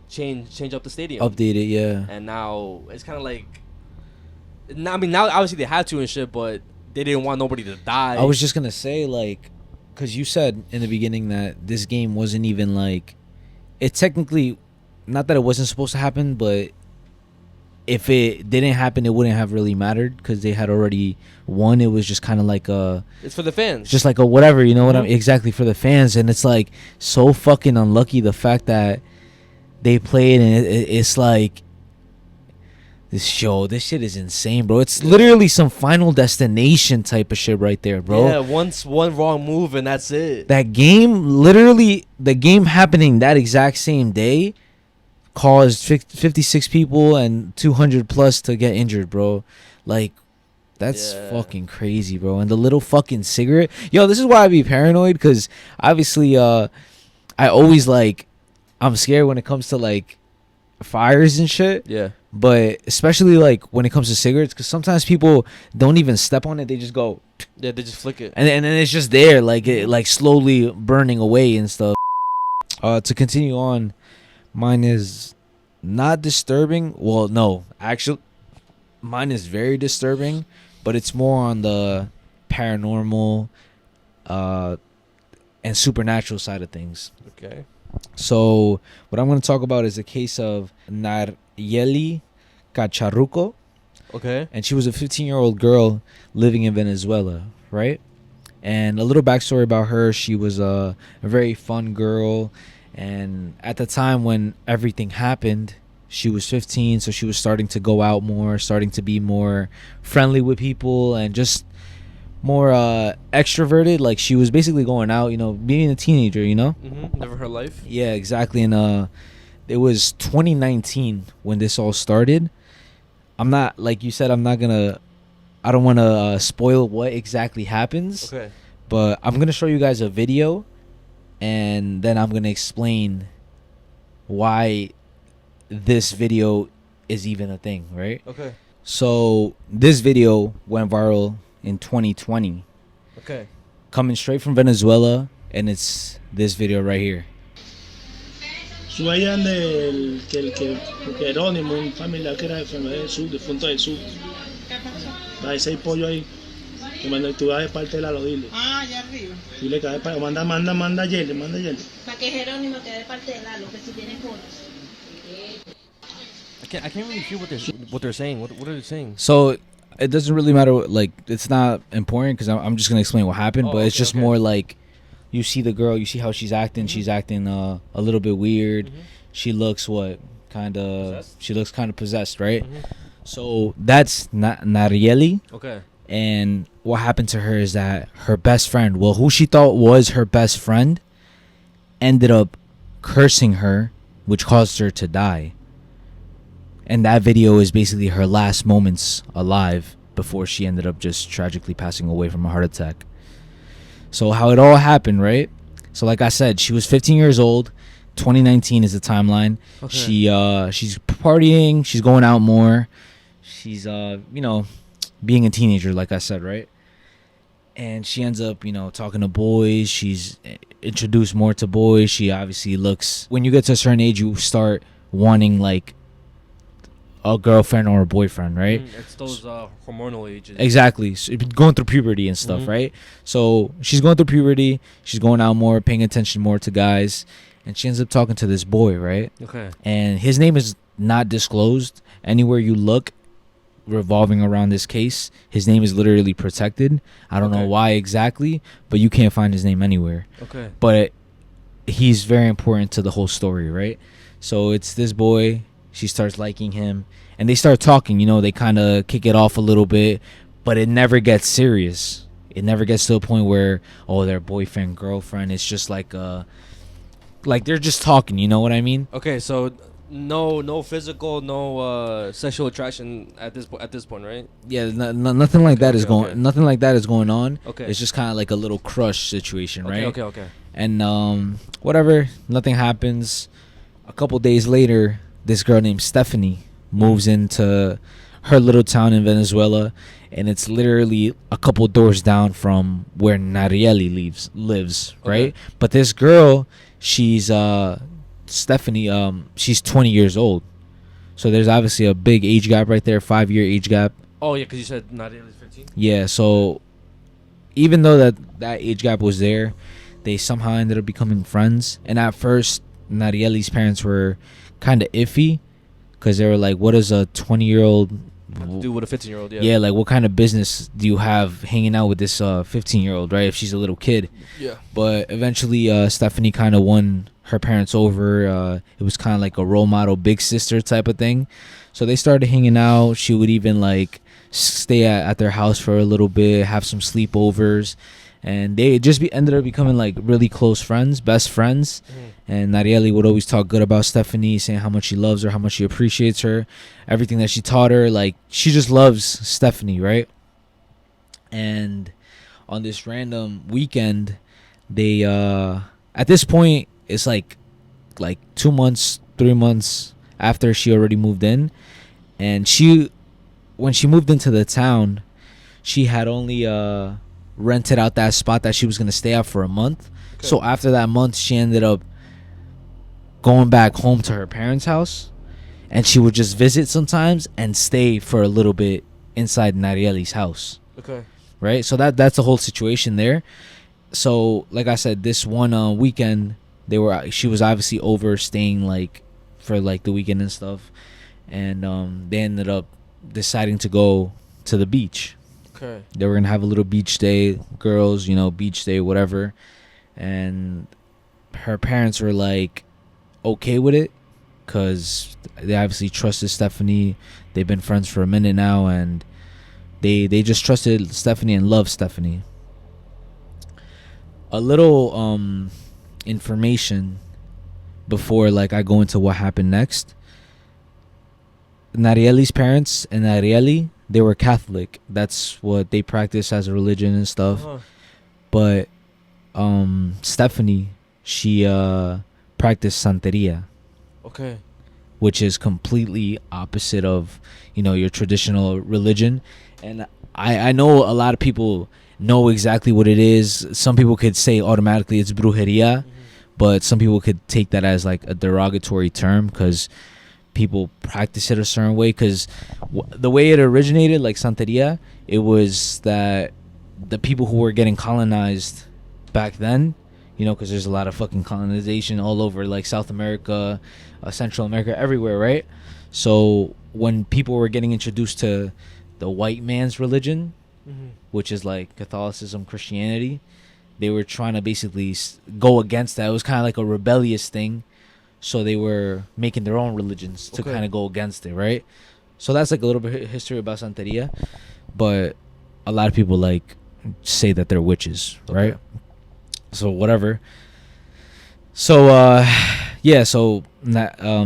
change up the stadium, update it, yeah. And now it's kind of like, I mean, now obviously they had to and shit, but they didn't want nobody to die. I was just gonna say, like, because you said in the beginning that this game wasn't even like, it technically, not that it wasn't supposed to happen, but if it didn't happen, it wouldn't have really mattered because they had already won. It was just kind of like it's for the fans, just like a whatever, you know what I mean? Exactly, for the fans. And it's like so fucking unlucky the fact that they played, and it's like this shit is insane, bro. It's literally some Final Destination type of shit right there, bro. Yeah, one wrong move and that's it. That game, literally, the game happening that exact same day caused 56 people and 200 plus to get injured, bro. Like, that's fucking crazy, bro. And the little fucking cigarette. Yo, this is why I be paranoid, because obviously I always like, I'm scared when it comes to like fires and shit. Yeah. But especially like when it comes to cigarettes, because sometimes people don't even step on it, they just go. Yeah, they just flick it, and then it's just there, like it, like slowly burning away and stuff. To continue on, mine is not disturbing. Well, no, actually, mine is very disturbing, but it's more on the paranormal, and supernatural side of things. Okay. So what I'm going to talk about is a case of Nayeli Cacharruco. Okay. And she was a 15-year-old girl living in Venezuela, right? And a little backstory about her: she was a very fun girl, and at the time when everything happened, she was 15, so she was starting to go out more, starting to be more friendly with people, and just more extroverted. Like, she was basically going out, you know, being a teenager, you know. Never her life. Yeah, exactly. And it was 2019 when this all started. I'm not, like you said, I don't want to spoil what exactly happens. Okay. But I'm gonna show you guys a video, and then I'm gonna explain why this video is even a thing, right? Okay. So this video went viral in 2020. Okay. Coming straight from Venezuela, and it's this video right here. Sueñan del que Jerónimo, un familiar que era del sur, difunto del sur. Hay 6 pollos ahí. Que manda, tú vas de parte de Lalo, dile. Ah, allá arriba. Dile que manda Yele. Para que Jerónimo quede de parte de Lalo, que si tiene fotos. I can't really hear what they're saying. What are they saying? So it doesn't really matter. Like, it's not important because I'm just gonna explain what happened. But it's just more like, you see the girl, you see how she's acting. Mm-hmm. She's acting a little bit weird. Mm-hmm. She looks kind of possessed, right? Mm-hmm. So that's Narieli. Okay. And what happened to her is that her best friend, well, who she thought was her best friend, ended up cursing her, which caused her to die. And that video is basically her last moments alive before she ended up just tragically passing away from a heart attack. So how it all happened, right? So like I said, she was 15 years old. 2019 is the timeline. Okay. She's partying. She's going out more. She's being a teenager, like I said, right? And she ends up, talking to boys. She's introduced more to boys. She obviously looks, when you get to a certain age, you start wanting like a girlfriend or a boyfriend, right? It's those hormonal ages. Exactly. So going through puberty and stuff, right? So she's going through puberty. She's going out more, paying attention more to guys. And she ends up talking to this boy, right? Okay. And his name is not disclosed. Anywhere you look revolving around this case, his name is literally protected. I don't know why exactly, but you can't find his name anywhere. Okay. But he's very important to the whole story, right? So it's this boy. She starts liking him, and they start talking. They kind of kick it off a little bit, but it never gets serious. It never gets to a point where, they're boyfriend, girlfriend. It's just like they're just talking. You know what I mean? Okay, so no physical, no sexual attraction at this point, right? Yeah, nothing like that is going. Nothing like that is going on. Okay. It's just kind of like a little crush situation, right? Okay. And whatever, nothing happens. A couple days later, this girl named Stephanie moves into her little town in Venezuela, and it's literally a couple doors down from where Narieli lives, right? But this girl, she's Stephanie, she's 20 years old. So there's obviously a big age gap right there, 5-year age gap. Oh, yeah, because you said Narieli's 15? Yeah, so even though that age gap was there, they somehow ended up becoming friends. And at first, Narieli's parents were kind of iffy because they were like, what does a 20-year-old do with a 15-year-old? Yeah, like what kind of business do you have hanging out with this 15-year-old, right? If she's a little kid. Yeah. But eventually Stephanie kind of won her parents over. It was kind of like a role model, big sister type of thing. So they started hanging out. She would even like stay at their house for a little bit, have some sleepovers. And they just ended up becoming like really close friends, best friends. And Narieli would always talk good about Stephanie, saying how much she loves her, how much she appreciates her, everything that she taught her. Like, she just loves Stephanie, right? And on this random weekend, they at this point, it's like 2 months, 3 months after she already moved in. And when she moved into the town, she had only rented out that spot that she was going to stay at for a month. Okay. So after that month, she ended up going back home to her parents' house, and she would just visit sometimes and stay for a little bit inside Narieli's house. Okay. Right? So that's the whole situation there. So like I said, this one weekend, she was obviously overstaying like for like the weekend and stuff, and they ended up deciding to go to the beach. Okay. They were gonna have a little beach day, girls, beach day, whatever. And her parents were like okay with it because they obviously trusted Stephanie. They've been friends for a minute now, and they just trusted Stephanie and loved Stephanie. A little information before like I go into what happened next. Narieli's parents and Narieli, they were Catholic. That's what they practice as a religion and stuff. But Stephanie, she practiced Santeria. Okay. Which is completely opposite of, your traditional religion. And I know a lot of people know exactly what it is. Some people could say automatically it's Brujeria, but some people could take that as like a derogatory term because people practice it a certain way. Because the way it originated, like Santeria, it was that the people who were getting colonized back then, because there's a lot of fucking colonization all over like South America, Central America, everywhere, right? So when people were getting introduced to the white man's religion, which is like Catholicism, Christianity, they were trying to basically go against that. It was kind of like a rebellious thing. So they were making their own religions to kind of go against it, right? So that's like a little bit of history about Santeria. But a lot of people like say that they're witches, right? So whatever. So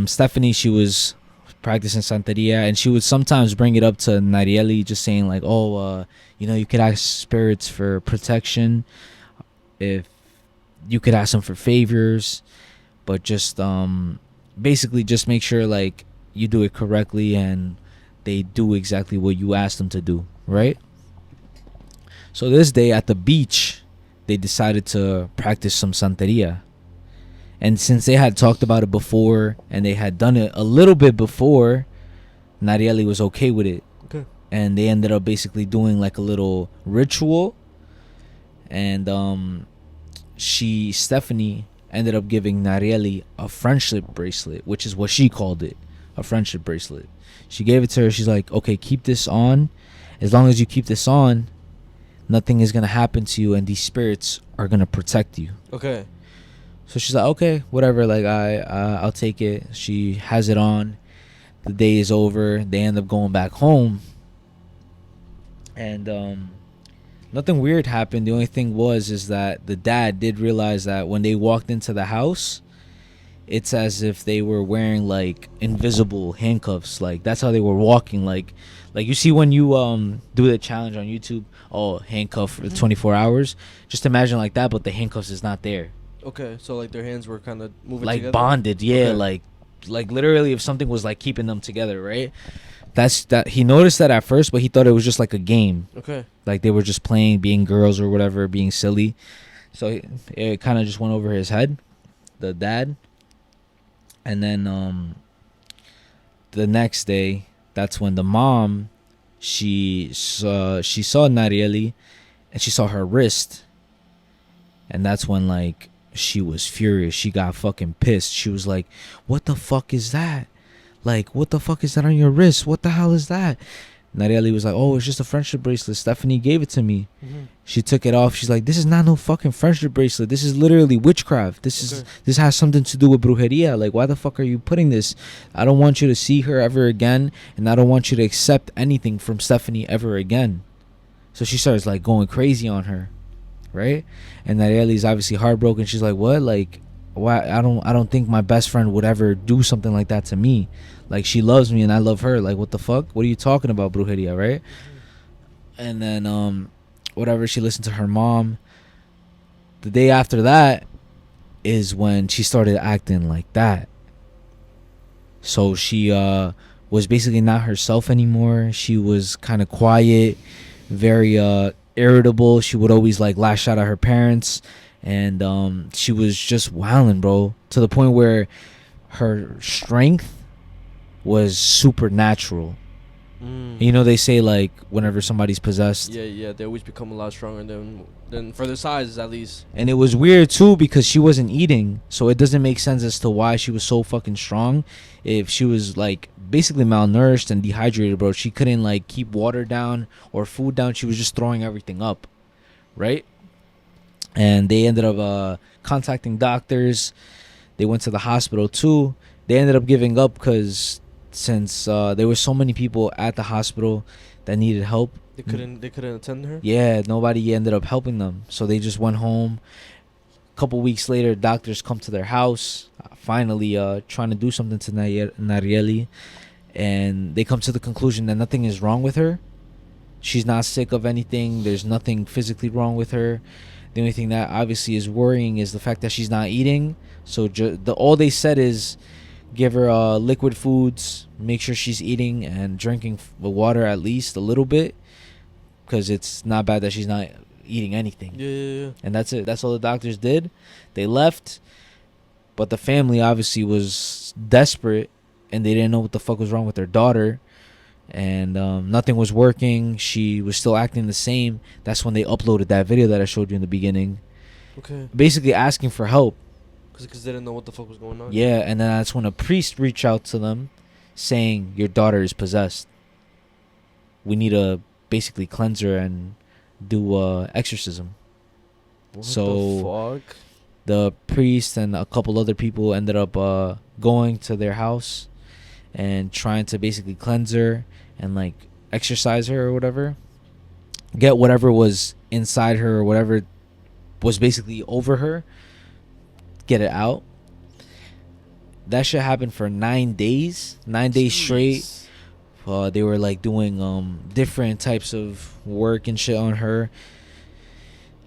Stephanie, she was practicing Santeria, and she would sometimes bring it up to Narieli, just saying like, you could ask spirits for protection, if you could ask them for favors, but just basically just make sure like you do it correctly and they do exactly what you asked them to do, right? So this day at the beach, they decided to practice some santeria. And since they had talked about it before and they had done it a little bit before, Narieli was okay with it. Okay. And they ended up basically doing like a little ritual. And Stephanie ended up giving Narieli a friendship bracelet, which is what she called it, a friendship bracelet. She gave it to her. She's like, okay, keep this on. As long as you keep this on, nothing is going to happen to you and these spirits are going to protect you. Okay. So she's like, okay, whatever. Like, I'll take it. She has it on. The day is over. They end up going back home. And nothing weird happened. The only thing is that the dad did realize that when they walked into the house, it's as if they were wearing like invisible handcuffs. Like that's how they were walking. Like you see when you do the challenge on YouTube, handcuff for 24 hours. Just imagine like that, but the handcuffs is not there. Okay, so like their hands were kind of moving like together? Bonded, yeah. Okay. Like literally, if something was like keeping them together, right? That he noticed that at first, but he thought it was just like a game. Okay. Like they were just playing, being girls or whatever, being silly. So it kind of just went over his head, the dad. And then the next day, that's when the mom, she saw Narieli, and she saw her wrist. And that's when like she was furious. She got fucking pissed. She was like, what the fuck is that? Like, what the fuck is that on your wrist? What the hell is that? Narieli was like, oh, it's just a friendship bracelet. Stephanie gave it to me. Mm-hmm. She took it off. She's like, this is not no fucking friendship bracelet. This is literally witchcraft. This has something to do with brujeria. Like, why the fuck are you putting this? I don't want you to see her ever again, and I don't want you to accept anything from Stephanie ever again. So she starts like going crazy on her, right? And Narieli's obviously heartbroken. She's like, what? Like, why? I don't think my best friend would ever do something like that to me. Like, she loves me and I love her. Like, what the fuck? What are you talking about, brujeria, right? And then whatever, she listened to her mom. The day after that is when she started acting like that. So she was basically not herself anymore. She was kind of quiet, very irritable. She would always like lash out at her parents, and she was just wilding, bro, to the point where her strength was supernatural. You know, they say like whenever somebody's possessed, yeah, they always become a lot stronger than for their size, at least. and it was weird too because she wasn't eating, so it doesn't make sense as to why she was so fucking strong. If she was like basically malnourished and dehydrated, bro, she couldn't like keep water down or food down. She was just throwing everything up, right? And they ended up contacting doctors. They went to the hospital too. They ended up giving up because since there were so many people at the hospital that needed help, They couldn't attend her? yeah, nobody ended up helping them. So they just went home. A couple weeks later, doctors come to their house, finally trying to do something to Narieli. And they come to the conclusion that nothing is wrong with her. She's not sick of anything. There's nothing physically wrong with her. The only thing that obviously is worrying is the fact that she's not eating. So all they said is give her liquid foods, make sure she's eating and drinking the water at least a little bit, because it's not bad that she's not eating anything. Yeah. And that's it. That's all the doctors did. They left, but the family obviously was desperate and they didn't know what the fuck was wrong with their daughter, and nothing was working. She was still acting the same. That's when they uploaded that video that I showed you in the beginning, Okay. basically asking for help. Because they didn't know what the fuck was going on. Yeah, and then that's when a priest reached out to them saying, your daughter is possessed. We need to basically cleanse her and do exorcism. What So the fuck? the priest and a couple other people ended up going to their house and trying to basically cleanse her and like exorcise her or whatever. Get whatever was inside her or whatever was basically over her, get it out. That shit happened for 9 days. 9 days straight. They were like doing different types of work and shit on her.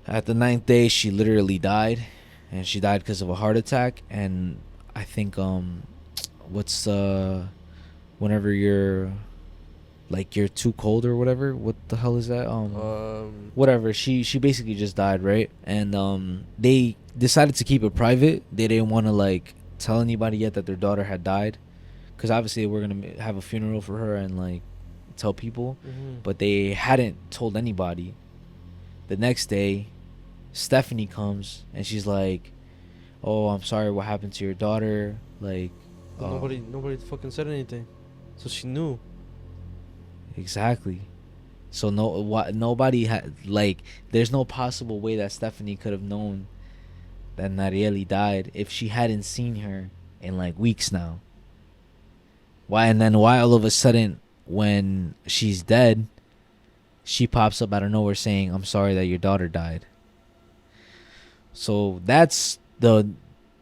At the 9th day, she literally died, and she died because of a heart attack. And I think whenever you're like you're too cold or whatever. What the hell is that? Whatever. She basically just died, right? And they decided to keep it private. They didn't want to like tell anybody yet that their daughter had died, because obviously we're gonna have a funeral for her and like tell people, but they hadn't told anybody. The next day, Stephanie comes and she's like, "Oh, I'm sorry. What happened to your daughter?" Like, nobody fucking said anything, so she knew. Exactly. So nobody had, like, there's no possible way that Stephanie could have known that Narieli died if she hadn't seen her in like weeks now. Why all of a sudden when she's dead, she pops up out of nowhere saying, "I'm sorry that your daughter died." So that's the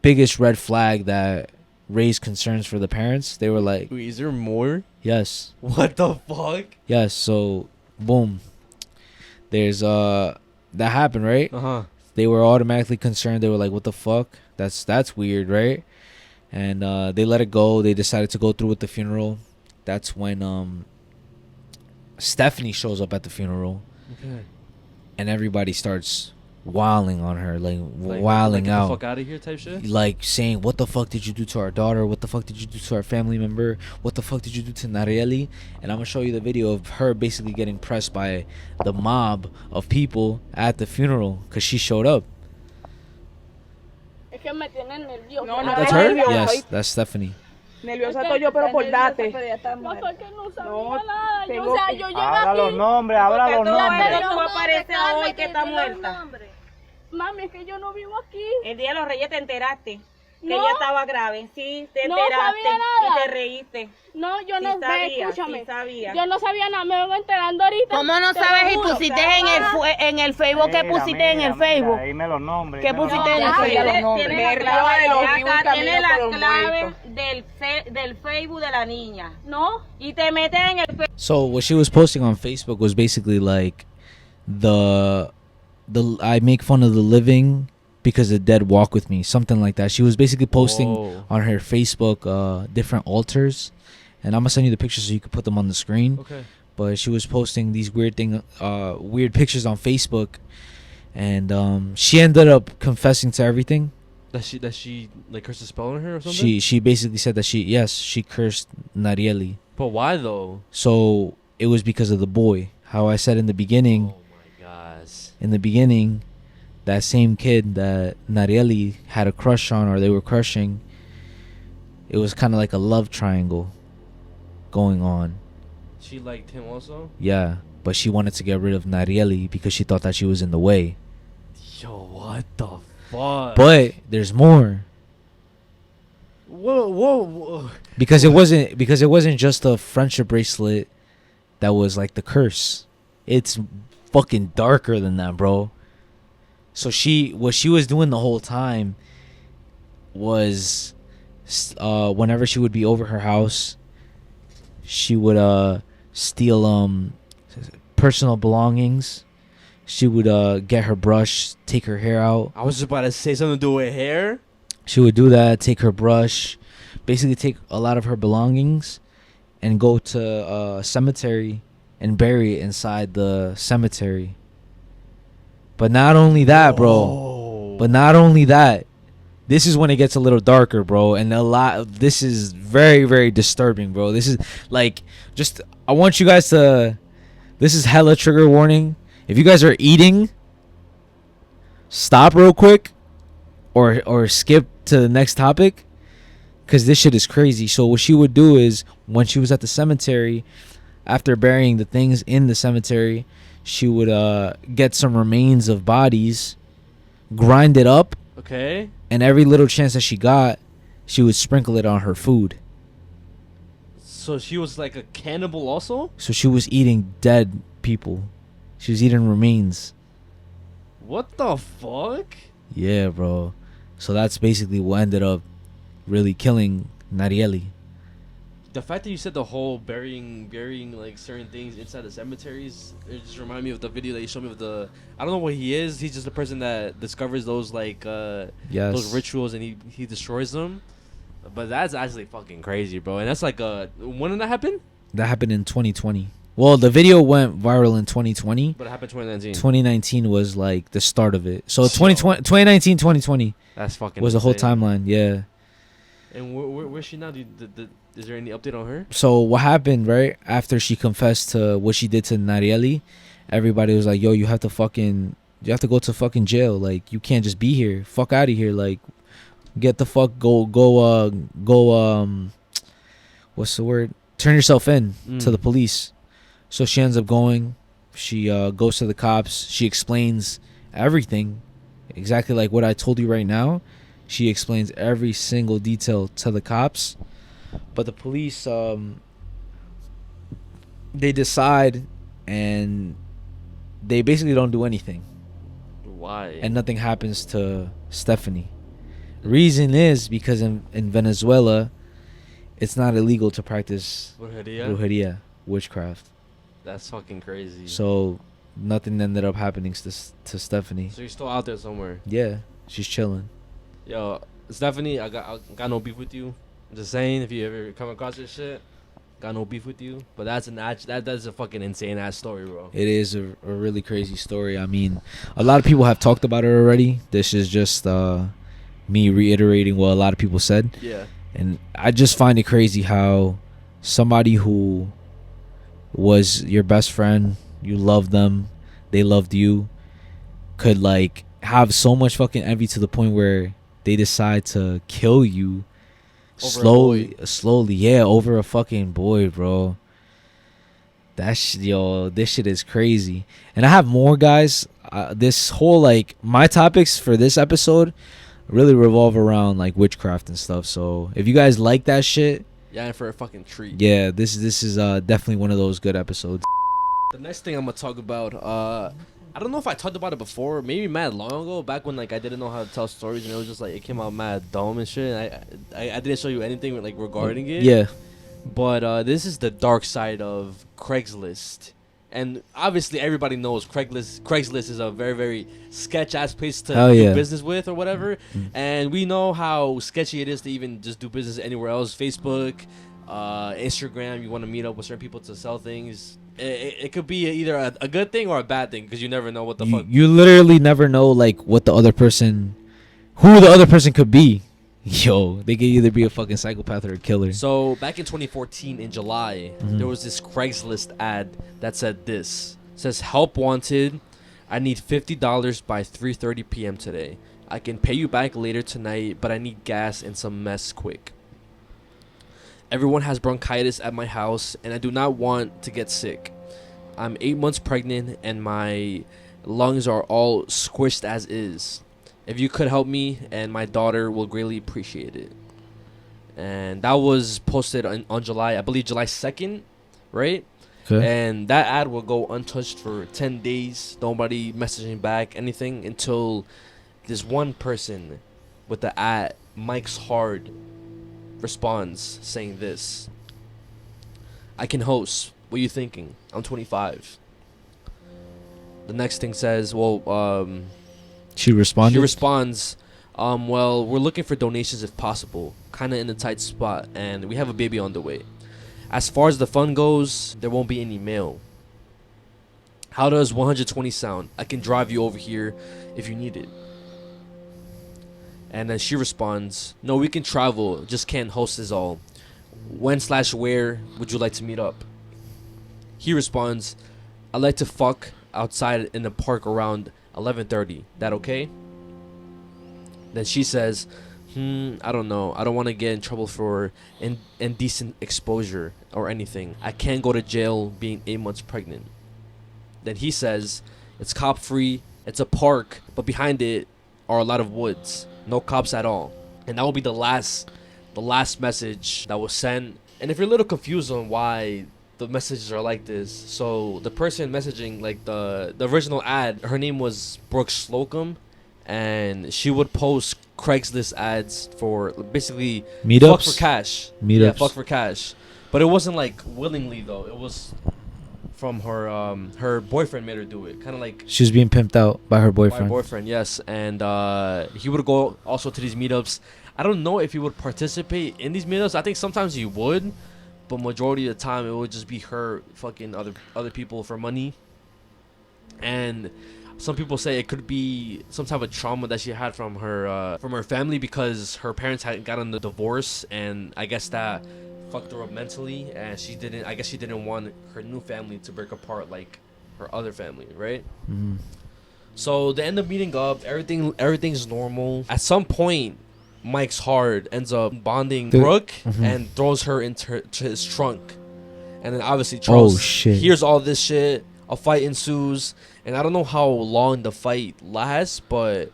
biggest red flag that raised concerns for the parents. They were like, "Wait, is there more?" Yes. What the fuck? Yes. So boom, there's that happened, right? They were automatically concerned. They were like, "What the fuck? That's weird, right?" And they let it go. They decided to go through with the funeral. That's when Stephanie shows up at the funeral. Okay. And everybody starts wilding on her, like wilding out. Get the fuck out of here type shit? Like saying, "What the fuck did you do to our daughter? What the fuck did you do to our family member? What the fuck did you do to Narieli?" And I'm gonna show you the video of her basically getting pressed by the mob of people at the funeral because she showed up. That's her? Yes, that's Stephanie. Nerviosa estoy yo, pero acordate. No, tengo que... Habla los nombres, habla los nombres. Tú apareces hoy que está muerta. Mami, es que yo no vivo aquí. El día de los Reyes te enteraste que ella estaba grave. Sí, te enteraste sabía nada. Y te reíste. No, yo sí no sabía, escúchame. Sí sabía. Yo no sabía nada, me vengo enterando ahorita. ¿Cómo no sabes? Y pusiste en el Facebook, ¿qué pusiste en el Facebook? Dime los nombres. ¿Qué pusiste en el Facebook? Tiene la clave del Facebook de la niña. No. Y te metes en el Facebook. So what she was posting on Facebook was basically like the I make fun of the living because the dead walk with me, something like that. She was basically posting on her Facebook different altars, and I'm gonna send you the pictures so you can put them on the screen. Okay. But she was posting these weird pictures on Facebook, and she ended up confessing to everything. That she like cursed a spell on her or something? She basically said that she cursed Narieli. But why though? So it was because of the boy. How I said in the beginning. Oh my gosh. In the beginning, that same kid that Narieli had a crush on, or they were crushing, it was kind of like a love triangle going on. She liked him also? Yeah, but she wanted to get rid of Narieli because she thought that she was in the way. Yo, what the fuck? But there's more. Whoa. Because it wasn't just a friendship bracelet that was like the curse. It's fucking darker than that, bro. So what she was doing the whole time was whenever she would be over her house, she would steal personal belongings. She would get her brush, take her hair out. I was just about to say something to do with hair. She would do that, take her brush, basically take a lot of her belongings and go to a cemetery and bury it inside the cemetery. But not only that, bro. But not only that. This is when it gets a little darker, bro. And this is very, very disturbing, bro. This is like, I want you guys to, this is hella trigger warning. If you guys are eating, stop real quick or skip to the next topic, because this shit is crazy. So what she would do is, when she was at the cemetery, after burying the things in the cemetery, she would get some remains of bodies, grind it up, okay, and every little chance that she got, she would sprinkle it on her food. So she was like a cannibal also? So she was eating dead people. She was eating remains. What the fuck? Yeah, bro. So that's basically what ended up really killing Narieli. The fact that you said the whole burying like certain things inside the cemeteries, it just reminded me of the video that you showed me of the, I don't know what he is. He's just a person that discovers those like those rituals and he destroys them. But that's actually fucking crazy, bro. And that's like when did that happen? That happened in 2020. Well, the video went viral in 2020. But it happened 2019. 2019 was like the start of it. So 2019, 2020. That's fucking was the whole insane. timeline. Yeah. And where's she now? Is there any update on her? So what happened, right? After she confessed to what she did to Narieli, everybody was like, yo, you have to go to fucking jail. Like, you can't just be here. Fuck out of here. Like, get the fuck, go, what's the word? Turn yourself in to the police. So she ends up going. She goes to the cops. She explains everything, exactly like what I told you right now. She explains every single detail to the cops. But the police, they decide, and they basically don't do anything. Why? And nothing happens to Stephanie. Reason is because in Venezuela, it's not illegal to practice brujeria, witchcraft. That's fucking crazy. So nothing ended up happening to Stephanie. So you're still out there somewhere? Yeah, she's chilling. Yo, Stephanie, I got no beef with you. I'm just saying, if you ever come across this shit, got no beef with you. But that's a fucking insane ass story, bro. It is a really crazy story. I mean, a lot of people have talked about it already. This is just me reiterating what a lot of people said. Yeah. And I just find it crazy how somebody who was your best friend, you loved them, they loved you, could like have so much fucking envy to the point where they decide to kill you slowly, yeah, over a fucking boy, bro. This shit is crazy. And I have more, guys. This whole, like, my topics for this episode really revolve around like witchcraft and stuff. So if you guys like that shit, yeah, and for a fucking treat. Yeah, this is definitely one of those good episodes. The next thing I'm gonna talk about, I don't know if I talked about it before, maybe mad long ago, back when like I didn't know how to tell stories and it was just like it came out mad dumb and shit. I didn't show you anything like regarding it. Yeah. But this is the dark side of Craigslist. And obviously everybody knows Craigslist is a very, very sketch-ass place to do business with or whatever. And we know how sketchy it is to even just do business anywhere else. Facebook, Instagram, you want to meet up with certain people to sell things. It could be either a good thing or a bad thing because you never know what the fuck. You literally never know like who the other person could be. Yo, they could either be a fucking psychopath or a killer. So back in 2014 in July, there was this Craigslist ad that said this. It says, help wanted. I need $50 by 3:30 p.m. today. I can pay you back later tonight, but I need gas and some mess quick. Everyone has bronchitis at my house, and I do not want to get sick. I'm 8 months pregnant, and my lungs are all squished as is. If you could help me, and my daughter will greatly appreciate it. And that was posted on July, I believe July 2nd, right? Okay. And that ad will go untouched for 10 days. Nobody messaging back anything until this one person with the ad, Mike's Hard, responds saying this. I can host. What are you thinking? I'm 25. The next thing says, She responded? She responds, well, we're looking for donations if possible. Kind of in a tight spot, and we have a baby on the way. As far as the fund goes, there won't be any mail. How does 120 sound? I can drive you over here if you need it. And then she responds, no, we can travel, just can't host is all. When/where would you like to meet up? He responds, I'd like to fuck outside in the park around 11:30. That okay? Then she says, I don't know. I don't want to get in trouble for indecent exposure or anything. I can't go to jail being 8 months pregnant. Then he says, it's cop free. It's a park, but behind it are a lot of woods. No cops at all. And that will be the last message that was sent. And if you're a little confused on why the messages are like this, so the person messaging, like the original ad, her name was Brooke Slocum, and she would post Craigslist ads for basically meetups, fuck for cash. Meetups. Yeah, fuck for cash. But it wasn't like willingly though. It was from her boyfriend made her do it. Kind of like she was being pimped out by her boyfriend. Yes. And he would go also to these meetups. I don't know if he would participate in these meetups. I think sometimes he would, but majority of the time it would just be her fucking other people for money. And some people say it could be some type of trauma that she had from her family, because her parents had gotten a divorce, and I guess that fucked her up mentally, and she didn't want her new family to break apart like her other family, right? Mm-hmm. So they end up meeting up. Everything's normal. At some point, Mike's hard ends up bonding Brooke and throws her into his trunk, and then obviously Charles hears all this shit. A fight ensues, and I don't know how long the fight lasts, but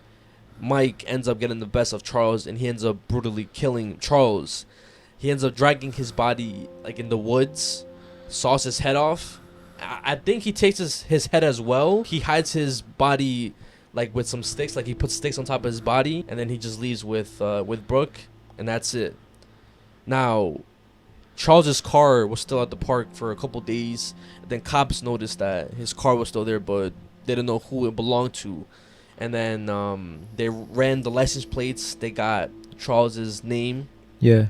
Mike ends up getting the best of Charles, and he ends up brutally killing Charles. He ends up dragging his body like in the woods, saws his head off. I think he takes his head as well. He hides his body like with some sticks, like he puts sticks on top of his body, and then he just leaves with Brooke, and that's it. Now, Charles's car was still at the park for a couple days. Then cops noticed that his car was still there, but they didn't know who it belonged to. And then they ran the license plates. They got Charles's name. Yeah.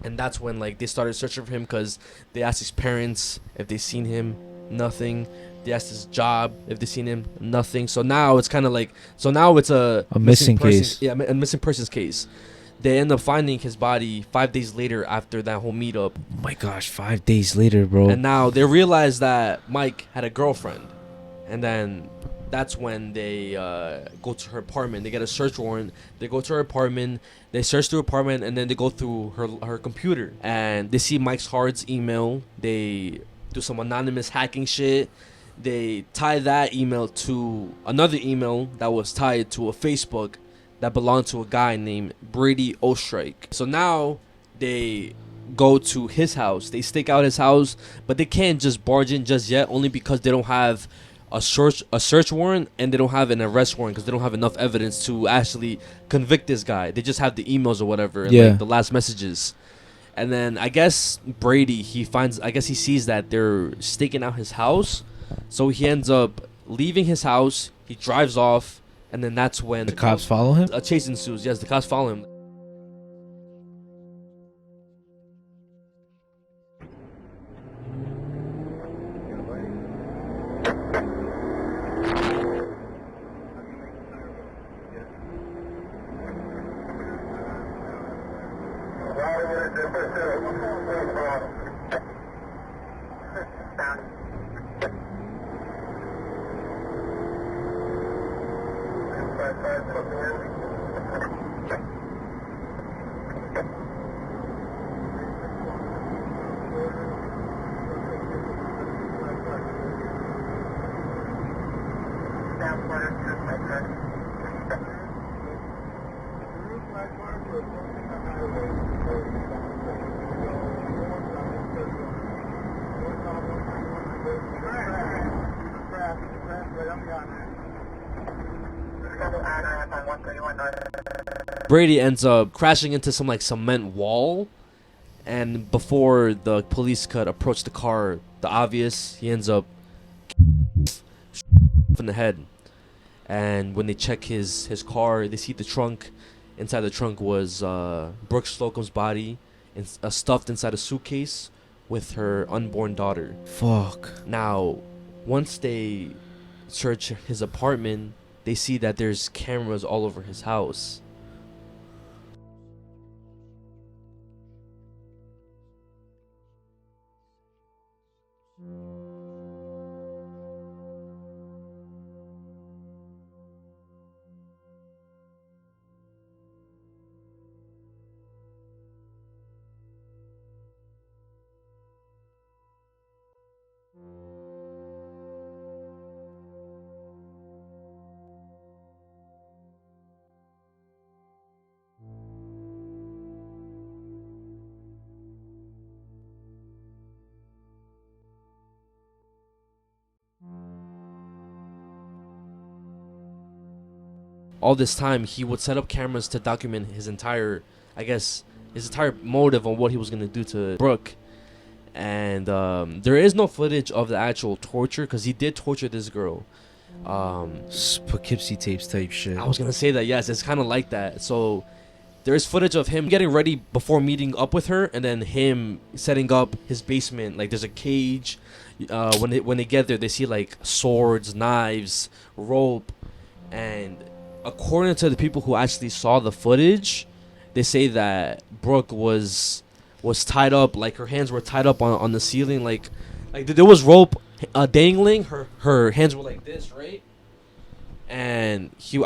And that's when like they started searching for him, because they asked his parents if they seen him. Nothing. They asked his job if they seen him. Nothing. So now it's kind of like, now it's a missing case. Yeah, a missing persons case. They end up finding his body 5 days later after that whole meetup. Oh my gosh, 5 days later, bro. And now they realize that Mike had a girlfriend. And then that's when they go to her apartment. They get a search warrant. They go to her apartment. They search through her apartment, and then they go through her computer. And they see Mike's Hard's email. They do some anonymous hacking shit. They tie that email to another email that was tied to a Facebook that belonged to a guy named Brady Ostrike. So now they go to his house. They stake out his house, but they can't just barge in just yet, only because they don't have a search warrant, and they don't have an arrest warrant, because they don't have enough evidence to actually convict this guy. They just have the emails or whatever, and like the last messages. And then I guess Brady, he sees that they're staking out his house, so he ends up leaving his house. He drives off. And then that's when the cops follow him. A chase ensues. Yes, the cops follow him. Brady ends up crashing into some like cement wall, and before the police could approach the car, the obvious, he ends up in the head. And when they check his car, they see the trunk. Inside the trunk was Brooke Slocum's body, stuffed inside a suitcase with her unborn daughter. Fuck. Now, once they search his apartment, they see that there's cameras all over his house. All this time, he would set up cameras to document his entire motive on what he was going to do to Brooke. And there is no footage of the actual torture, because he did torture this girl. Poughkeepsie tapes type shit. I was going to say that, yes, it's kind of like that. So there is footage of him getting ready before meeting up with her, and then him setting up his basement. Like, there's a cage. When they get there, they see like swords, knives, rope, and according to the people who actually saw the footage, they say that Brooke was tied up, like her hands were tied up on the ceiling, like there was rope dangling. Her hands were like this, right? And he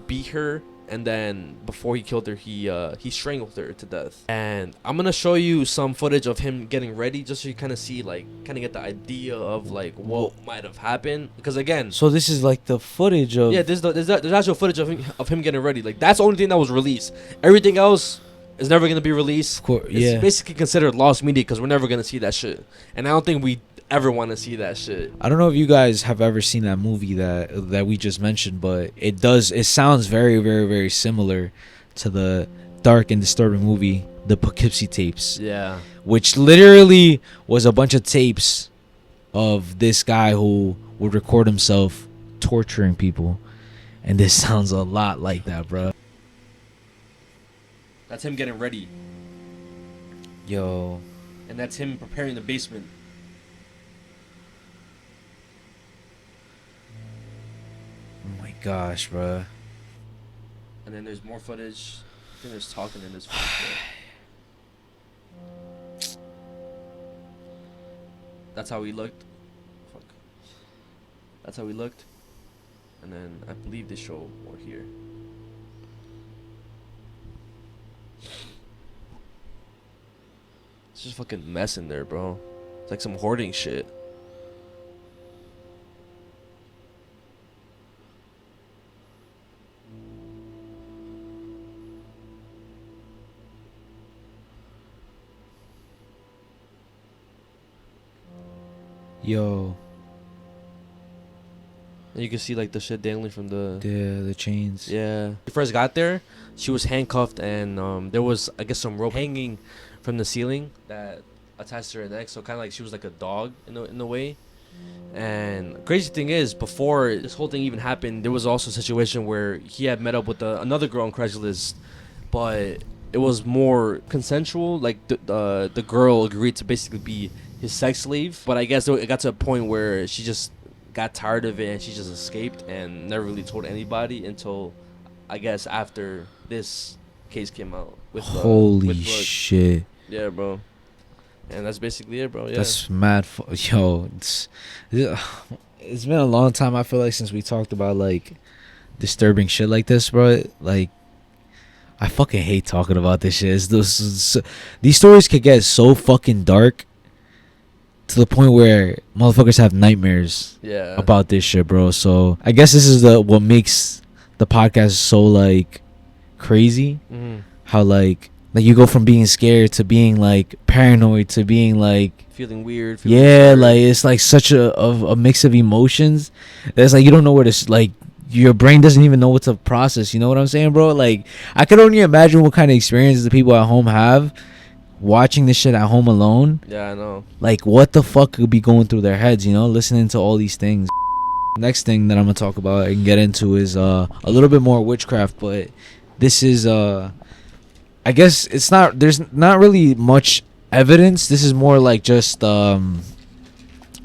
beat her, and then before he killed her, he strangled her to death. And I'm gonna show you some footage of him getting ready, just so you kind of see, like, kind of get the idea of like what might have happened. Because again, So this is like the footage of. yeah, there's actual footage of him getting ready. Like, that's the only thing that was released. Everything else is never gonna be released. Of course, It's yeah. basically considered lost media because we're never gonna see that shit. And I don't think we ever want to see that shit. I don't know if you guys have ever seen that movie that we just mentioned, but it sounds very, very, very similar to the dark and disturbing movie, the Poughkeepsie tapes. Yeah. Which literally was a bunch of tapes of this guy who would record himself torturing people. And this sounds a lot like that, bro. That's him getting ready. Yo. And that's him preparing the basement. Oh my gosh, bro. And then there's more footage. I think there's talking in this footage. That's how he looked. Fuck. That's how he looked. And then I believe they show more here. It's just fucking mess in there, bro. It's like some hoarding shit. Yo. And you can see like the shit dangling from the chains. Yeah. When we first got there, she was handcuffed, and there was, I guess, some rope hanging from the ceiling that attached to her neck. So kind of like she was like a dog in a way. And crazy thing is, before this whole thing even happened, there was also a situation where he had met up with another girl on Craigslist, but it was more consensual. Like the girl agreed to basically be his sex slave, but I guess it got to a point where she just got tired of it and she just escaped and never really told anybody until, I guess, after this case came out. Holy with Brooke. shit. Yeah, bro. And that's basically it, bro. Yeah. That's mad. Yo, it's been a long time, I feel like, since we talked about like disturbing shit like this, bro. Like, I fucking hate talking about this shit. These stories could get so fucking dark to the point where motherfuckers have nightmares about this shit, bro. So I guess this is what makes the podcast so like crazy. Mm-hmm. How like you go from being scared to being like paranoid to being like feeling weird. Yeah, like it's like such a mix of emotions. That's like you don't know where to like. Your brain doesn't even know what to process. You know what I'm saying, bro? Like, I could only imagine what kind of experiences the people at home have watching this shit at home alone. Yeah, I know. Like, what the fuck could be going through their heads, you know, listening to all these things. Next thing that I'm gonna talk about and get into is a little bit more witchcraft, but this is I guess there's not really much evidence. This is more like just how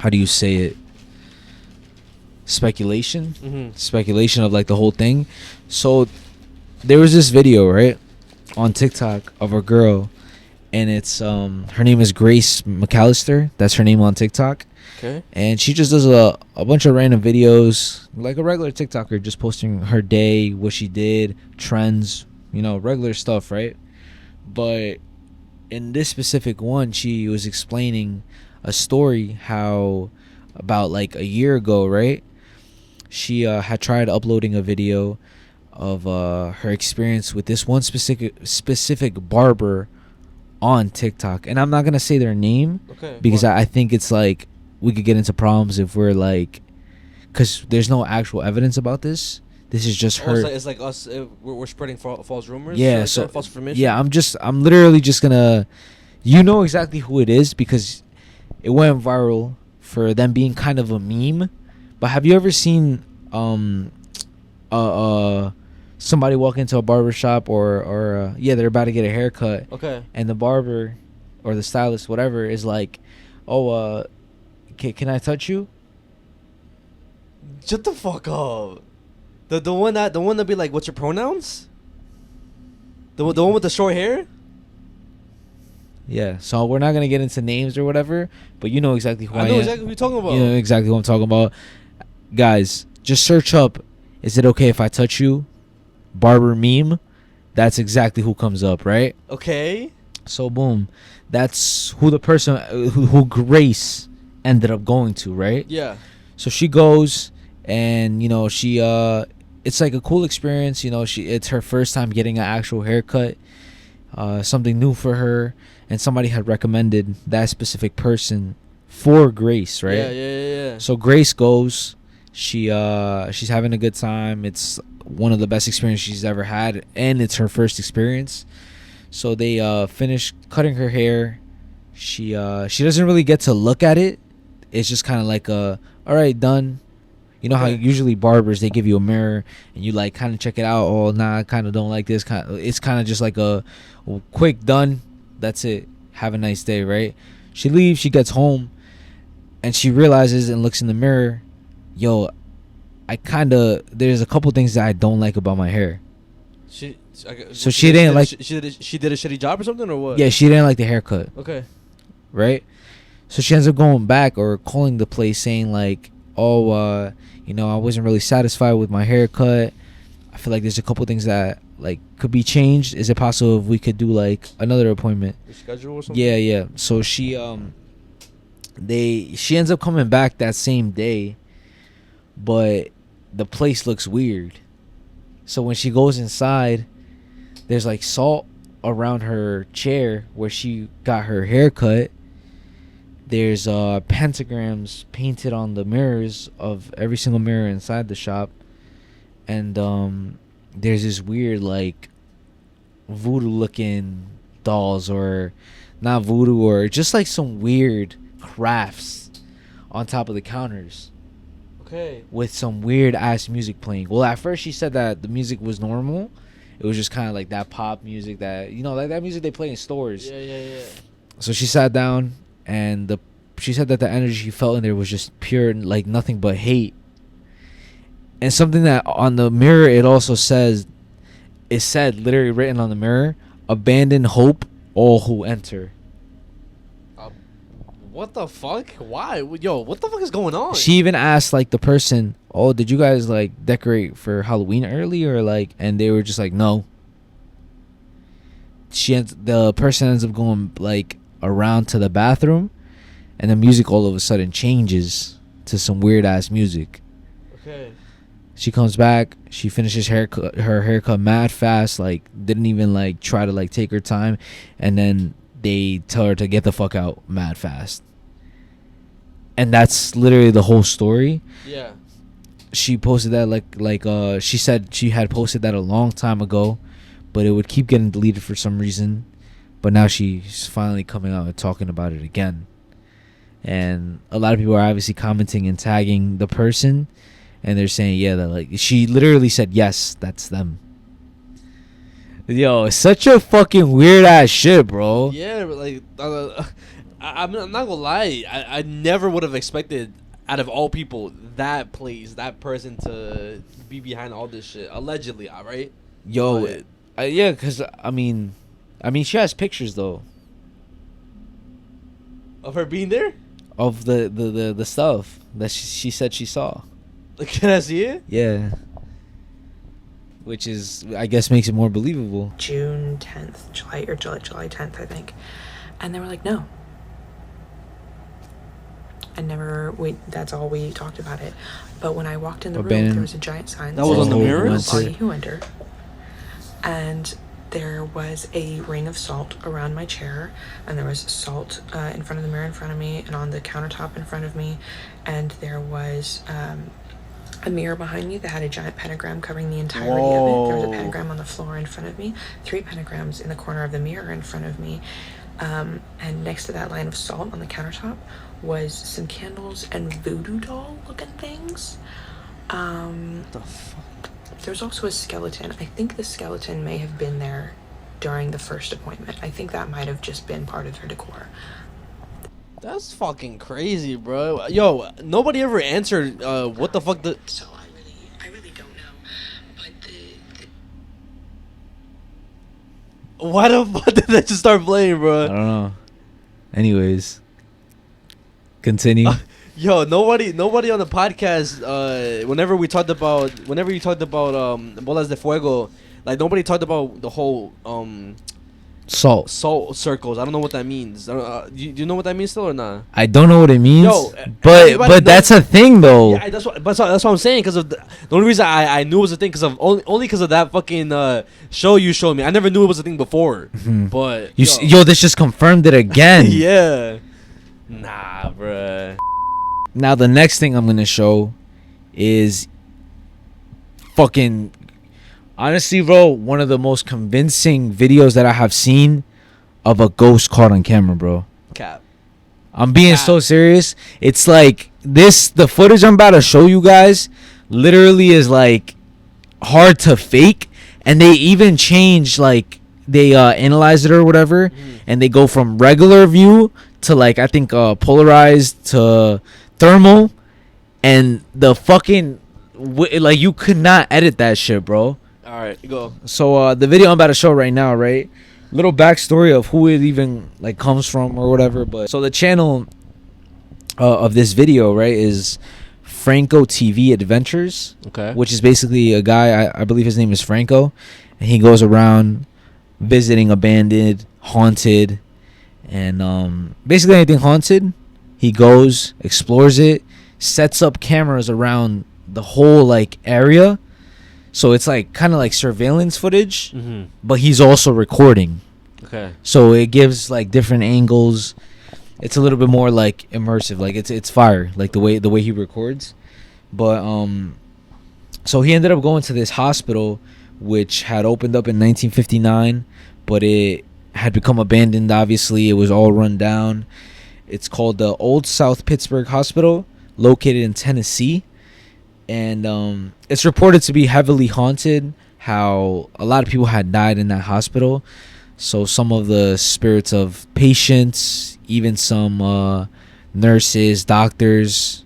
do you say it? Speculation of like the whole thing. So there was this video, right, on TikTok of a girl, and it's her name is Grace McAllister. That's her name on TikTok. Okay. And she just does a bunch of random videos, like a regular TikToker, just posting her day, what she did, trends, you know, regular stuff, right? But in this specific one, she was explaining a story how about like a year ago, right? She had tried uploading a video of her experience with this one specific barber on TikTok. And I'm not going to say their name because I think it's like we could get into problems if we're like, because there's no actual evidence about this. This is just her. It's like us. We're spreading false rumors. Yeah, so false information. Yeah, I'm literally just gonna, you know exactly who it is because it went viral for them being kind of a meme. But have you ever seen somebody walk into a barber shop or they're about to get a haircut. Okay. And the barber or the stylist, whatever, is like, oh, can I touch you? Shut the fuck up. The one that be like, what's your pronouns? The one with the short hair? Yeah. So we're not gonna get into names or whatever, but you know exactly who I am. I know exactly who you're talking about. You know exactly who I'm talking about. Guys, just search up, is it okay if I touch you? Barber meme. That's exactly who comes up, right? Okay. So boom. That's who the person who Grace ended up going to, right? Yeah. So she goes and, you know, she it's like a cool experience, you know, it's her first time getting an actual haircut. Something new for her, and somebody had recommended that specific person for Grace, right? Yeah. So Grace goes, she's having a good time. It's one of the best experiences she's ever had, and it's her first experience. So they finish cutting her hair. She doesn't really get to look at it. It's just kind of like all right, done. You know how usually barbers, they give you a mirror and you like kind of check it out. Oh, nah, I kind of don't like this. It's kind of just like a quick done. That's it. Have a nice day, right? She leaves. She gets home and she realizes and looks in the mirror. Yo, there's a couple things that I don't like about my hair. She did a shitty job or something or what? Yeah, she didn't like the haircut. Okay. Right? So she ends up going back or calling the place saying like, oh, you know, I wasn't really satisfied with my haircut. I feel like there's a couple things that like could be changed. Is it possible if we could do like another appointment? Your schedule or something? Yeah. So she ends up coming back that same day, but the place looks weird. So when she goes inside, there's like salt around her chair where she got her haircut. There's pentagrams painted on the mirrors of every single mirror inside the shop. And there's this weird like voodoo looking dolls, or not voodoo, or just like some weird crafts on top of the counters. Okay. With some weird ass music playing. Well, at first she said that the music was normal. It was just kind of like that pop music that, you know, like that music they play in stores. Yeah. So she sat down and she said that the energy she felt in there was just pure, like nothing but hate. And something that on the mirror, it said literally written on the mirror, abandon hope, all who enter. What the fuck? Why? Yo, what the fuck is going on? She even asked like the person, oh, did you guys like decorate for Halloween early, or like, and they were just like, no. The person ends up going like around to the bathroom, and the music all of a sudden changes to some weird ass music. Okay. She comes back, she finishes her haircut mad fast, like didn't even like try to like take her time, and then they tell her to get the fuck out mad fast. And that's literally the whole story. Yeah. She posted that like she said she had posted that a long time ago, but it would keep getting deleted for some reason. But now she's finally coming out and talking about it again. And a lot of people are obviously commenting and tagging the person, and they're saying, yeah, that like she literally said, yes, that's them. Yo, it's such a fucking weird ass shit, bro. Yeah, but like I'm not gonna lie, I never would have expected, out of all people, that person to be behind all this shit, allegedly, right? Yo, yeah, because I mean she has pictures though of her being there, of the stuff that she said she saw. Can I see it? Yeah. Which is, I guess, makes it more believable. June 10th, July 10th, I think. And they were like, no. That's all we talked about it. But when I walked in the room, there was a giant sign that was on the mirror. Party who enter. And there was a ring of salt around my chair, and there was salt in front of the mirror in front of me, and on the countertop in front of me, and there was a mirror behind me that had a giant pentagram covering the entirety of it. There was a pentagram on the floor in front of me, 3 pentagrams in the corner of the mirror in front of me, and next to that line of salt on the countertop was some candles and voodoo doll looking things. What the fuck? There's also a skeleton. I think the skeleton may have been there during the first appointment. I think that might have just been part of her decor. That's fucking crazy, bro. Yo, nobody ever answered what the fuck the... So I really don't know. But Why the fuck did that just start playing, bro? I don't know. Anyways, continue. Yo, nobody on the podcast. Whenever you talked about bolas de fuego, like nobody talked about the whole Salt circles. I don't know what that means. You know what that means still or not? I don't know what it means. Yo, but that's a thing though. Yeah, that's what I'm saying. Because of the only reason I knew it was a thing because of only because of that fucking show you showed me. I never knew it was a thing before. But yo, this just confirmed it again. Yeah. Nah, bruh. Now the next thing I'm gonna show is fucking, honestly, bro, one of the most convincing videos that I have seen of a ghost caught on camera, bro. Cap. I'm being so serious. It's like the footage I'm about to show you guys literally is like hard to fake, and they even change, like they analyze it or whatever, and they go from regular view to like I think polarized to thermal, and the fucking like you could not edit that shit, bro. All right, go. So the video I'm about to show right now, right? Little backstory of who it even like comes from or whatever. But so the channel of this video, right, is Franco TV Adventures. Okay. Which is basically a guy, I believe his name is Franco, and he goes around visiting abandoned, haunted, and basically anything haunted. He goes, explores it, sets up cameras around the whole like area. So it's like kind of like surveillance footage, but he's also recording. Okay. So it gives like different angles. It's a little bit more like immersive. Like it's fire, like the way he records. But so he ended up going to this hospital which had opened up in 1959, but it had become abandoned. Obviously, it was all run down. It's called the Old South Pittsburgh Hospital, located in Tennessee. And it's reported to be heavily haunted, how a lot of people had died in that hospital. So some of the spirits of patients, even some nurses, doctors,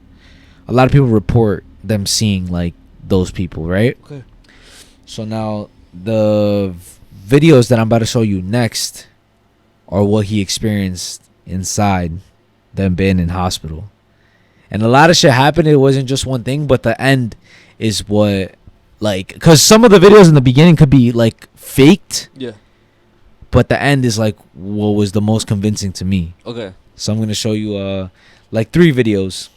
a lot of people report them seeing like those people, right? Okay. So now the videos that I'm about to show you next are what he experienced inside the abandoned hospital. And a lot of shit happened. It wasn't just one thing, but the end is what, like, because some of the videos in the beginning could be like faked. Yeah. But the end is like what was the most convincing to me. Okay. So I'm gonna show you like 3 videos.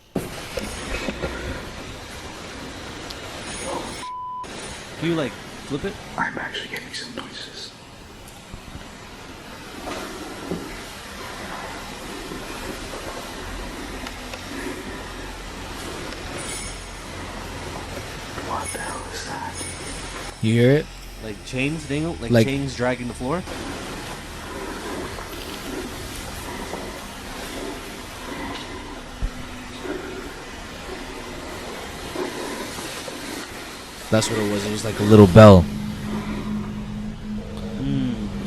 Can you like flip it? I'm actually getting some noises. What the hell is that? You hear it? Like chains dingle, Like- chains dragging the floor. That's what it was. It was like a little bell.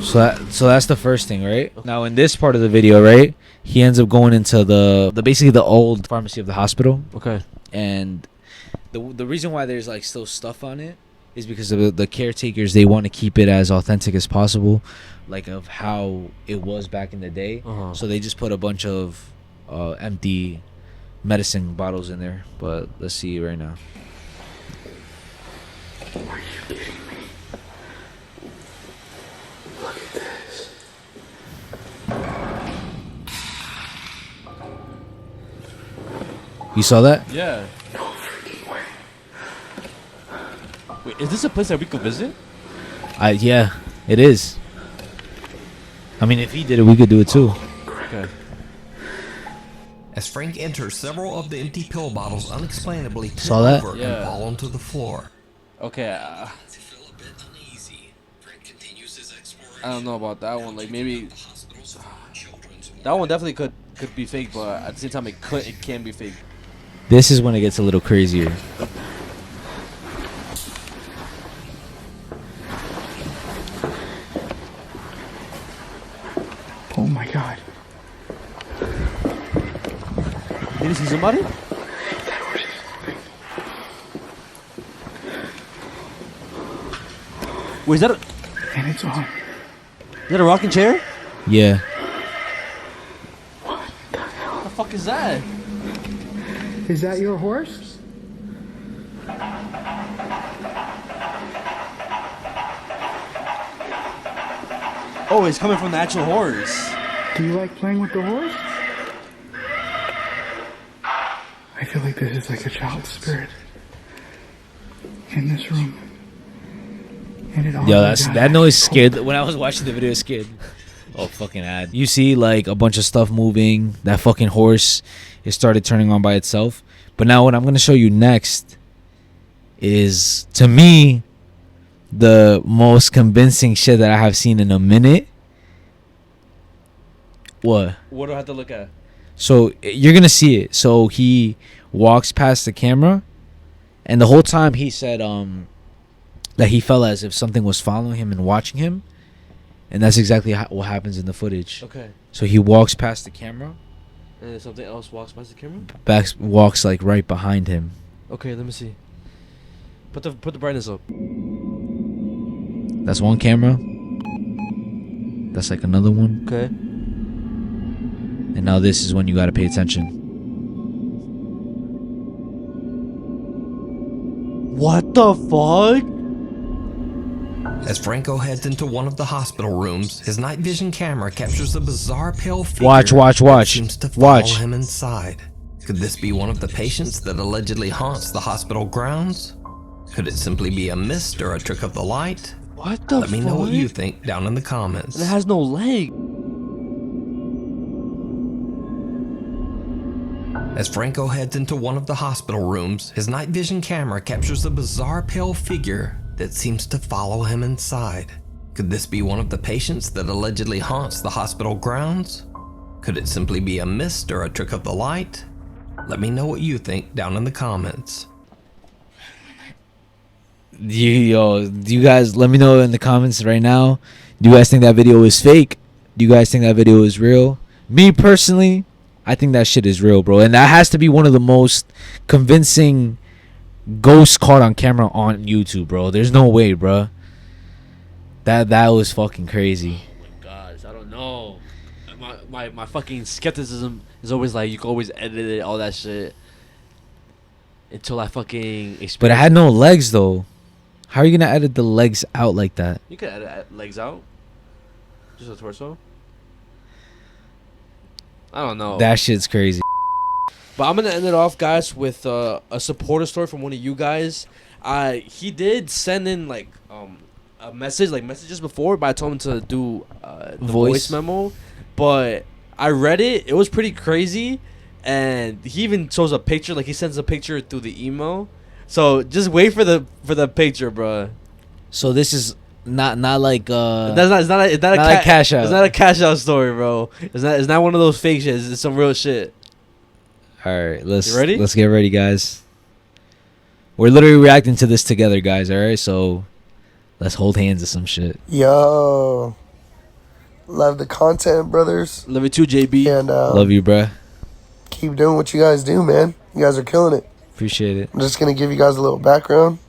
So that's the first thing, right? Now in this part of the video, right, he ends up going into the basically the old pharmacy of the hospital. Okay. And the reason why there's like still stuff on it is because of the caretakers. They want to keep it as authentic as possible, like of how it was back in the day. So they just put a bunch of empty medicine bottles in there. But let's see right now. Are you kidding me? Look at this. You saw that? Yeah. No freaking way. Wait, is this a place that we could visit? Yeah, it is. I mean, if he did it, we could do it too. Okay. As Frank enters, several of the empty pill bottles unexplainably tip Saw that? over Yeah. and fall onto the floor. Okay. I don't know about that one. Like maybe that one definitely could be fake, but at the same time it can be fake. This is when it gets a little crazier. Oh my god. Did you see somebody? Wait, is that a... And it's on. Is that a rocking chair? Yeah. What the fuck is that? Is that your horse? Oh, it's coming from the actual horse. Do you like playing with the horse? I feel like this is like a child spirit in this room. And it Yo, that noise scared. When I was watching the video, it scared. Oh, fucking ad. You see, like, a bunch of stuff moving. That fucking horse, it started turning on by itself. But now what I'm going to show you next is, to me, the most convincing shit that I have seen in a minute. What? What do I have to look at? So you're going to see it. So he walks past the camera, and the whole time he said that he felt as if something was following him and watching him. And that's exactly what happens in the footage. Okay. So he walks past the camera. And then something else walks past the camera? Walks like right behind him. Okay, let me see. Put the brightness up. That's one camera. That's like another one. Okay. And now this is when you gotta pay attention. What the fuck? As Franco heads into one of the hospital rooms, his night vision camera captures a bizarre pale figure. Watch. That seems to follow him inside. Could this be one of the patients that allegedly haunts the hospital grounds? Could it simply be a mist or a trick of the light? What the Let me know what you think down in the comments. It has no leg. As Franco heads into one of the hospital rooms, his night vision camera captures a bizarre pale figure that seems to follow him inside. Could this be one of the patients that allegedly haunts the hospital grounds? Could it simply be a mist or a trick of the light? Let me know what you think down in the comments. Do you guys let me know in the comments right now? Do you guys think that video is fake? Do you guys think that video is real? Me personally, I think that shit is real, bro. And that has to be one of the most convincing ghosts caught on camera on YouTube, bro. There's no way, bro. That was fucking crazy. Oh my god, I don't know. My fucking skepticism is always like, you can always edit it, all that shit, until I fucking experience. But it had no legs though. How are you gonna edit the legs out like that? You can edit legs out. Just a torso. I don't know. That shit's crazy. But I'm gonna end it off, guys, with a supporter story from one of you guys. He did send in like a message, like messages before, but I told him to do the voice memo. But I read it. It was pretty crazy, and he even shows a picture. Like he sends a picture through the email. So just wait for the picture, bro. So this is not like it's not a cash out. It's not a cash out story, bro. It's not one of those fake shit. It's some real shit. All right, let's ready? Let's get ready, guys. We're literally reacting to this together, guys. All right, so let's hold hands to some shit. Yo, love the content, brothers. Love you too, JB. And love you, bruh. Keep doing what you guys do, man. You guys are killing it. Appreciate it. I'm just gonna give you guys a little background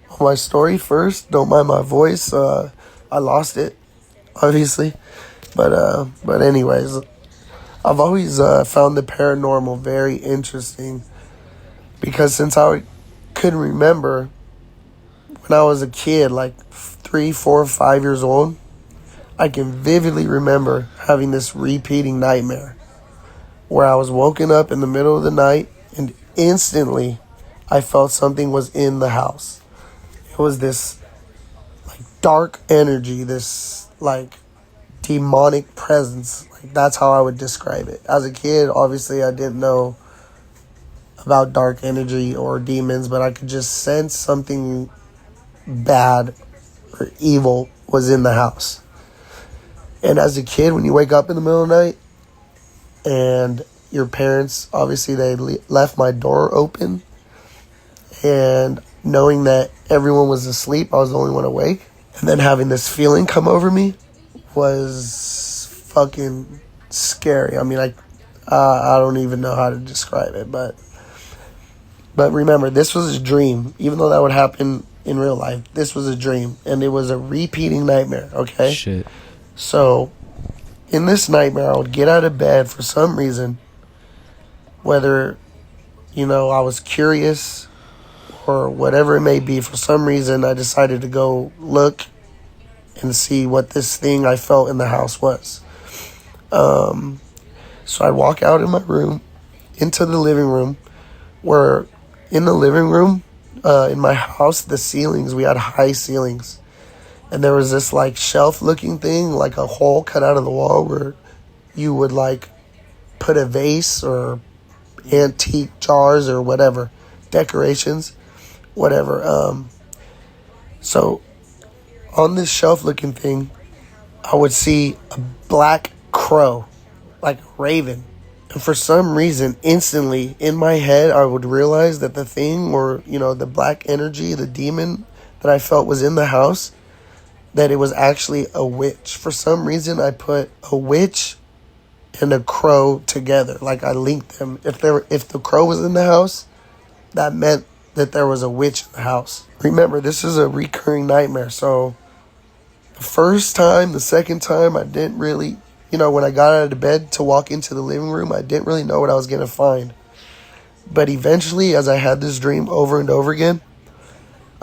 on my story first. Don't mind my voice. I lost it, obviously, but anyways, I've always found the paranormal very interesting because since I could remember when I was a kid, like 3, 4, 5 years old, I can vividly remember having this repeating nightmare where I was woken up in the middle of the night and instantly I felt something was in the house. It was this like dark energy, this like demonic presence. Like that's how I would describe it. As a kid, obviously I didn't know about dark energy or demons, but I could just sense something bad or evil was in the house. And as a kid, when you wake up in the middle of the night and your parents, obviously they left my door open, and knowing that everyone was asleep, I was the only one awake, and then having this feeling come over me was fucking scary. I mean, I don't even know how to describe it, but remember, this was a dream. Even though that would happen in real life, this was a dream, and it was a repeating nightmare, okay? Shit. So, in this nightmare, I would get out of bed for some reason, whether, I was curious or whatever it may be. For some reason, I decided to go look and see what this thing I felt in the house was. So I walk out in my room, into the living room, where in the living room, in my house, the ceilings, we had high ceilings. And there was this like shelf looking thing, like a hole cut out of the wall where you would like put a vase or antique jars or whatever, decorations, whatever. So on this shelf looking thing, I would see a black crow, like a raven. And for some reason, instantly in my head, I would realize that the thing, or, the black energy, the demon that I felt was in the house, that it was actually a witch. For some reason, I put a witch and a crow together. Like, I linked them. If the crow was in the house, that meant that there was a witch in the house. Remember, this is a recurring nightmare. So the first time, the second time, I didn't really, when I got out of bed to walk into the living room, I didn't really know what I was going to find. But eventually, as I had this dream over and over again,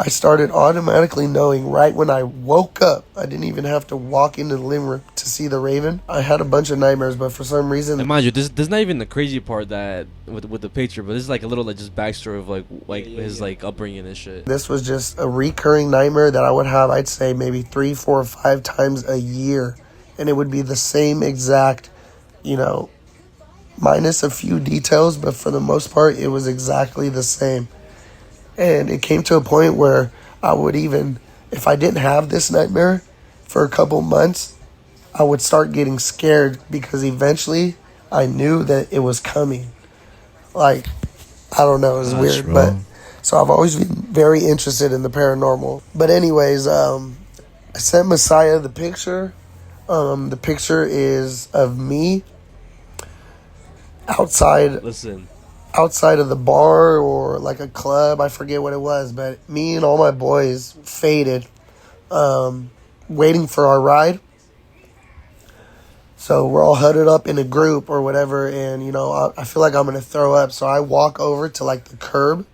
I started automatically knowing right when I woke up. I didn't even have to walk into the living room to see the raven. I had a bunch of nightmares, but for some reason... And mind you, this is not even the crazy part that with the picture, but this is like a little like just backstory of like his like upbringing and shit. This was just a recurring nightmare that I would have, I'd say, maybe 3, 4, 5 times a year. And it would be the same exact, minus a few details, but for the most part, it was exactly the same. And it came to a point where I would even, if I didn't have this nightmare for a couple months, I would start getting scared because eventually I knew that it was coming. Like, I don't know, it was weird. Wrong. But so I've always been very interested in the paranormal. But anyways, I sent Mezziah the picture. The picture is of me outside of the bar or like a club. I forget what it was, but me and all my boys faded, waiting for our ride. So we're all huddled up in a group or whatever, and I feel like I'm gonna throw up. So I walk over to like the curb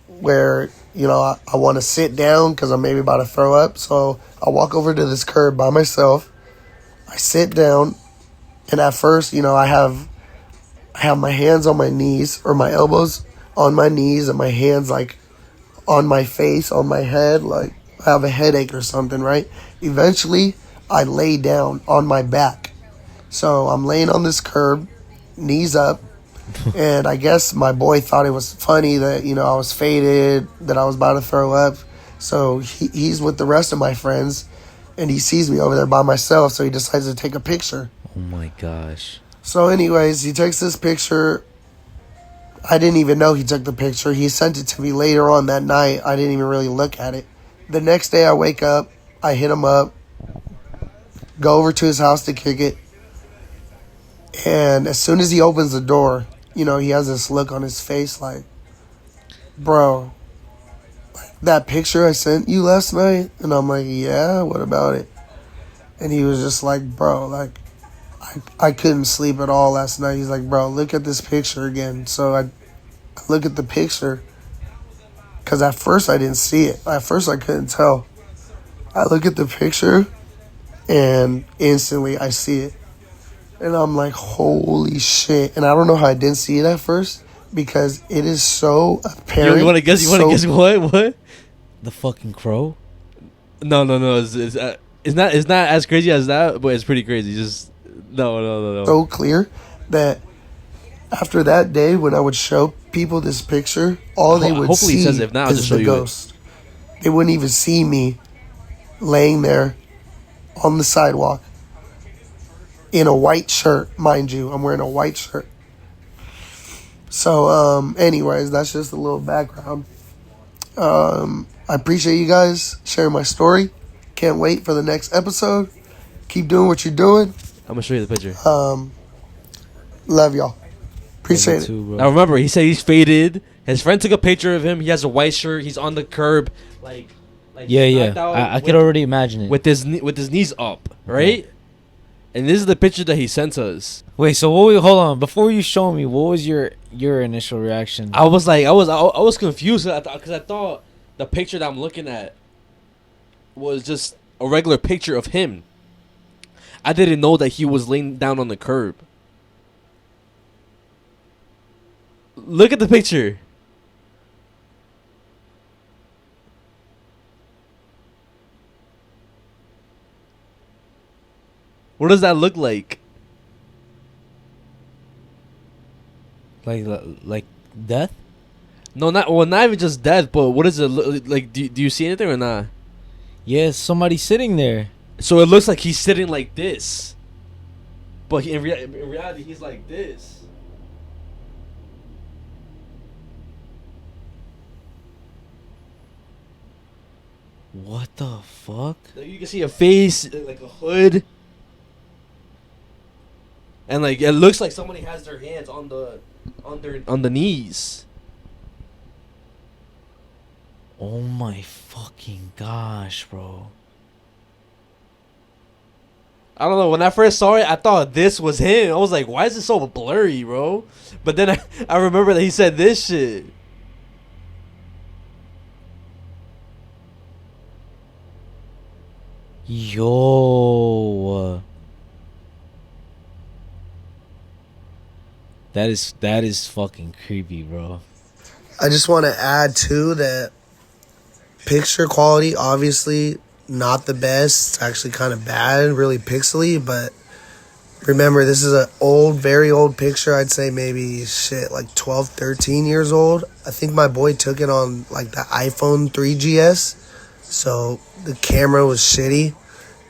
where I want to sit down because I'm maybe about to throw up. So I walk over to this curb by myself. I sit down, and at first, I have my hands on my knees, or my elbows on my knees, and my hands like on my face, on my head, like I have a headache or something, right? Eventually, I lay down on my back. So I'm laying on this curb, knees up, and I guess my boy thought it was funny that, I was faded, that I was about to throw up. So he's with the rest of my friends, and he sees me over there by myself, so he decides to take a picture. Oh my gosh. So anyways, he takes this picture. I didn't even know he took the picture. He sent it to me later on that night. I didn't even really look at it. The next day I wake up, I hit him up, go over to his house to kick it. And as soon as he opens the door, he has this look on his face like, bro, that picture I sent you last night? And I'm like, yeah, what about it? And he was just like, bro, like, I couldn't sleep at all last night. He's like, bro, look at this picture again. So I look at the picture, because at first I didn't see it. At first I couldn't tell. I look at the picture, and instantly I see it. And I'm like, holy shit. And I don't know how I didn't see it at first, because it is so apparent. You want to guess? Guess what? What? The fucking crow? No. It's not as crazy as that, but it's pretty crazy. Just no. So clear that after that day, when I would show people this picture, all they would see is the ghost. They wouldn't even see me laying there on the sidewalk in a white shirt, mind you. I'm wearing a white shirt. So, anyways, that's just a little background. I appreciate you guys sharing my story. Can't wait for the next episode. Keep doing what you're doing. I'm gonna show you the picture. Love y'all. Appreciate it. Too, bro. Now remember, he said he's faded. His friend took a picture of him. He has a white shirt. He's on the curb, like Yeah. I could already imagine it. with his knees up, right? And this is the picture that he sent us. Wait, so hold on. Before you show me, what was your initial reaction? I was confused because I thought the picture that I'm looking at was just a regular picture of him. I didn't know that he was laying down on the curb. Look at the picture. What does that look like? Like death? No, not even just death, but what does it look like? Do you see anything or not? Yeah, somebody sitting there. So it looks like he's sitting like this, but in reality, he's like this. What the fuck? Like you can see a face, like a hood, and like it looks like somebody has their hands on the knees. Oh my fucking gosh, bro. I don't know. When I first saw it, I thought this was him. I was like, why is it so blurry, bro? But then I remember that he said this shit. Yo. That is fucking creepy, bro. I just want to add too that picture quality obviously not the best. It's actually kind of bad, really pixely, but remember this is an old, very old picture. I'd say maybe like 12, 13 years old. I think my boy took it on like the iPhone 3GS. So the camera was shitty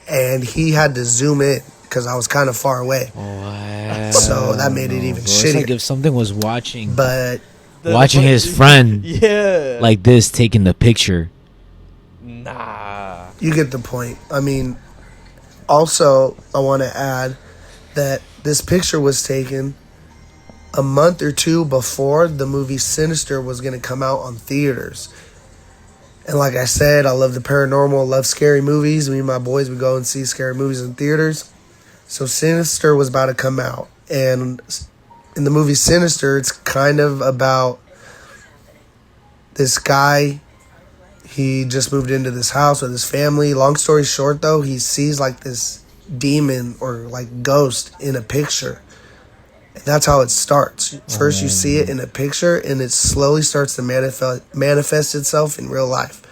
and he had to zoom in because I was kind of far away. Wow. So that made it even shittier. It's like if something was watching But his friend yeah, like this taking the picture. Nah. You get the point. I mean, also, I want to add that this picture was taken a month or two before the movie Sinister was going to come out on theaters. And like I said, I love the paranormal, love scary movies. Me and my boys would go and see scary movies in theaters. So Sinister was about to come out. And in the movie Sinister, it's kind of about this guy. He just moved into this house with his family. Long story short, though, he sees like this demon or like ghost in a picture. And that's how it starts. First, you see it in a picture, and it slowly starts to manifest itself in real life.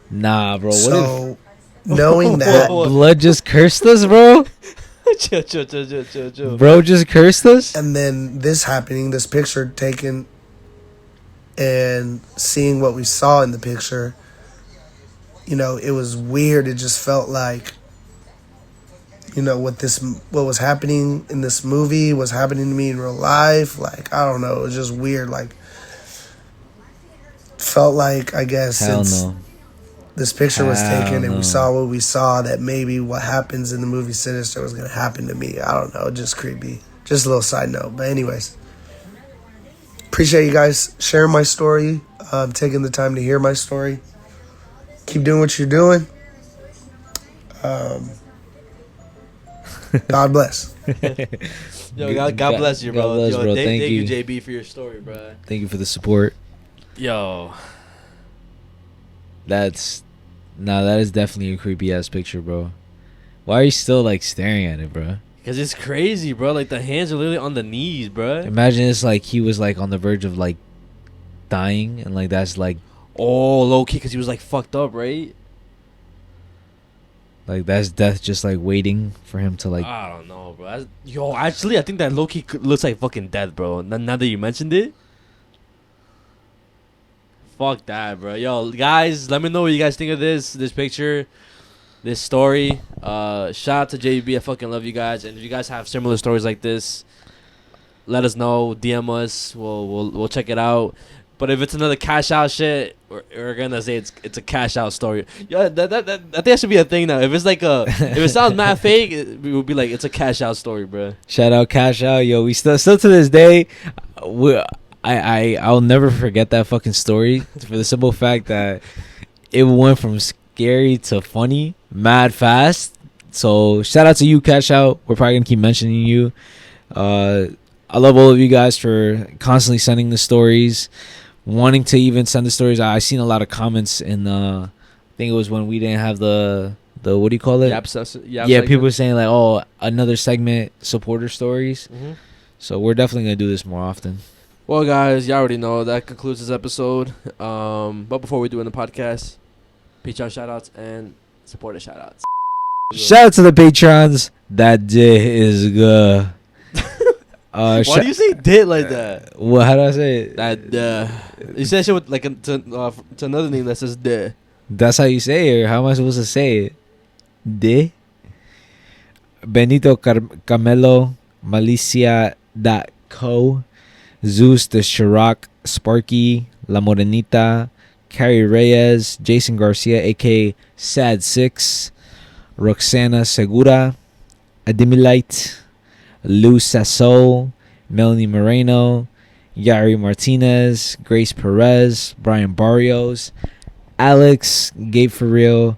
Nah, bro. So, knowing that... Blood just cursed us, bro? Chill. Bro just cursed us? And then this happening, this picture taken... and seeing what we saw in the picture, you know, it was weird. It just felt like, you know, what was happening in this movie was happening to me in real life. Like, I don't know. It was just weird. Like, felt like, I guess, since this picture was taken and we saw what we saw, that maybe what happens in the movie Sinister was going to happen to me. I don't know. Just creepy. Just a little side note. But anyways. Appreciate you guys sharing my story, taking the time to hear my story. Keep doing what you're doing. God bless. Yo, God bless you, bro. God bless, bro. Thank you, you, JB, for your story, bro. Thank you for the support. Yo, that is definitely a creepy ass picture, bro. Why are you still like staring at it, bro? Because it's crazy, bro. Like, the hands are literally on the knees, bro. Imagine it's like he was like on the verge of like dying, and like that's like, oh, low key, because he was like fucked up, right? Like that's death just like waiting for him to like. I don't know, bro. Actually, I think that low key looks like fucking death, bro. Now that you mentioned it. Fuck that, bro. Yo, guys, let me know what you guys think of this picture, this story. Shout out to JB. I fucking love you guys. And if you guys have similar stories like this, let us know. DM us. We'll check it out. But if it's another cash out shit, we're gonna say it's a cash out story. Yeah, that I think that should be a thing now. If it's like if it sounds mad fake, we would be like it's a cash out story, bro. Shout out, cash out, yo. We still to this day, I'll never forget that fucking story for the simple fact that it went from scary to funny mad fast. So shout out to you, cash out. We're probably gonna keep mentioning you. I love all of you guys for constantly sending the stories, wanting to even send the stories. I seen a lot of comments in I think it was when we didn't have the what do you call it? Yap people were saying like, oh, another segment, supporter stories. Mm-hmm. So we're definitely gonna do this more often. Well, guys, y'all already know that concludes this episode. But before we do in the podcast, peach out shout outs and supporter shout outs. Shout out to the patrons. That day is good. Why do you say "did" like that? Well, how do I say it? That you say shit with like to another name that says "de." That's how you say it, or how am I supposed to say it? De Benito Camelo Malicia.co Zeus the Chirac Sparky La Morenita Carrie Reyes Jason Garcia aka Sad6 Roxana Segura Adimilite Lou Sassol, Melanie Moreno, Yari Martinez, Grace Perez, Brian Barrios, Alex, Gabe For Real,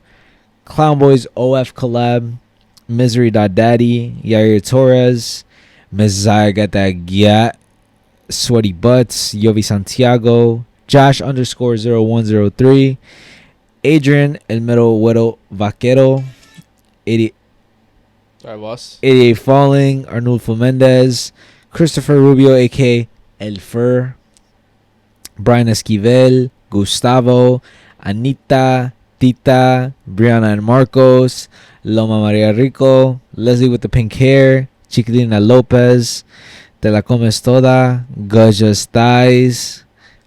Clown Boys OF Collab, Misery.Daddy, Yair Torres, Mezziah Got That Gat, Sweaty Butts, Yovi Santiago, Josh _0103, Adrian El Mero Güero Vaquero, 80. All right, boss. 88 Falling, Arnulfo Mendez, Christopher Rubio, a.k.a. El Fur, Brian Esquivel, Gustavo, Anita, Tita, Brianna and Marcos, Loma Maria Rico, Leslie with the pink hair, Chiquilina Lopez, Te La Comes Toda, Gorgeous Thighs,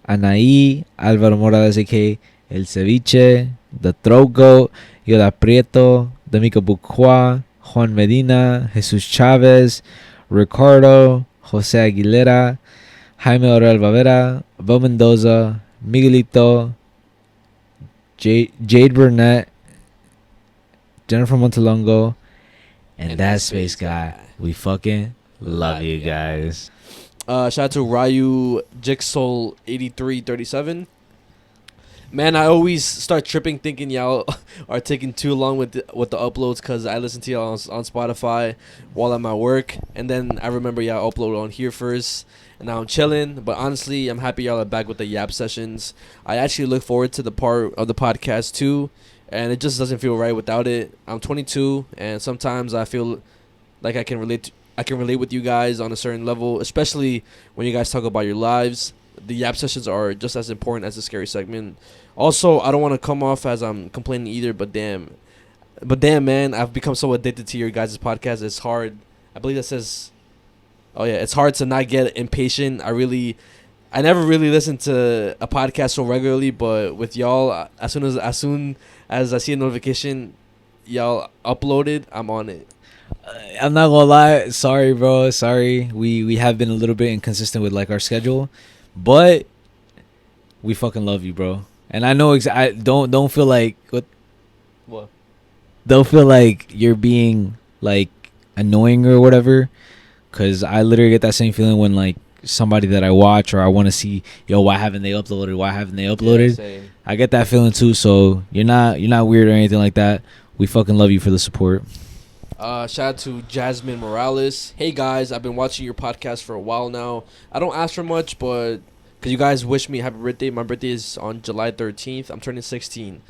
Anaí, Álvaro Morales, a.k.a. El Ceviche, The Throat Goat, Yoda Prieto, D'Amico Bucua, Juan Medina, Jesus Chavez, Ricardo, Jose Aguilera, Jaime Orel Bavera, Bo Mendoza, Miguelito, Jade Burnett, Jennifer Montalongo, and that Space Guy. We fucking love you guys. Shout out to Ryu Jigsaw 8337. Man, I always start tripping thinking y'all are taking too long with the uploads because I listen to y'all on Spotify while I'm at work. And then I remember y'all upload on here first. And now I'm chilling. But honestly, I'm happy y'all are back with the Yap sessions. I actually look forward to the part of the podcast too. And it just doesn't feel right without it. I'm 22 and sometimes I feel like I can relate with you guys on a certain level, especially when you guys talk about your lives. The Yap sessions are just as important as the scary segment. Also, I don't want to come off as I'm complaining either, but damn, man, I've become so addicted to your guys' podcast. It's hard. I believe that says, oh yeah, it's hard to not get impatient. I never really listen to a podcast so regularly, but with y'all, as soon as I see a notification, y'all uploaded, I'm on it. I'm not gonna lie, sorry, bro. Sorry, we have been a little bit inconsistent with like our schedule, but we fucking love you, bro. And I know I don't feel like what? Don't feel like you're being like annoying or whatever, cause I literally get that same feeling when like somebody that I watch or I want to see, yo, why haven't they uploaded? Yeah, I get that feeling too. So you're not weird or anything like that. We fucking love you for the support. Shout out to Jasmine Morales. Hey guys, I've been watching your podcast for a while now. I don't ask for much, but because you guys wish me happy birthday. My birthday is on July 13th. I'm turning 16.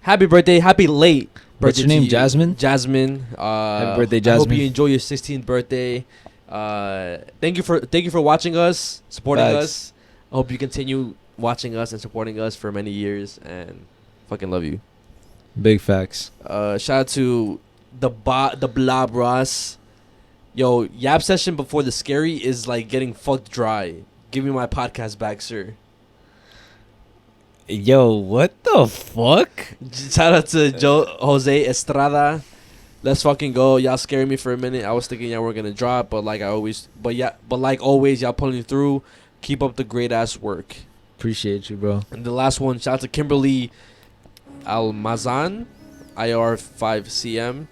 Happy birthday. Happy late birthday. What's your name, Jasmine? Jasmine. Happy birthday, Jasmine. I hope you enjoy your 16th birthday. Thank you for watching us, supporting us. I hope you continue watching us and supporting us for many years, and fucking love you. Big facts. Shout out to the Blob Ross. Yo, Yap session before the scary is like getting fucked dry. Give me my podcast back, sir. Yo, what the fuck? Shout out to Jose Estrada. Let's fucking go. Y'all scared me for a minute. I was thinking y'all were gonna drop, but like always, y'all pulling through. Keep up the great ass work. Appreciate you, bro. And the last one, shout out to Kimberly Almazan, IR5CM.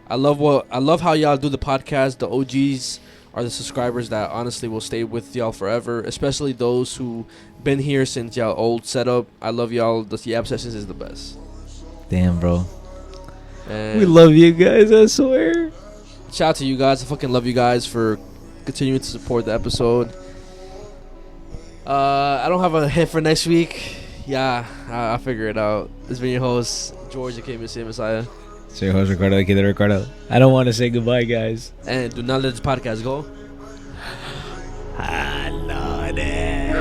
I love how y'all do the podcast. The OGs are the subscribers that honestly will stay with y'all forever, especially those who been here since y'all old setup. I love y'all. The Yab Sessions is the best. Damn, bro. And We love you guys, I swear. shout out to you guys. I fucking love you guys for continuing to support the episode. I don't have a hit for next week. Yeah, I'll figure it out. This has been your host, George, aka Mezziah. It's your host, Ricardo, aka Ricardo. I don't want to say goodbye, guys. And do not let this podcast go. I love it.